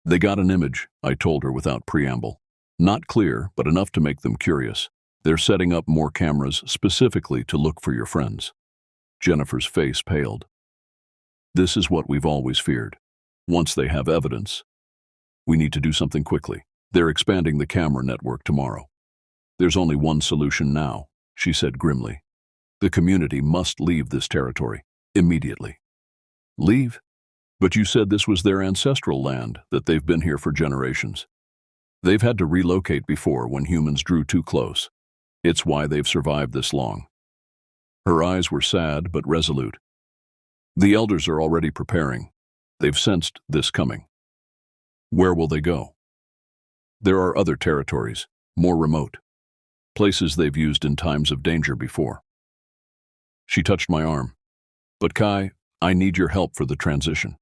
They got an image, I told her without preamble. Not clear, but enough to make them curious. They're setting up more cameras specifically to look for your friends. Jennifer's face paled. This is what we've always feared. Once they have evidence, we need to do something quickly. They're expanding the camera network tomorrow. There's only one solution now, she said grimly. The community must leave this territory, immediately. Leave? But you said this was their ancestral land, that they've been here for generations. They've had to relocate before when humans drew too close. It's why they've survived this long. Her eyes were sad but resolute. The elders are already preparing. They've sensed this coming. Where will they go? There are other territories, more remote. Places they've used in times of danger before. She touched my arm. But Kai, I need your help for the transition.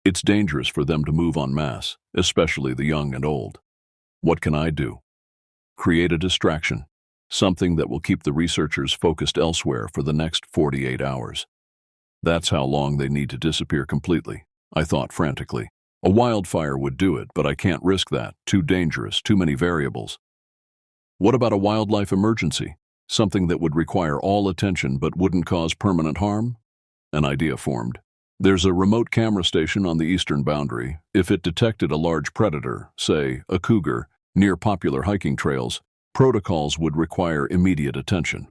It's dangerous for them to move en masse, especially the young and old. What can I do? Create a distraction, something that will keep the researchers focused elsewhere for the next 48 hours. That's how long they need to disappear completely, I thought frantically. A wildfire would do it, but I can't risk that. Too dangerous, too many variables. What about a wildlife emergency? Something that would require all attention but wouldn't cause permanent harm? An idea formed. There's a remote camera station on the eastern boundary. If it detected a large predator, say a cougar, near popular hiking trails, protocols would require immediate attention.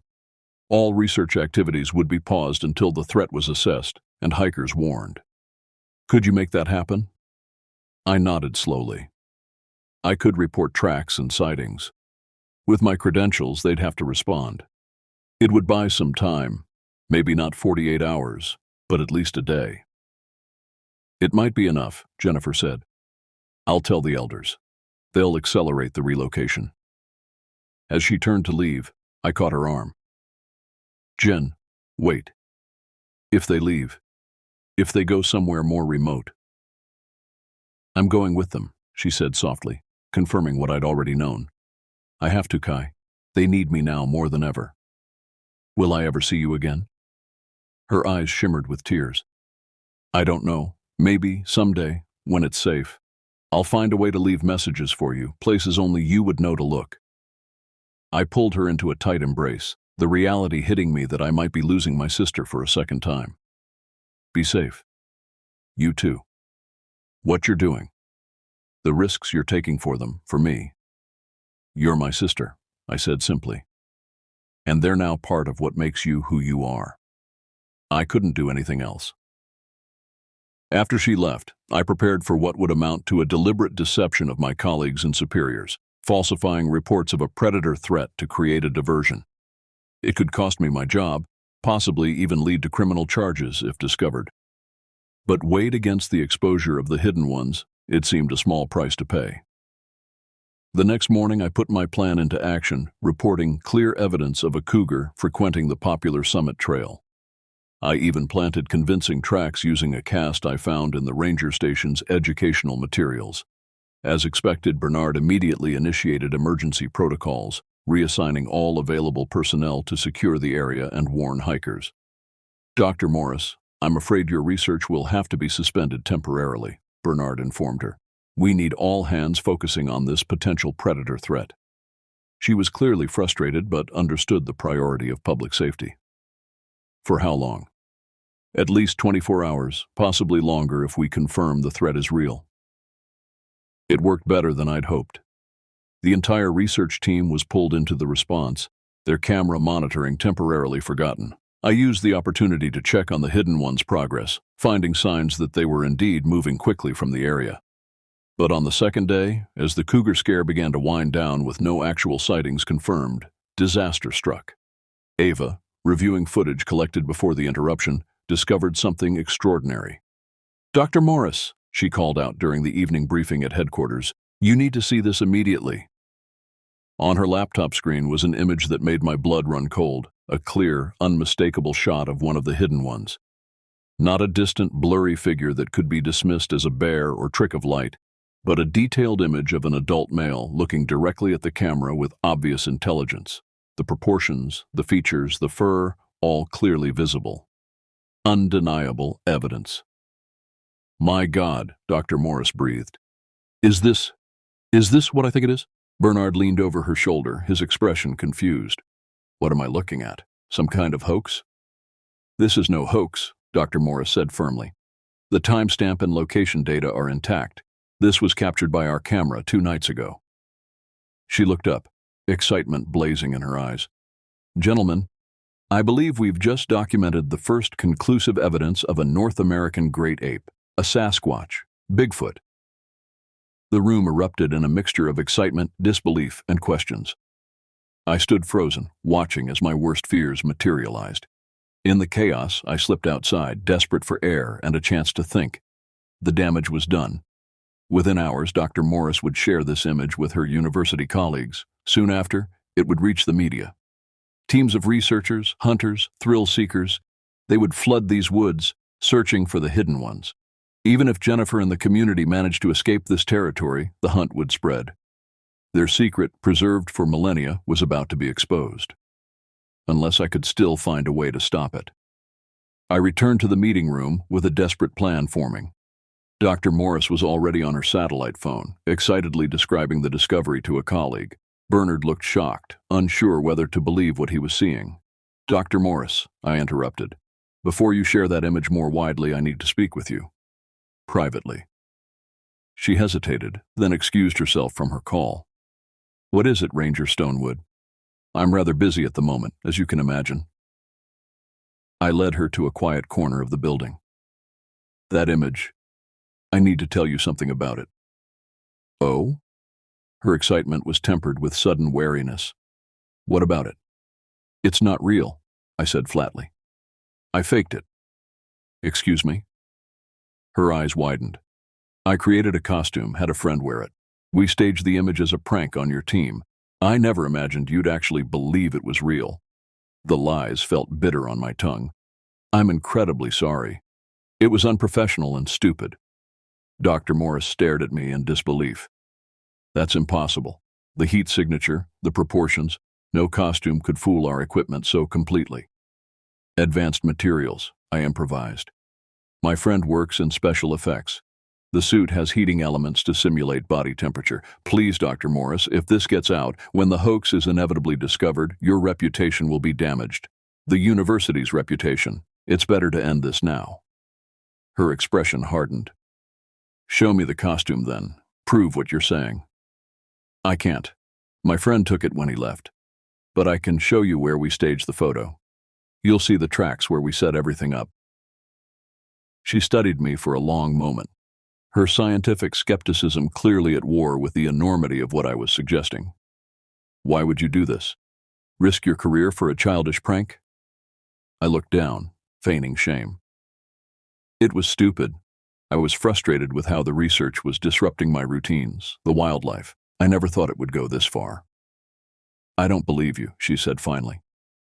All research activities would be paused until the threat was assessed and hikers warned. Could you make that happen? I nodded slowly. I could report tracks and sightings. With my credentials, they'd have to respond. It would buy some time, maybe not 48 hours, but at least a day. It might be enough, Jennifer said. I'll tell the elders. They'll accelerate the relocation. As she turned to leave, I caught her arm. Jen, wait. If they leave, if they go somewhere more remote. I'm going with them, she said softly, confirming what I'd already known. I have to, Kai. They need me now more than ever. Will I ever see you again? Her eyes shimmered with tears. I don't know. Maybe, someday, when it's safe. I'll find a way to leave messages for you, places only you would know to look. I pulled her into a tight embrace, the reality hitting me that I might be losing my sister for a second time. Be safe. You too. What you're doing. The risks you're taking for them, for me. You're my sister, I said simply. And they're now part of what makes you who you are. I couldn't do anything else. After she left, I prepared for what would amount to a deliberate deception of my colleagues and superiors, falsifying reports of a predator threat to create a diversion. It could cost me my job, possibly even lead to criminal charges if discovered. But weighed against the exposure of the hidden ones, it seemed a small price to pay. The next morning, I put my plan into action, reporting clear evidence of a cougar frequenting the popular summit trail. I even planted convincing tracks using a cast I found in the ranger station's educational materials. As expected, Bernard immediately initiated emergency protocols, reassigning all available personnel to secure the area and warn hikers. "Dr. Morris, I'm afraid your research will have to be suspended temporarily," Bernard informed her. "We need all hands focusing on this potential predator threat." She was clearly frustrated but understood the priority of public safety. "For how long?" "At least 24 hours, possibly longer if we confirm the threat is real." It worked better than I'd hoped. The entire research team was pulled into the response, their camera monitoring temporarily forgotten. I used the opportunity to check on the hidden one's progress, finding signs that they were indeed moving quickly from the area. But on the second day, as the cougar scare began to wind down with no actual sightings confirmed, disaster struck. Ava, reviewing footage collected before the interruption, discovered something extraordinary. "Dr. Morris," she called out during the evening briefing at headquarters, "you need to see this immediately." On her laptop screen was an image that made my blood run cold, a clear, unmistakable shot of one of the hidden ones. Not a distant, blurry figure that could be dismissed as a bear or trick of light, but a detailed image of an adult male looking directly at the camera with obvious intelligence. The proportions, the features, the fur, all clearly visible. Undeniable evidence. "My God," Dr. Morris breathed. Is this what I think it is?" Bernard leaned over her shoulder, his expression confused. "What am I looking at? Some kind of hoax?" "This is no hoax," Dr. Morris said firmly. "The timestamp and location data are intact. This was captured by our camera 2 nights ago." She looked up, excitement blazing in her eyes. "Gentlemen, I believe we've just documented the first conclusive evidence of a North American great ape, a Sasquatch, Bigfoot." The room erupted in a mixture of excitement, disbelief, and questions. I stood frozen, watching as my worst fears materialized. In the chaos, I slipped outside, desperate for air and a chance to think. The damage was done. Within hours, Dr. Morris would share this image with her university colleagues. Soon after, it would reach the media. Teams of researchers, hunters, thrill seekers, they would flood these woods, searching for the hidden ones. Even if Jennifer and the community managed to escape this territory, the hunt would spread. Their secret, preserved for millennia, was about to be exposed. Unless I could still find a way to stop it. I returned to the meeting room with a desperate plan forming. Dr. Morris was already on her satellite phone, excitedly describing the discovery to a colleague. Bernard looked shocked, unsure whether to believe what he was seeing. "Dr. Morris," I interrupted, "before you share that image more widely, I need to speak with you. Privately." She hesitated, then excused herself from her call. "What is it, Ranger Stonewood?" "I'm rather busy at the moment, as you can imagine." I led her to a quiet corner of the building. "That image. I need to tell you something about it." "Oh?" Her excitement was tempered with sudden wariness. "What about it?" "It's not real," I said flatly. "I faked it." "Excuse me?" Her eyes widened. "I created a costume, had a friend wear it. We staged the image as a prank on your team. I never imagined you'd actually believe it was real." The lies felt bitter on my tongue. "I'm incredibly sorry. It was unprofessional and stupid." Dr. Morris stared at me in disbelief. "That's impossible. The heat signature, the proportions, no costume could fool our equipment so completely." "Advanced materials," I improvised. "My friend works in special effects. The suit has heating elements to simulate body temperature. Please, Dr. Morris, if this gets out, when the hoax is inevitably discovered, your reputation will be damaged. The university's reputation. It's better to end this now." Her expression hardened. "Show me the costume then. Prove what you're saying." "I can't. My friend took it when he left. But I can show you where we staged the photo. You'll see the tracks where we set everything up." She studied me for a long moment, her scientific skepticism clearly at war with the enormity of what I was suggesting. "Why would you do this? Risk your career for a childish prank?" I looked down, feigning shame. "It was stupid. I was frustrated with how the research was disrupting my routines, the wildlife. I never thought it would go this far." "I don't believe you," she said finally.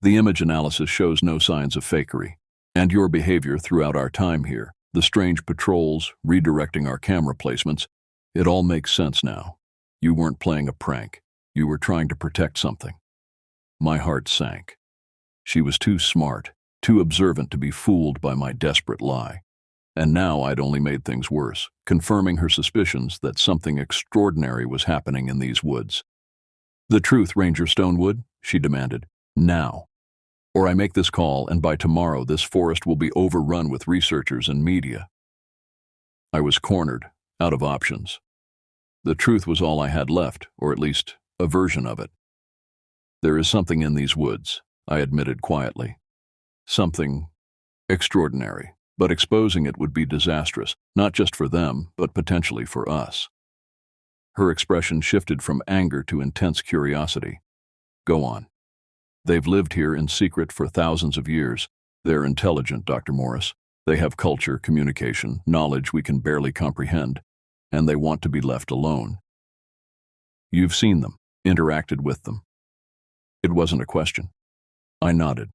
"The image analysis shows no signs of fakery. And your behavior throughout our time here, the strange patrols, redirecting our camera placements, It all makes sense now. You weren't playing a prank. You were trying to protect something. My heart sank. She was too smart, too observant to be fooled by my desperate lie. And now I'd only made things worse, confirming her suspicions that something extraordinary was happening in these woods. "The truth, Ranger Stonewood," she demanded. "Now. Or I make this call, and by tomorrow this forest will be overrun with researchers and media." I was cornered, out of options. The truth was all I had left, or at least a version of it. "There is something in these woods," I admitted quietly. "Something extraordinary, but exposing it would be disastrous, not just for them, but potentially for us." Her expression shifted from anger to intense curiosity. "Go on. They've lived here in secret for thousands of years. They're intelligent, Dr. Morris. They have culture, communication, knowledge we can barely comprehend, and they want to be left alone." "You've seen them, interacted with them." It wasn't a question. I nodded.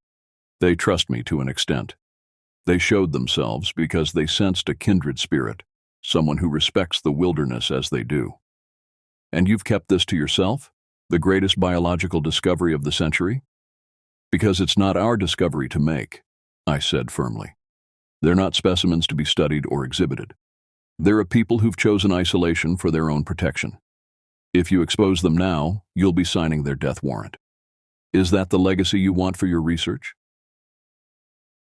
"They trust me to an extent. They showed themselves because they sensed a kindred spirit, someone who respects the wilderness as they do." "And you've kept this to yourself? The greatest biological discovery of the century?" "Because it's not our discovery to make," I said firmly. "They're not specimens to be studied or exhibited. They're a people who've chosen isolation for their own protection. If you expose them now, you'll be signing their death warrant. Is that the legacy you want for your research?"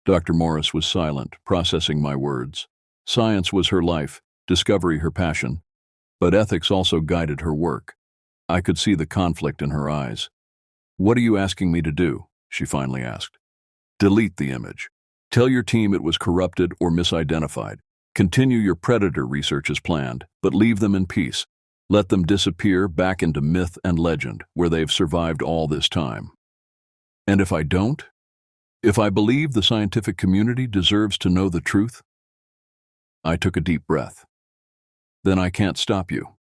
Dr. Morris was silent, processing my words. Science was her life, discovery her passion, but ethics also guided her work. I could see the conflict in her eyes. "What are you asking me to do?" she finally asked. "Delete the image. Tell your team it was corrupted or misidentified. Continue your predator research as planned, but leave them in peace. Let them disappear back into myth and legend, where they've survived all this time." "And if I don't? If I believe the scientific community deserves to know the truth?" I took a deep breath. "Then I can't stop you.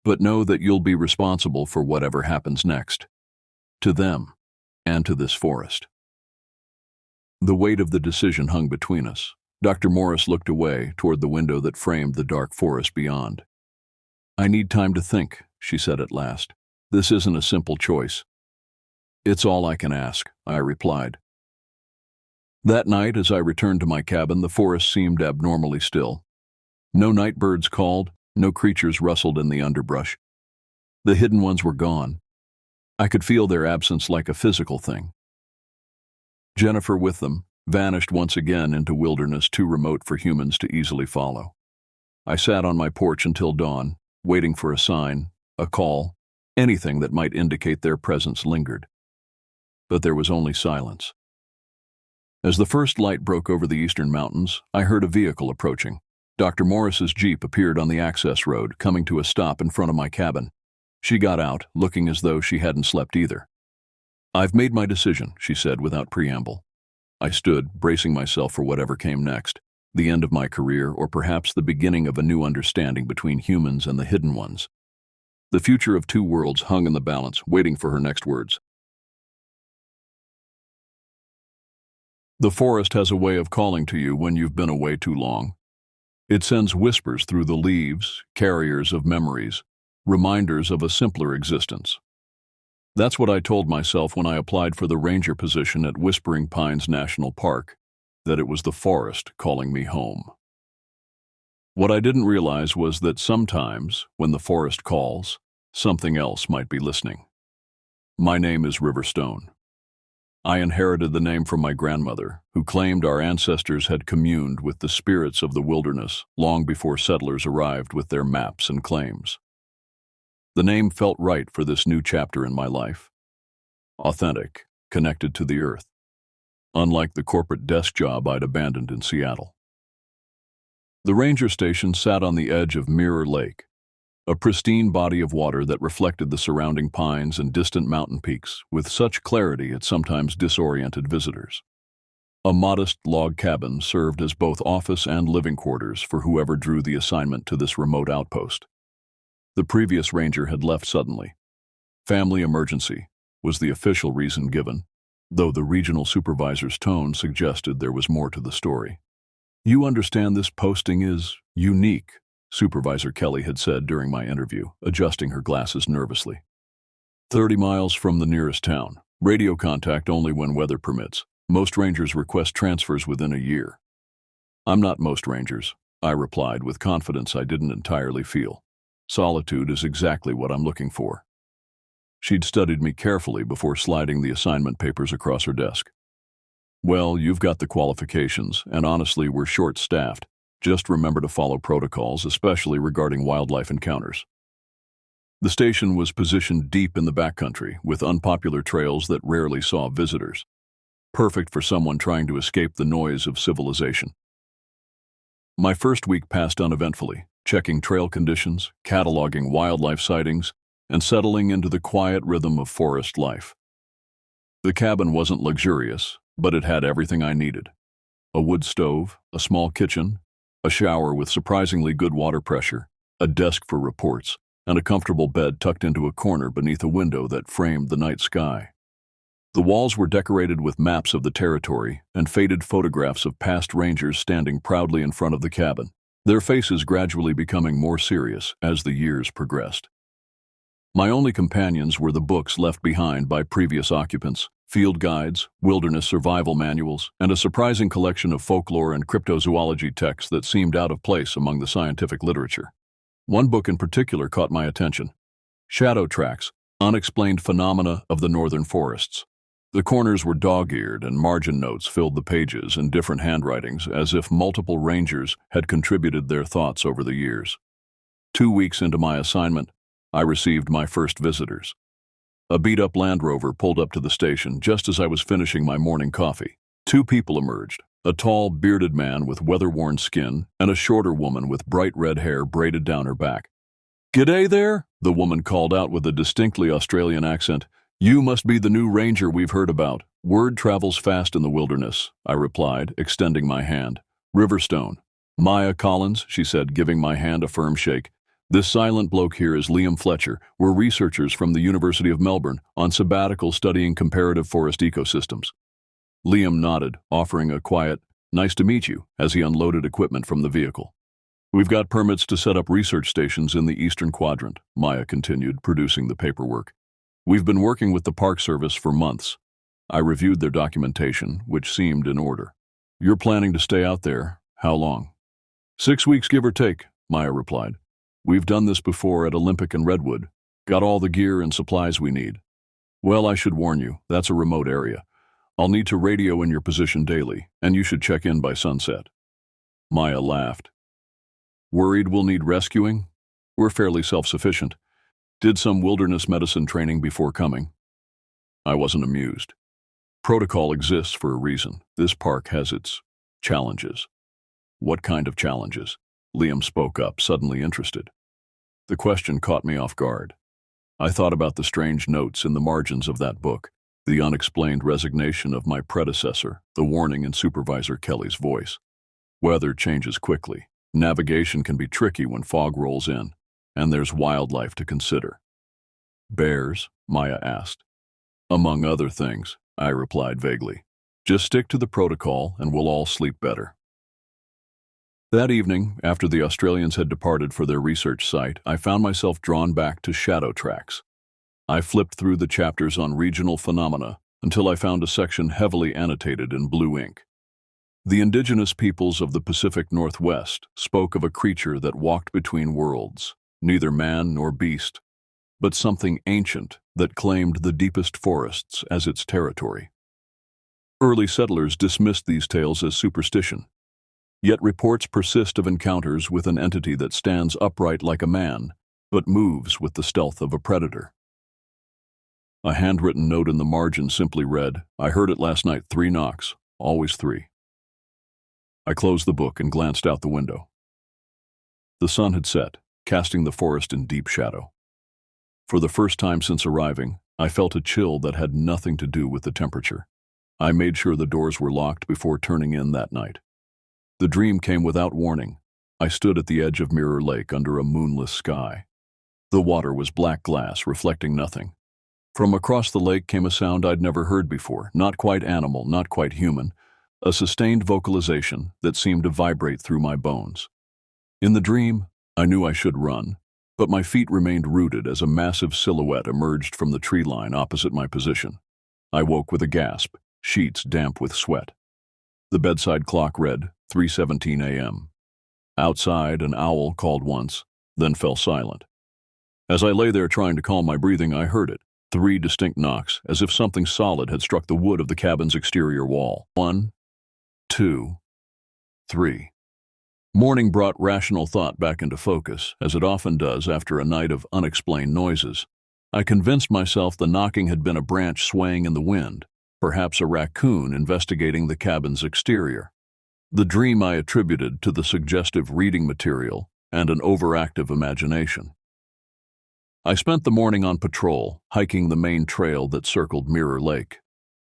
But know that you'll be responsible for whatever happens next. To them, and to this forest." The weight of the decision hung between us. Dr. Morris looked away toward the window that framed the dark forest beyond. "I need time to think," she said at last. "This isn't a simple choice." "It's all I can ask," I replied. That night, as I returned to my cabin, the forest seemed abnormally still. No night birds called, no creatures rustled in the underbrush. The hidden ones were gone. I could feel their absence like a physical thing. Jennifer with them vanished once again into wilderness too remote for humans to easily follow. I sat on my porch until dawn, waiting for a sign, a call, anything that might indicate their presence lingered. But there was only silence. As the first light broke over the eastern mountains, I heard a vehicle approaching. Dr. Morris's Jeep appeared on the access road, coming to a stop in front of my cabin. She got out, looking as though she hadn't slept either. "I've made my decision," she said without preamble. I stood, bracing myself for whatever came next, the end of my career or perhaps the beginning of a new understanding between humans and the hidden ones. The future of two worlds hung in the balance, waiting for her next words. "The forest has a way of calling to you when you've been away too long. It sends whispers through the leaves, carriers of memories, reminders of a simpler existence. That's what I told myself when I applied for the ranger position at Whispering Pines National Park, that it was the forest calling me home. What I didn't realize was that sometimes, when the forest calls, something else might be listening. My name is Riverstone. I inherited the name from my grandmother, who claimed our ancestors had communed with the spirits of the wilderness long before settlers arrived with their maps and claims. The name felt right for this new chapter in my life. Authentic, connected to the earth, unlike the corporate desk job I'd abandoned in Seattle. The ranger station sat on the edge of Mirror Lake, a pristine body of water that reflected the surrounding pines and distant mountain peaks with such clarity it sometimes disoriented visitors. A modest log cabin served as both office and living quarters for whoever drew the assignment to this remote outpost. The previous ranger had left suddenly. Family emergency was the official reason given, though the regional supervisor's tone suggested there was more to the story. "You understand this posting is unique," Supervisor Kelly had said during my interview, adjusting her glasses nervously. 30 miles from the nearest town. Radio contact only when weather permits. Most rangers request transfers within a year. I'm not most rangers, I replied with confidence I didn't entirely feel. Solitude is exactly what I'm looking for. She'd studied me carefully before sliding the assignment papers across her desk. Well, you've got the qualifications, and honestly, we're short-staffed. Just remember to follow protocols, especially regarding wildlife encounters. The station was positioned deep in the backcountry, with unpopular trails that rarely saw visitors. Perfect for someone trying to escape the noise of civilization. My first week passed uneventfully, checking trail conditions, cataloging wildlife sightings, and settling into the quiet rhythm of forest life. The cabin wasn't luxurious, but it had everything I needed. A wood stove, a small kitchen, a shower with surprisingly good water pressure, a desk for reports, and a comfortable bed tucked into a corner beneath a window that framed the night sky. The walls were decorated with maps of the territory and faded photographs of past rangers standing proudly in front of the cabin, their faces gradually becoming more serious as the years progressed. My only companions were the books left behind by previous occupants, field guides, wilderness survival manuals, and a surprising collection of folklore and cryptozoology texts that seemed out of place among the scientific literature. One book in particular caught my attention. Shadow Tracks, Unexplained Phenomena of the Northern Forests. The corners were dog-eared and margin notes filled the pages in different handwritings as if multiple rangers had contributed their thoughts over the years. 2 weeks into my assignment, I received my first visitors. A beat-up Land Rover pulled up to the station just as I was finishing my morning coffee. 2 people emerged, a tall, bearded man with weather-worn skin and a shorter woman with bright red hair braided down her back. "G'day there," the woman called out with a distinctly Australian accent. "You must be the new ranger we've heard about. Word travels fast in the wilderness," I replied, extending my hand. "Riverstone." "Maya Collins," she said, giving my hand a firm shake. "This silent bloke here is Liam Fletcher. We're researchers from the University of Melbourne on sabbatical studying comparative forest ecosystems." Liam nodded, offering a quiet, "Nice to meet you," as he unloaded equipment from the vehicle. "We've got permits to set up research stations in the Eastern Quadrant," Maya continued, producing the paperwork. "We've been working with the Park Service for months." I reviewed their documentation, which seemed in order. "You're planning to stay out there. How long?" 6 weeks, give or take," Maya replied. "We've done this before at Olympic and Redwood. Got all the gear and supplies we need." "Well, I should warn you, that's a remote area. I'll need to radio in your position daily, and you should check in by sunset." Maya laughed. "Worried we'll need rescuing? We're fairly self-sufficient. Did some wilderness medicine training before coming." I wasn't amused. Protocol exists for a reason. This park has its challenges. "What kind of challenges?" Liam spoke up, suddenly interested. The question caught me off guard. I thought about the strange notes in the margins of that book, the unexplained resignation of my predecessor, the warning in Supervisor Kelly's voice. Weather changes quickly. Navigation can be tricky when fog rolls in, and there's wildlife to consider. "Bears?" Maya asked. "Among other things," I replied vaguely. "Just stick to the protocol and we'll all sleep better." That evening, after the Australians had departed for their research site, I found myself drawn back to Shadow Tracks. I flipped through the chapters on regional phenomena until I found a section heavily annotated in blue ink. The indigenous peoples of the Pacific Northwest spoke of a creature that walked between worlds, neither man nor beast, but something ancient that claimed the deepest forests as its territory. Early settlers dismissed these tales as superstition. Yet reports persist of encounters with an entity that stands upright like a man, but moves with the stealth of a predator. A handwritten note in the margin simply read, "I heard it last night, 3 knocks, always 3. I closed the book and glanced out the window. The sun had set, casting the forest in deep shadow. For the first time since arriving, I felt a chill that had nothing to do with the temperature. I made sure the doors were locked before turning in that night. The dream came without warning. I stood at the edge of Mirror Lake under a moonless sky. The water was black glass, reflecting nothing. From across the lake came a sound I'd never heard before, not quite animal, not quite human, a sustained vocalization that seemed to vibrate through my bones. In the dream, I knew I should run, but my feet remained rooted as a massive silhouette emerged from the tree line opposite my position. I woke with a gasp, sheets damp with sweat. The bedside clock read 3:17 a.m. Outside, an owl called once, then fell silent. As I lay there trying to calm my breathing, I heard it. 3 distinct knocks, as if something solid had struck the wood of the cabin's exterior wall. 1, 2, 3. Morning brought rational thought back into focus, as it often does after a night of unexplained noises. I convinced myself the knocking had been a branch swaying in the wind, perhaps a raccoon investigating the cabin's exterior. The dream I attributed to the suggestive reading material and an overactive imagination. I spent the morning on patrol, hiking the main trail that circled Mirror Lake.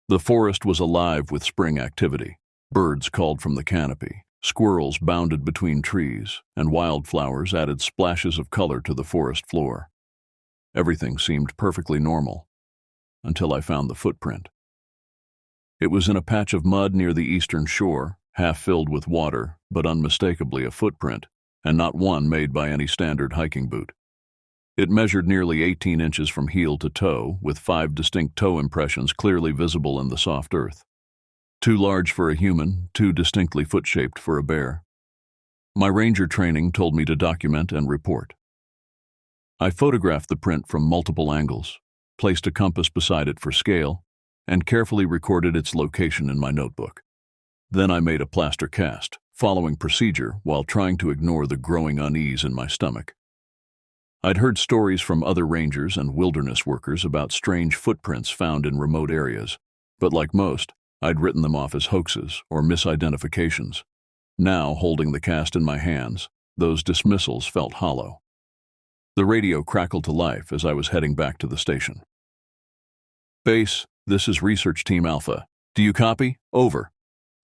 The forest was alive with spring activity. Birds called from the canopy, squirrels bounded between trees, and wildflowers added splashes of color to the forest floor. Everything seemed perfectly normal, until I found the footprint. It was in a patch of mud near the eastern shore, half filled with water, but unmistakably a footprint, and not one made by any standard hiking boot. It measured nearly 18 inches from heel to toe, with 5 distinct toe impressions clearly visible in the soft earth. Too large for a human, too distinctly foot-shaped for a bear. My ranger training told me to document and report. I photographed the print from multiple angles, placed a compass beside it for scale, and carefully recorded its location in my notebook. Then I made a plaster cast, following procedure while trying to ignore the growing unease in my stomach. I'd heard stories from other rangers and wilderness workers about strange footprints found in remote areas, but like most, I'd written them off as hoaxes or misidentifications. Now, holding the cast in my hands, those dismissals felt hollow. The radio crackled to life as I was heading back to the station. "Base, this is Research Team Alpha. Do you copy? Over."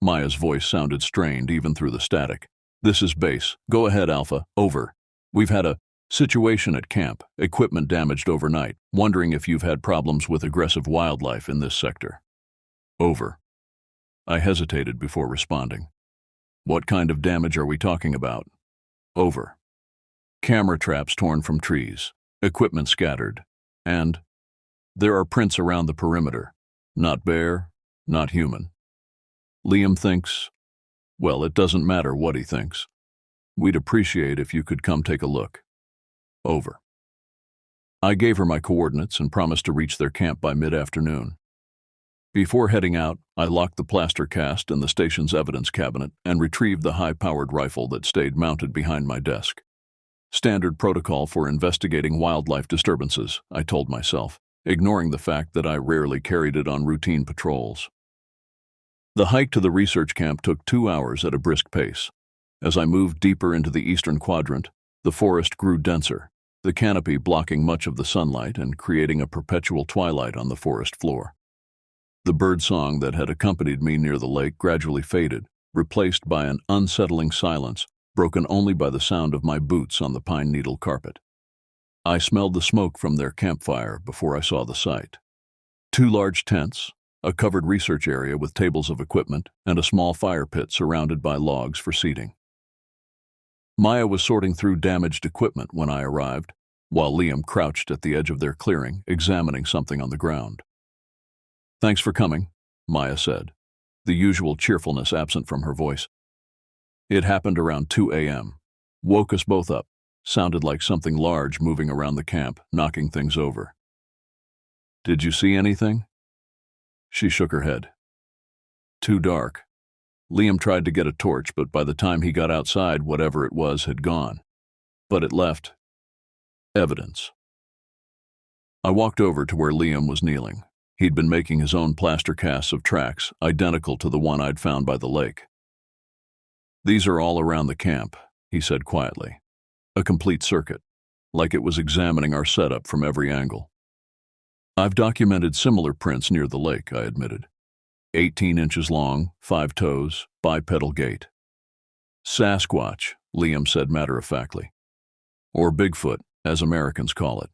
Maya's voice sounded strained even through the static. "This is Base. Go ahead, Alpha. Over. We've had a situation at camp, equipment damaged overnight. Wondering if you've had problems with aggressive wildlife in this sector." Over. I hesitated before responding. "What kind of damage are we talking about?" Over. "Camera traps torn from trees, equipment scattered, and there are prints around the perimeter. Not bear, not human. Liam thinks, well, it doesn't matter what he thinks. We'd appreciate if you could come take a look." Over. I gave her my coordinates and promised to reach their camp by mid-afternoon. Before heading out, I locked the plaster cast in the station's evidence cabinet and retrieved the high-powered rifle that stayed mounted behind my desk. Standard protocol for investigating wildlife disturbances, I told myself, ignoring the fact that I rarely carried it on routine patrols. The hike to the research camp took 2 hours at a brisk pace. As I moved deeper into the eastern quadrant, the forest grew denser, the canopy blocking much of the sunlight and creating a perpetual twilight on the forest floor. The birdsong that had accompanied me near the lake gradually faded, replaced by an unsettling silence, broken only by the sound of my boots on the pine needle carpet. I smelled the smoke from their campfire before I saw the site. 2 large tents, a covered research area with tables of equipment, and a small fire pit surrounded by logs for seating. Maya was sorting through damaged equipment when I arrived, while Liam crouched at the edge of their clearing, examining something on the ground. "Thanks for coming," Maya said, the usual cheerfulness absent from her voice. "It happened around 2 a.m. Woke us both up. Sounded like something large moving around the camp, knocking things over." "Did you see anything?" She shook her head. "Too dark. Liam tried to get a torch, but by the time he got outside, whatever it was had gone. But it left evidence." I walked over to where Liam was kneeling. He'd been making his own plaster casts of tracks, identical to the one I'd found by the lake. "These are all around the camp," he said quietly. "A complete circuit, like it was examining our setup from every angle." "I've documented similar prints near the lake," I admitted. 18 inches long, 5 toes, bipedal gait. "Sasquatch," Liam said matter-of-factly. "Or Bigfoot, as Americans call it."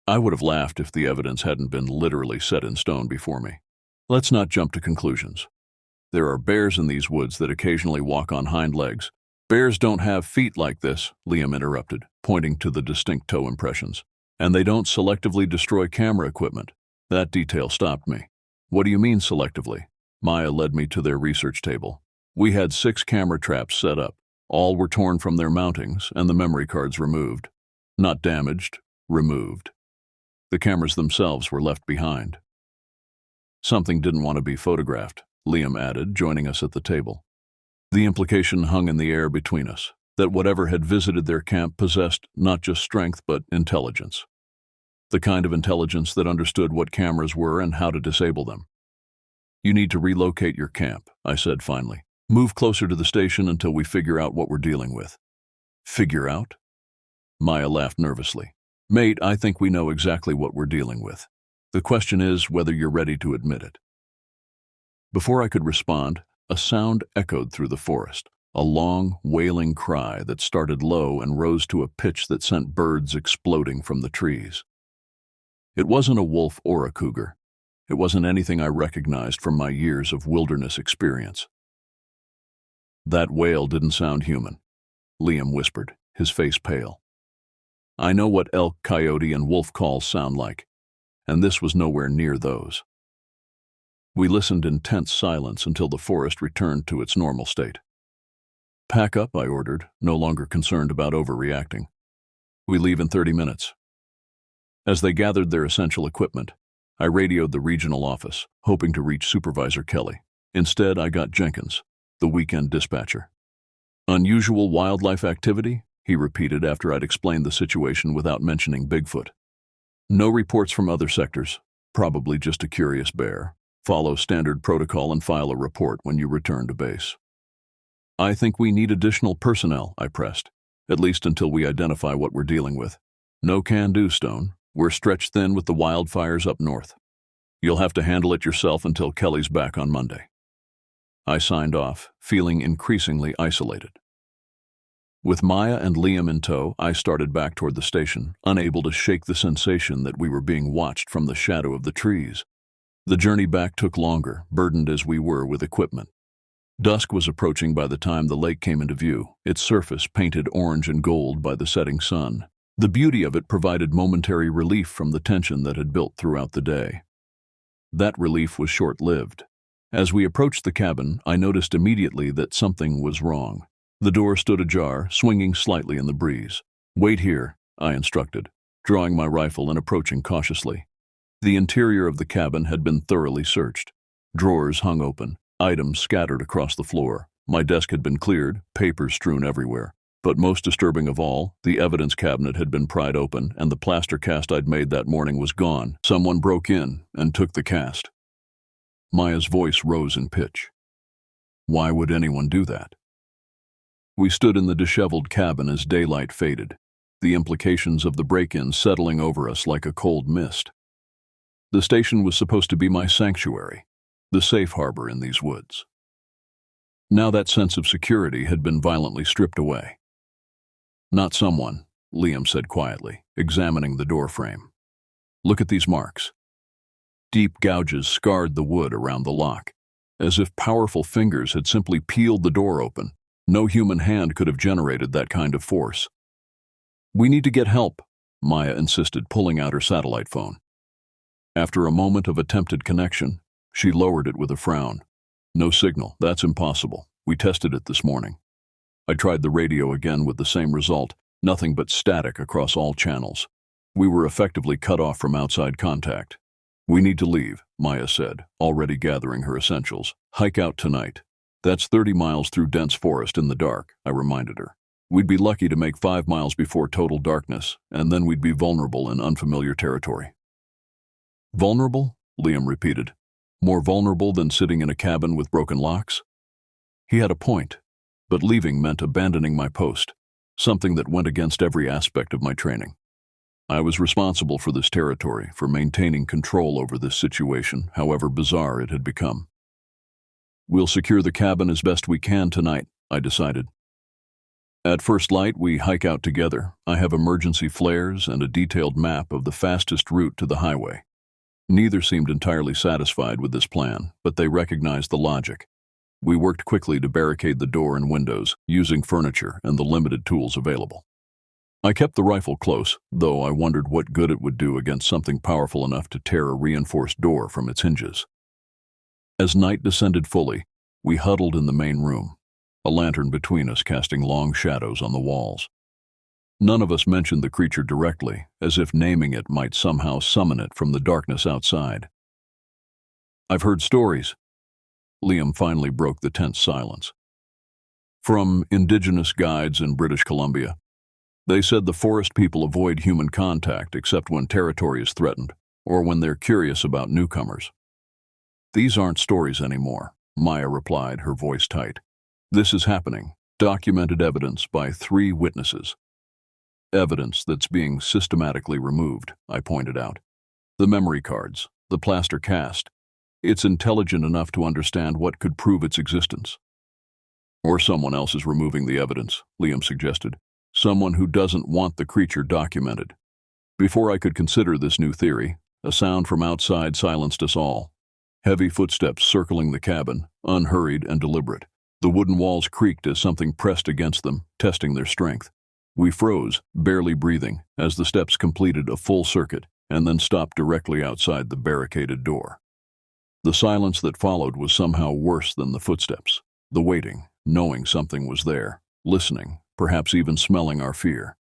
I would have laughed if the evidence hadn't been literally set in stone before me. Let's not jump to conclusions. There are bears in these woods that occasionally walk on hind legs, Bears don't have feet like this, Liam interrupted, pointing to the distinct toe impressions. And they don't selectively destroy camera equipment. That detail stopped me. What do you mean selectively? Maya led me to their research table. We had 6 camera traps set up. All were torn from their mountings and the memory cards removed. Not damaged, removed. The cameras themselves were left behind. Something didn't want to be photographed, Liam added, joining us at the table. The implication hung in the air between us, that whatever had visited their camp possessed not just strength but intelligence. The kind of intelligence that understood what cameras were and how to disable them. You need to relocate your camp, I said finally. Move closer to the station until we figure out what we're dealing with. Figure out? Maya laughed nervously. Mate, I think we know exactly what we're dealing with. The question is whether you're ready to admit it. Before I could respond, a sound echoed through the forest, a long, wailing cry that started low and rose to a pitch that sent birds exploding from the trees. It wasn't a wolf or a cougar. It wasn't anything I recognized from my years of wilderness experience. That wail didn't sound human, Liam whispered, his face pale. I know what elk, coyote, and wolf calls sound like, and this was nowhere near those. We listened in tense silence until the forest returned to its normal state. Pack up, I ordered, no longer concerned about overreacting. We leave in 30 minutes. As they gathered their essential equipment, I radioed the regional office, hoping to reach Supervisor Kelly. Instead, I got Jenkins, the weekend dispatcher. Unusual wildlife activity? He repeated after I'd explained the situation without mentioning Bigfoot. No reports from other sectors, probably just a curious bear. Follow standard protocol and file a report when you return to base. I think we need additional personnel, I pressed, at least until we identify what we're dealing with. No can-do, Stone. We're stretched thin with the wildfires up north. You'll have to handle it yourself until Kelly's back on Monday. I signed off, feeling increasingly isolated. With Maya and Liam in tow, I started back toward the station, unable to shake the sensation that we were being watched from the shadow of the trees. The journey back took longer, burdened as we were with equipment. Dusk was approaching by the time the lake came into view, its surface painted orange and gold by the setting sun. The beauty of it provided momentary relief from the tension that had built throughout the day. That relief was short-lived. As we approached the cabin, I noticed immediately that something was wrong. The door stood ajar, swinging slightly in the breeze. Wait here, I instructed, drawing my rifle and approaching cautiously. The interior of the cabin had been thoroughly searched. Drawers hung open, items scattered across the floor. My desk had been cleared, papers strewn everywhere. But most disturbing of all, the evidence cabinet had been pried open and the plaster cast I'd made that morning was gone. Someone broke in and took the cast. Maya's voice rose in pitch. Why would anyone do that? We stood in the disheveled cabin as daylight faded, the implications of the break-in settling over us like a cold mist. The station was supposed to be my sanctuary, the safe harbor in these woods. Now that sense of security had been violently stripped away. Not someone, Liam said quietly, examining the door frame. Look at these marks. Deep gouges scarred the wood around the lock, as if powerful fingers had simply peeled the door open. No human hand could have generated that kind of force. We need to get help, Maya insisted, pulling out her satellite phone. After a moment of attempted connection, she lowered it with a frown. No signal, that's impossible. We tested it this morning. I tried the radio again with the same result, nothing but static across all channels. We were effectively cut off from outside contact. We need to leave, Maya said, already gathering her essentials. Hike out tonight. That's 30 miles through dense forest in the dark, I reminded her. We'd be lucky to make 5 miles before total darkness, and then we'd be vulnerable in unfamiliar territory. Vulnerable? Liam repeated. More vulnerable than sitting in a cabin with broken locks? He had a point, but leaving meant abandoning my post, something that went against every aspect of my training. I was responsible for this territory, for maintaining control over this situation, however bizarre it had become. We'll secure the cabin as best we can tonight, I decided. At first light, we hike out together. I have emergency flares and a detailed map of the fastest route to the highway. Neither seemed entirely satisfied with this plan, but they recognized the logic. We worked quickly to barricade the door and windows, using furniture and the limited tools available. I kept the rifle close, though I wondered what good it would do against something powerful enough to tear a reinforced door from its hinges. As night descended fully, we huddled in the main room, a lantern between us casting long shadows on the walls. None of us mentioned the creature directly, as if naming it might somehow summon it from the darkness outside. "I've heard stories." Liam finally broke the tense silence. "From indigenous guides in British Columbia. They said the forest people avoid human contact except when territory is threatened, or when they're curious about newcomers." "These aren't stories anymore," Maya replied, her voice tight. "This is happening, documented evidence by 3 witnesses." "Evidence that's being systematically removed," I pointed out. "The memory cards, the plaster cast. It's intelligent enough to understand what could prove its existence." "Or someone else is removing the evidence," Liam suggested. "Someone who doesn't want the creature documented." Before I could consider this new theory, a sound from outside silenced us all. Heavy footsteps circling the cabin, unhurried and deliberate. The wooden walls creaked as something pressed against them, testing their strength. We froze, barely breathing, as the steps completed a full circuit and then stopped directly outside the barricaded door. The silence that followed was somehow worse than the footsteps. The waiting, knowing something was there, listening, perhaps even smelling our fear.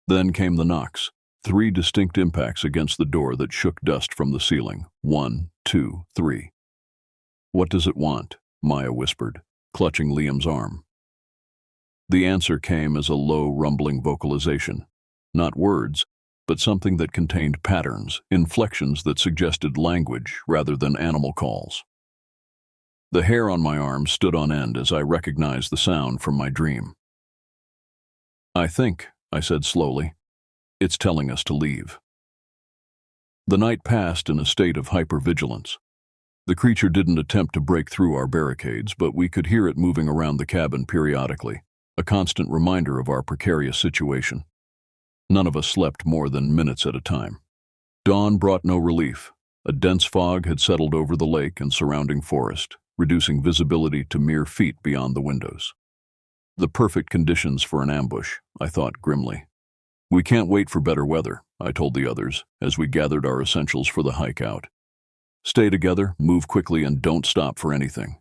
Then came the knocks, 3 distinct impacts against the door that shook dust from the ceiling. 1, 2, 3. "What does it want?" Maya whispered, clutching Liam's arm. The answer came as a low, rumbling vocalization. Not words, but something that contained patterns, inflections that suggested language rather than animal calls. The hair on my arm stood on end as I recognized the sound from my dream. "I think," I said slowly, "it's telling us to leave." The night passed in a state of hypervigilance. The creature didn't attempt to break through our barricades, but we could hear it moving around the cabin periodically, a constant reminder of our precarious situation. None of us slept more than minutes at a time. Dawn brought no relief. A dense fog had settled over the lake and surrounding forest, reducing visibility to mere feet beyond the windows. The perfect conditions for an ambush, I thought grimly. "We can't wait for better weather," I told the others, as we gathered our essentials for the hike out. "Stay together, move quickly, and don't stop for anything."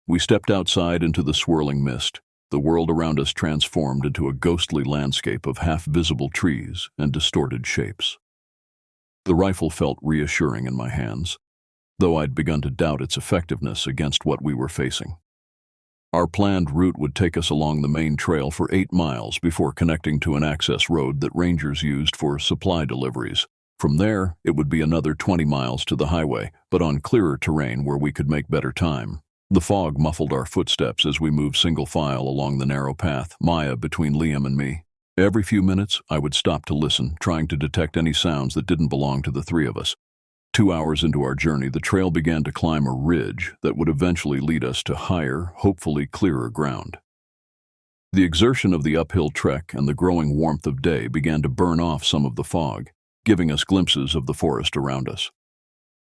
We stepped outside into the swirling mist, the world around us transformed into a ghostly landscape of half-visible trees and distorted shapes. The rifle felt reassuring in my hands, though I'd begun to doubt its effectiveness against what we were facing. Our planned route would take us along the main trail for 8 miles before connecting to an access road that rangers used for supply deliveries. From there, it would be another 20 miles to the highway, but on clearer terrain where we could make better time. The fog muffled our footsteps as we moved single file along the narrow path, Maya between Liam and me. Every few minutes, I would stop to listen, trying to detect any sounds that didn't belong to the 3 of us. 2 hours into our journey, the trail began to climb a ridge that would eventually lead us to higher, hopefully clearer ground. The exertion of the uphill trek and the growing warmth of day began to burn off some of the fog, giving us glimpses of the forest around us.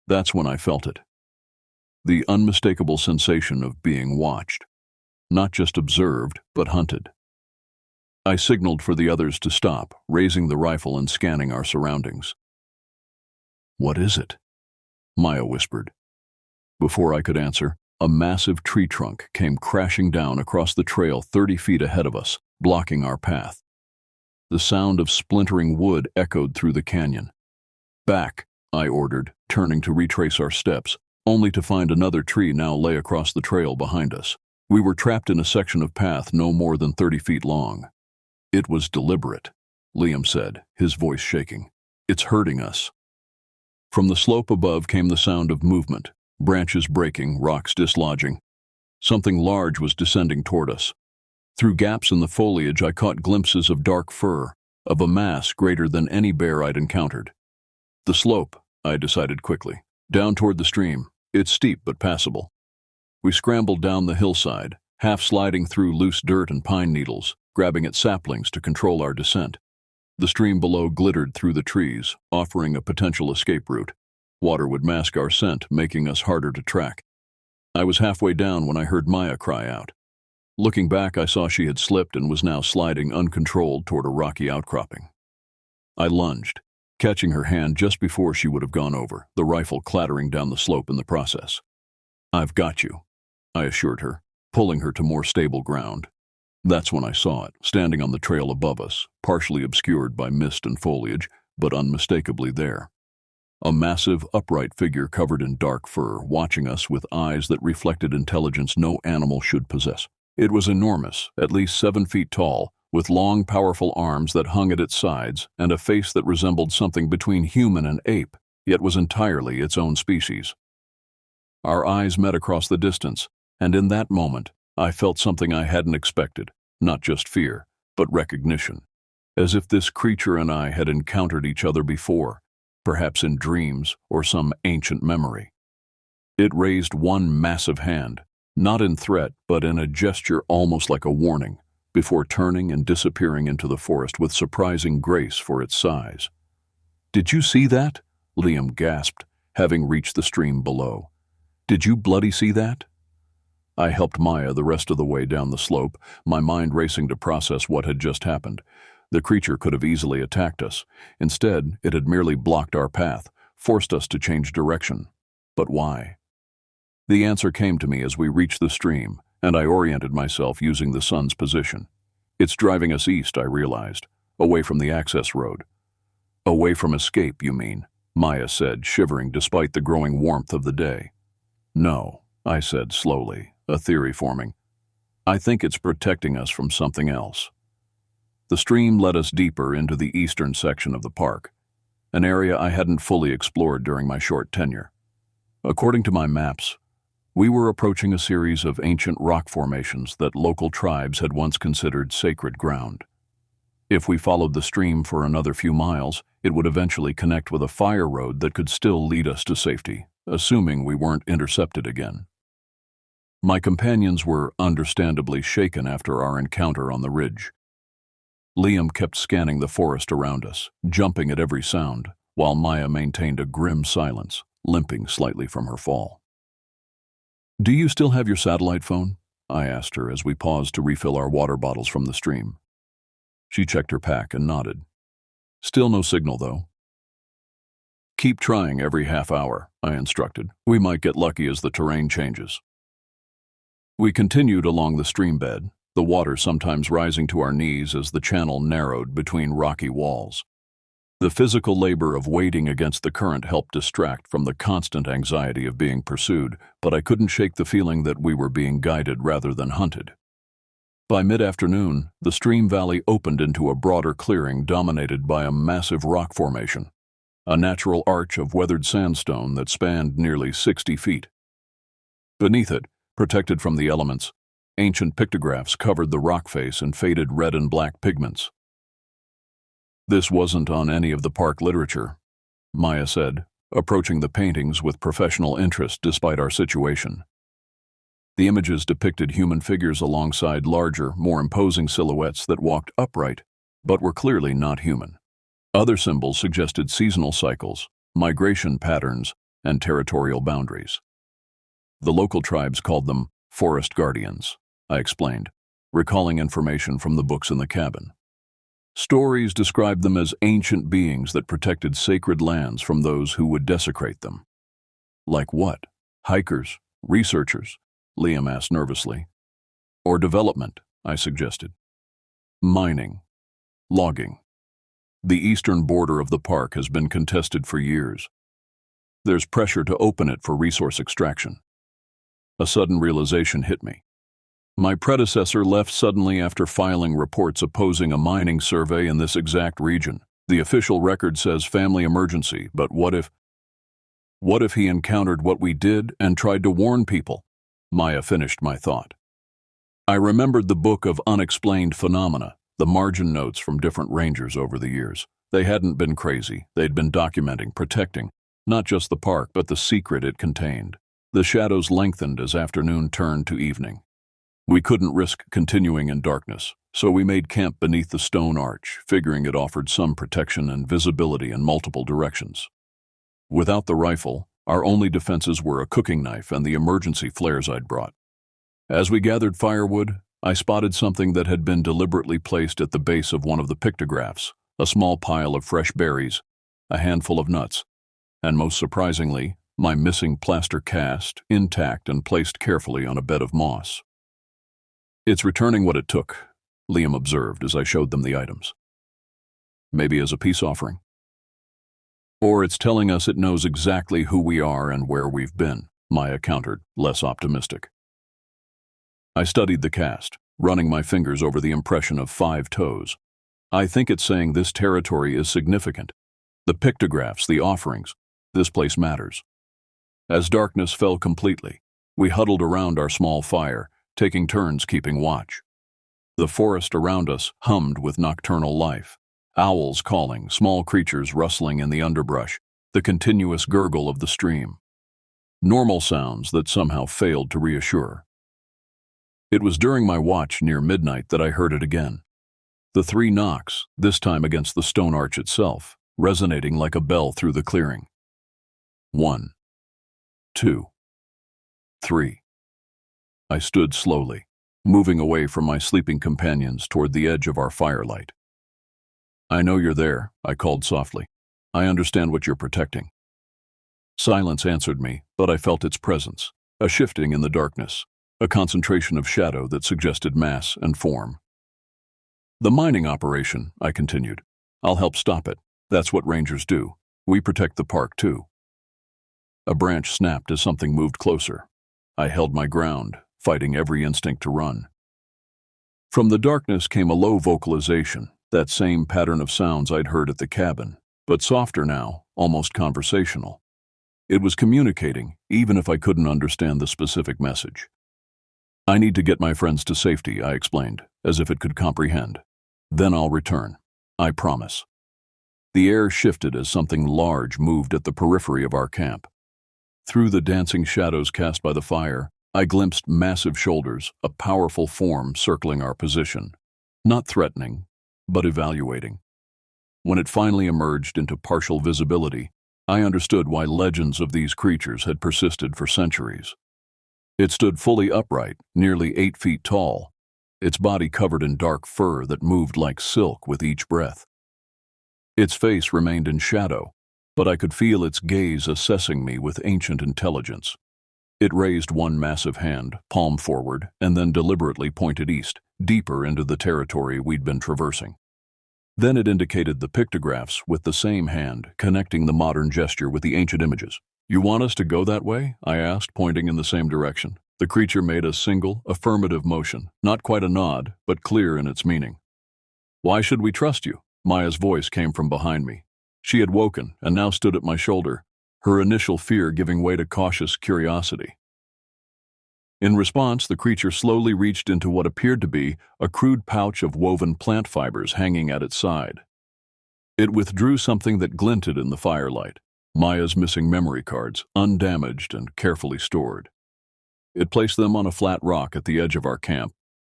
That's when I felt it. The unmistakable sensation of being watched. Not just observed, but hunted. I signaled for the others to stop, raising the rifle and scanning our surroundings. "What is it?" Maya whispered. Before I could answer, a massive tree trunk came crashing down across the trail 30 feet ahead of us, blocking our path. The sound of splintering wood echoed through the canyon. "Back," I ordered, turning to retrace our steps, only to find another tree now lay across the trail behind us. We were trapped in a section of path no more than 30 feet long. "It was deliberate," Liam said, his voice shaking. "It's hurting us." From the slope above came the sound of movement, branches breaking, rocks dislodging. Something large was descending toward us. Through gaps in the foliage, I caught glimpses of dark fur, of a mass greater than any bear I'd encountered. "The slope," I decided quickly, "down toward the stream. It's steep but passable." We scrambled down the hillside, half sliding through loose dirt and pine needles, grabbing at saplings to control our descent. The stream below glittered through the trees, offering a potential escape route. Water would mask our scent, making us harder to track. I was halfway down when I heard Maya cry out. Looking back, I saw she had slipped and was now sliding uncontrolled toward a rocky outcropping. I lunged, catching her hand just before she would have gone over, the rifle clattering down the slope in the process. "I've got you," I assured her, pulling her to more stable ground. That's when I saw it, standing on the trail above us, partially obscured by mist and foliage, but unmistakably there. A massive, upright figure covered in dark fur, watching us with eyes that reflected intelligence no animal should possess. It was enormous, at least 7 feet tall, with long, powerful arms that hung at its sides and a face that resembled something between human and ape, yet was entirely its own species. Our eyes met across the distance, and in that moment, I felt something I hadn't expected, not just fear, but recognition, as if this creature and I had encountered each other before, perhaps in dreams or some ancient memory. It raised one massive hand, not in threat, but in a gesture almost like a warning, before turning and disappearing into the forest with surprising grace for its size. "Did you see that?" Liam gasped, having reached the stream below. "Did you bloody see that?" I helped Maya the rest of the way down the slope, my mind racing to process what had just happened. The creature could have easily attacked us. Instead, it had merely blocked our path, forced us to change direction. But why? The answer came to me as we reached the stream, and I oriented myself using the sun's position. "It's driving us east," I realized, away from the access road. "Away from escape, you mean?" Maya said, shivering despite the growing warmth of the day. "No," I said slowly, a theory forming. "I think it's protecting us from something else." The stream led us deeper into the eastern section of the park, an area I hadn't fully explored during my short tenure. According to my maps, we were approaching a series of ancient rock formations that local tribes had once considered sacred ground. If we followed the stream for another few miles, it would eventually connect with a fire road that could still lead us to safety, assuming we weren't intercepted again. My companions were understandably shaken after our encounter on the ridge. Liam kept scanning the forest around us, jumping at every sound, while Maya maintained a grim silence, limping slightly from her fall. "Do you still have your satellite phone?" I asked her as we paused to refill our water bottles from the stream. She checked her pack and nodded. "Still no signal, though." "Keep trying every half hour," I instructed. "We might get lucky as the terrain changes." We continued along the stream bed, the water sometimes rising to our knees as the channel narrowed between rocky walls. The physical labor of wading against the current helped distract from the constant anxiety of being pursued, but I couldn't shake the feeling that we were being guided rather than hunted. By mid-afternoon, the stream valley opened into a broader clearing dominated by a massive rock formation, a natural arch of weathered sandstone that spanned nearly 60 feet. Beneath it, protected from the elements, ancient pictographs covered the rock face in faded red and black pigments. "This wasn't on any of the park literature," Maya said, approaching the paintings with professional interest despite our situation. The images depicted human figures alongside larger, more imposing silhouettes that walked upright, but were clearly not human. Other symbols suggested seasonal cycles, migration patterns, and territorial boundaries. The local tribes called them forest guardians, I explained, recalling information from the books in the cabin. Stories described them as ancient beings that protected sacred lands from those who would desecrate them. "Like what? Hikers? Researchers?" Liam asked nervously. "Or development," I suggested. "Mining. Logging. The eastern border of the park has been contested for years. There's pressure to open it for resource extraction." A sudden realization hit me. My predecessor left suddenly after filing reports opposing a mining survey in this exact region. The official record says family emergency, but what if he encountered what we did and tried to warn people? Maya finished my thought. I remembered the book of unexplained phenomena, the margin notes from different rangers over the years. They hadn't been crazy. They'd been documenting, protecting, not just the park, but the secret it contained. The shadows lengthened as afternoon turned to evening. We couldn't risk continuing in darkness, so we made camp beneath the stone arch, figuring it offered some protection and visibility in multiple directions. Without the rifle, Our only defenses were a cooking knife and the emergency flares I'd brought. As we gathered firewood, I spotted something that had been deliberately placed at the base of one of the pictographs, a small pile of fresh berries, a handful of nuts, and most surprisingly, my missing plaster cast, intact and placed carefully on a bed of moss. "It's returning what it took," Liam observed as I showed them the items. "Maybe as a peace offering. Or it's telling us it knows exactly who we are and where we've been," Maya countered, less optimistic. I studied the cast, running my fingers over the impression of 5 toes. "I think it's saying this territory is significant. The pictographs, the offerings, this place matters." As darkness fell completely, we huddled around our small fire, taking turns keeping watch. The forest around us hummed with nocturnal life. Owls calling, small creatures rustling in the underbrush, the continuous gurgle of the stream. Normal sounds that somehow failed to reassure. It was during my watch near midnight that I heard it again. The 3 knocks, this time against the stone arch itself, resonating like a bell through the clearing. 1, 2, 3. I stood slowly, moving away from my sleeping companions toward the edge of our firelight. "I know you're there," I called softly. "I understand what you're protecting." Silence answered me, but I felt its presence, a shifting in the darkness, a concentration of shadow that suggested mass and form. "The mining operation," I continued. "I'll help stop it. That's what rangers do. We protect the park, too." A branch snapped as something moved closer. I held my ground, fighting every instinct to run. From the darkness came a low vocalization, that same pattern of sounds I'd heard at the cabin, but softer now, almost conversational. It was communicating, even if I couldn't understand the specific message. "I need to get my friends to safety," I explained, as if it could comprehend. "Then I'll return. I promise." The air shifted as something large moved at the periphery of our camp. Through the dancing shadows cast by the fire, I glimpsed massive shoulders, a powerful form circling our position. Not threatening, but evaluating. When it finally emerged into partial visibility, I understood why legends of these creatures had persisted for centuries. It stood fully upright, nearly 8 feet tall, its body covered in dark fur that moved like silk with each breath. Its face remained in shadow, but I could feel its gaze assessing me with ancient intelligence. It raised one massive hand, palm forward, and then deliberately pointed east, deeper into the territory we'd been traversing. Then it indicated the pictographs with the same hand, connecting the modern gesture with the ancient images. "You want us to go that way?" I asked, pointing in the same direction. The creature made a single, affirmative motion, not quite a nod, but clear in its meaning. "Why should we trust you?" Maya's voice came from behind me. She had woken and now stood at my shoulder, her initial fear giving way to cautious curiosity. In response, the creature slowly reached into what appeared to be a crude pouch of woven plant fibers hanging at its side. It withdrew something that glinted in the firelight, Maya's missing memory cards, undamaged and carefully stored. It placed them on a flat rock at the edge of our camp,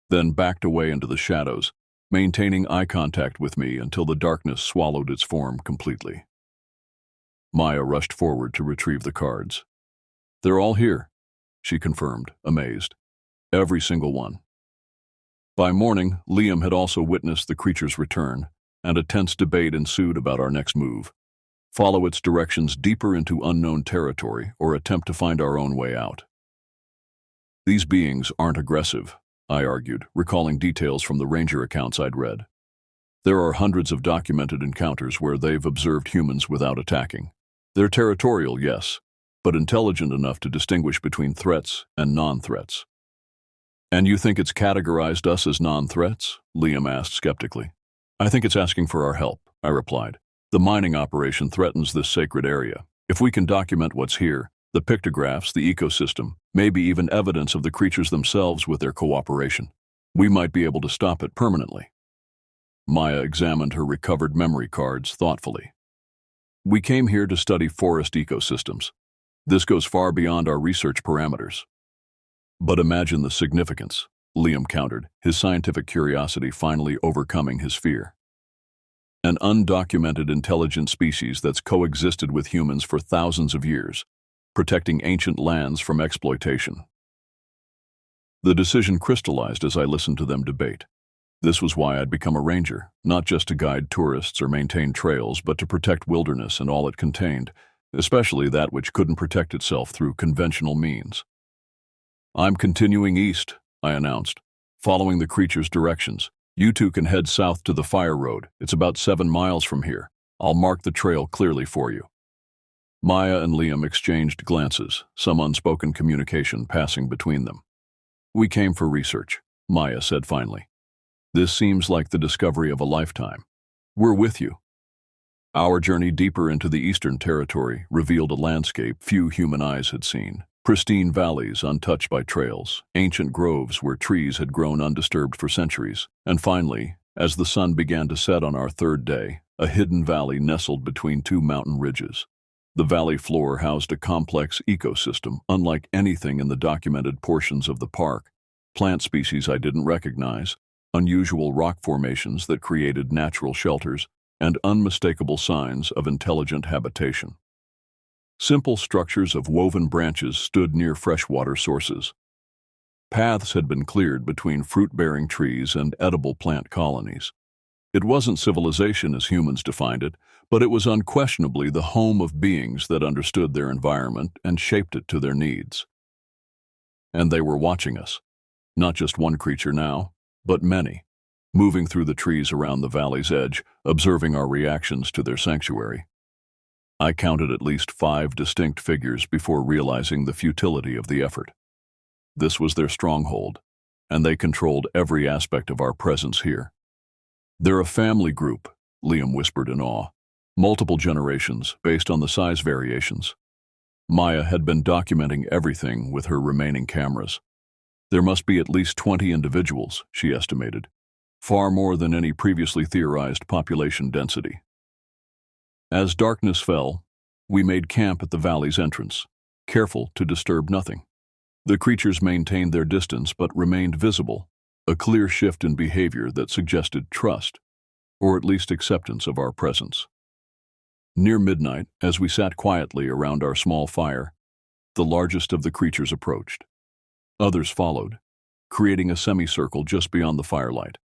then backed away into the shadows, maintaining eye contact with me until the darkness swallowed its form completely. Maya rushed forward to retrieve the cards. "They're all here," she confirmed, amazed. "Every single one." By morning, Liam had also witnessed the creature's return, and a tense debate ensued about our next move. Follow its directions deeper into unknown territory or attempt to find our own way out. "These beings aren't aggressive," I argued, recalling details from the ranger accounts I'd read. "There are hundreds of documented encounters where they've observed humans without attacking. They're territorial, yes, but intelligent enough to distinguish between threats and non-threats." "And you think it's categorized us as non-threats?" Liam asked skeptically. "I think it's asking for our help," I replied. "The mining operation threatens this sacred area. If we can document what's here, the pictographs, the ecosystem, maybe even evidence of the creatures themselves with their cooperation, we might be able to stop it permanently." Maya examined her recovered memory cards thoughtfully. "We came here to study forest ecosystems. This goes far beyond our research parameters." "But imagine the significance," Liam countered, his scientific curiosity finally overcoming his fear. "An undocumented intelligent species that's coexisted with humans for thousands of years. protecting ancient lands from exploitation. The decision crystallized as I listened to them debate. This was why I'd become a ranger, not just to guide tourists or maintain trails, but to protect wilderness and all it contained, especially that which couldn't protect itself through conventional means. "I'm continuing east," I announced, following the creature's directions. "You two can head south to the fire road. It's about 7 miles from here. I'll mark the trail clearly for you." Maya and Liam exchanged glances, some unspoken communication passing between them. "We came for research," Maya said finally. "This seems like the discovery of a lifetime. We're with you." Our journey deeper into the Eastern Territory revealed a landscape few human eyes had seen. Pristine valleys untouched by trails, ancient groves where trees had grown undisturbed for centuries, and finally, as the sun began to set on our third day, a hidden valley nestled between 2 mountain ridges. The valley floor housed a complex ecosystem unlike anything in the documented portions of the park. Plant species I didn't recognize, unusual rock formations that created natural shelters, and unmistakable signs of intelligent habitation. Simple structures of woven branches stood near freshwater sources. Paths had been cleared between fruit-bearing trees and edible plant colonies. It wasn't civilization as humans defined it, but it was unquestionably the home of beings that understood their environment and shaped it to their needs. And they were watching us. Not just one creature now, but many, moving through the trees around the valley's edge, observing our reactions to their sanctuary. I counted at least 5 distinct figures before realizing the futility of the effort. This was their stronghold, and they controlled every aspect of our presence here. "They're a family group," Liam whispered in awe. "Multiple generations, based on the size variations." Maya had been documenting everything with her remaining cameras. "There must be at least 20 individuals," she estimated. "Far more than any previously theorized population density." As darkness fell, we made camp at the valley's entrance, careful to disturb nothing. The creatures maintained their distance but remained visible, a clear shift in behavior that suggested trust, or at least acceptance of our presence. Near midnight, as we sat quietly around our small fire, the largest of the creatures approached. Others followed, creating a semicircle just beyond the firelight.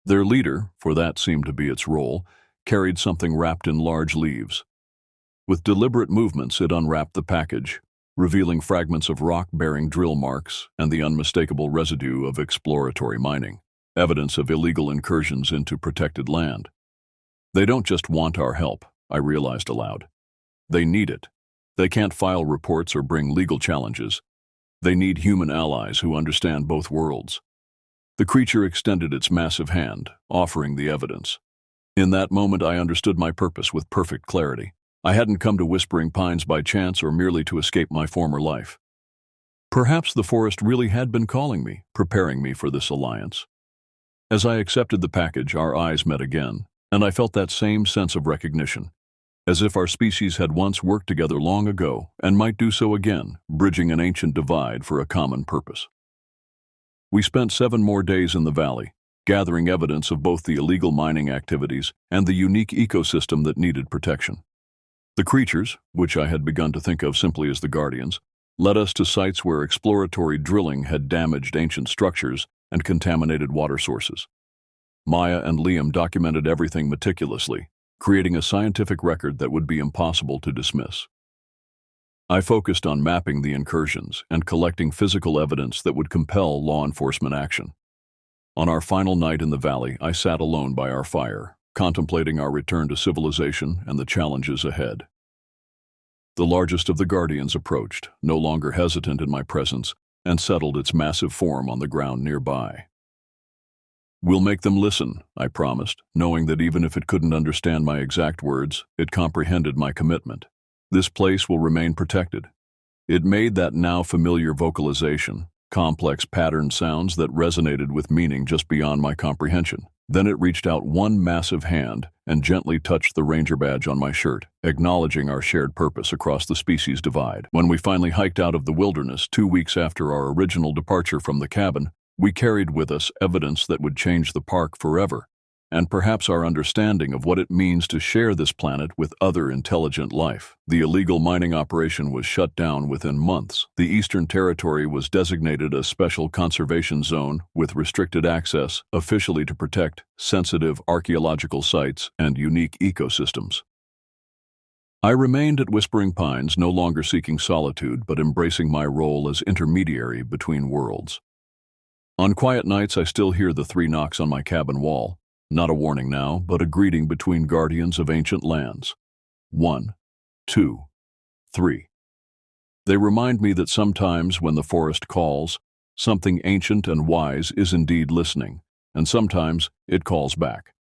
Their leader, for that seemed to be its role, carried something wrapped in large leaves. With deliberate movements, it unwrapped the package, revealing fragments of rock-bearing drill marks and the unmistakable residue of exploratory mining, evidence of illegal incursions into protected land. "They don't just want our help," I realized aloud. "They need it. They can't file reports or bring legal challenges. They need human allies who understand both worlds." The creature extended its massive hand, offering the evidence. In that moment, I understood my purpose with perfect clarity. I hadn't come to Whispering Pines by chance or merely to escape my former life. Perhaps the forest really had been calling me, preparing me for this alliance. As I accepted the package, our eyes met again, and I felt that same sense of recognition, as if our species had once worked together long ago and might do so again, bridging an ancient divide for a common purpose. We spent 7 more days in the valley, gathering evidence of both the illegal mining activities and the unique ecosystem that needed protection. The creatures, which I had begun to think of simply as the guardians, led us to sites where exploratory drilling had damaged ancient structures and contaminated water sources. Maya and Liam documented everything meticulously, creating a scientific record that would be impossible to dismiss. I focused on mapping the incursions and collecting physical evidence that would compel law enforcement action. On our final night in the valley, I sat alone by our fire, contemplating our return to civilization and the challenges ahead. The largest of the guardians approached, no longer hesitant in my presence, and settled its massive form on the ground nearby. "We'll make them listen," I promised, knowing that even if it couldn't understand my exact words, it comprehended my commitment. "This place will remain protected." It made that now familiar vocalization, complex patterned sounds that resonated with meaning just beyond my comprehension. Then it reached out one massive hand and gently touched the ranger badge on my shirt, acknowledging our shared purpose across the species divide. When we finally hiked out of the wilderness 2 weeks after our original departure from the cabin, we carried with us evidence that would change the park forever. and perhaps our understanding of what it means to share this planet with other intelligent life. The illegal mining operation was shut down within months. The Eastern Territory was designated a special conservation zone with restricted access, officially to protect sensitive archaeological sites and unique ecosystems. I remained at Whispering Pines, no longer seeking solitude, but embracing my role as intermediary between worlds. On quiet nights, I still hear the 3 knocks on my cabin wall. Not a warning now, but a greeting between guardians of ancient lands. 1, 2, 3. They remind me that sometimes when the forest calls, something ancient and wise is indeed listening, and sometimes it calls back.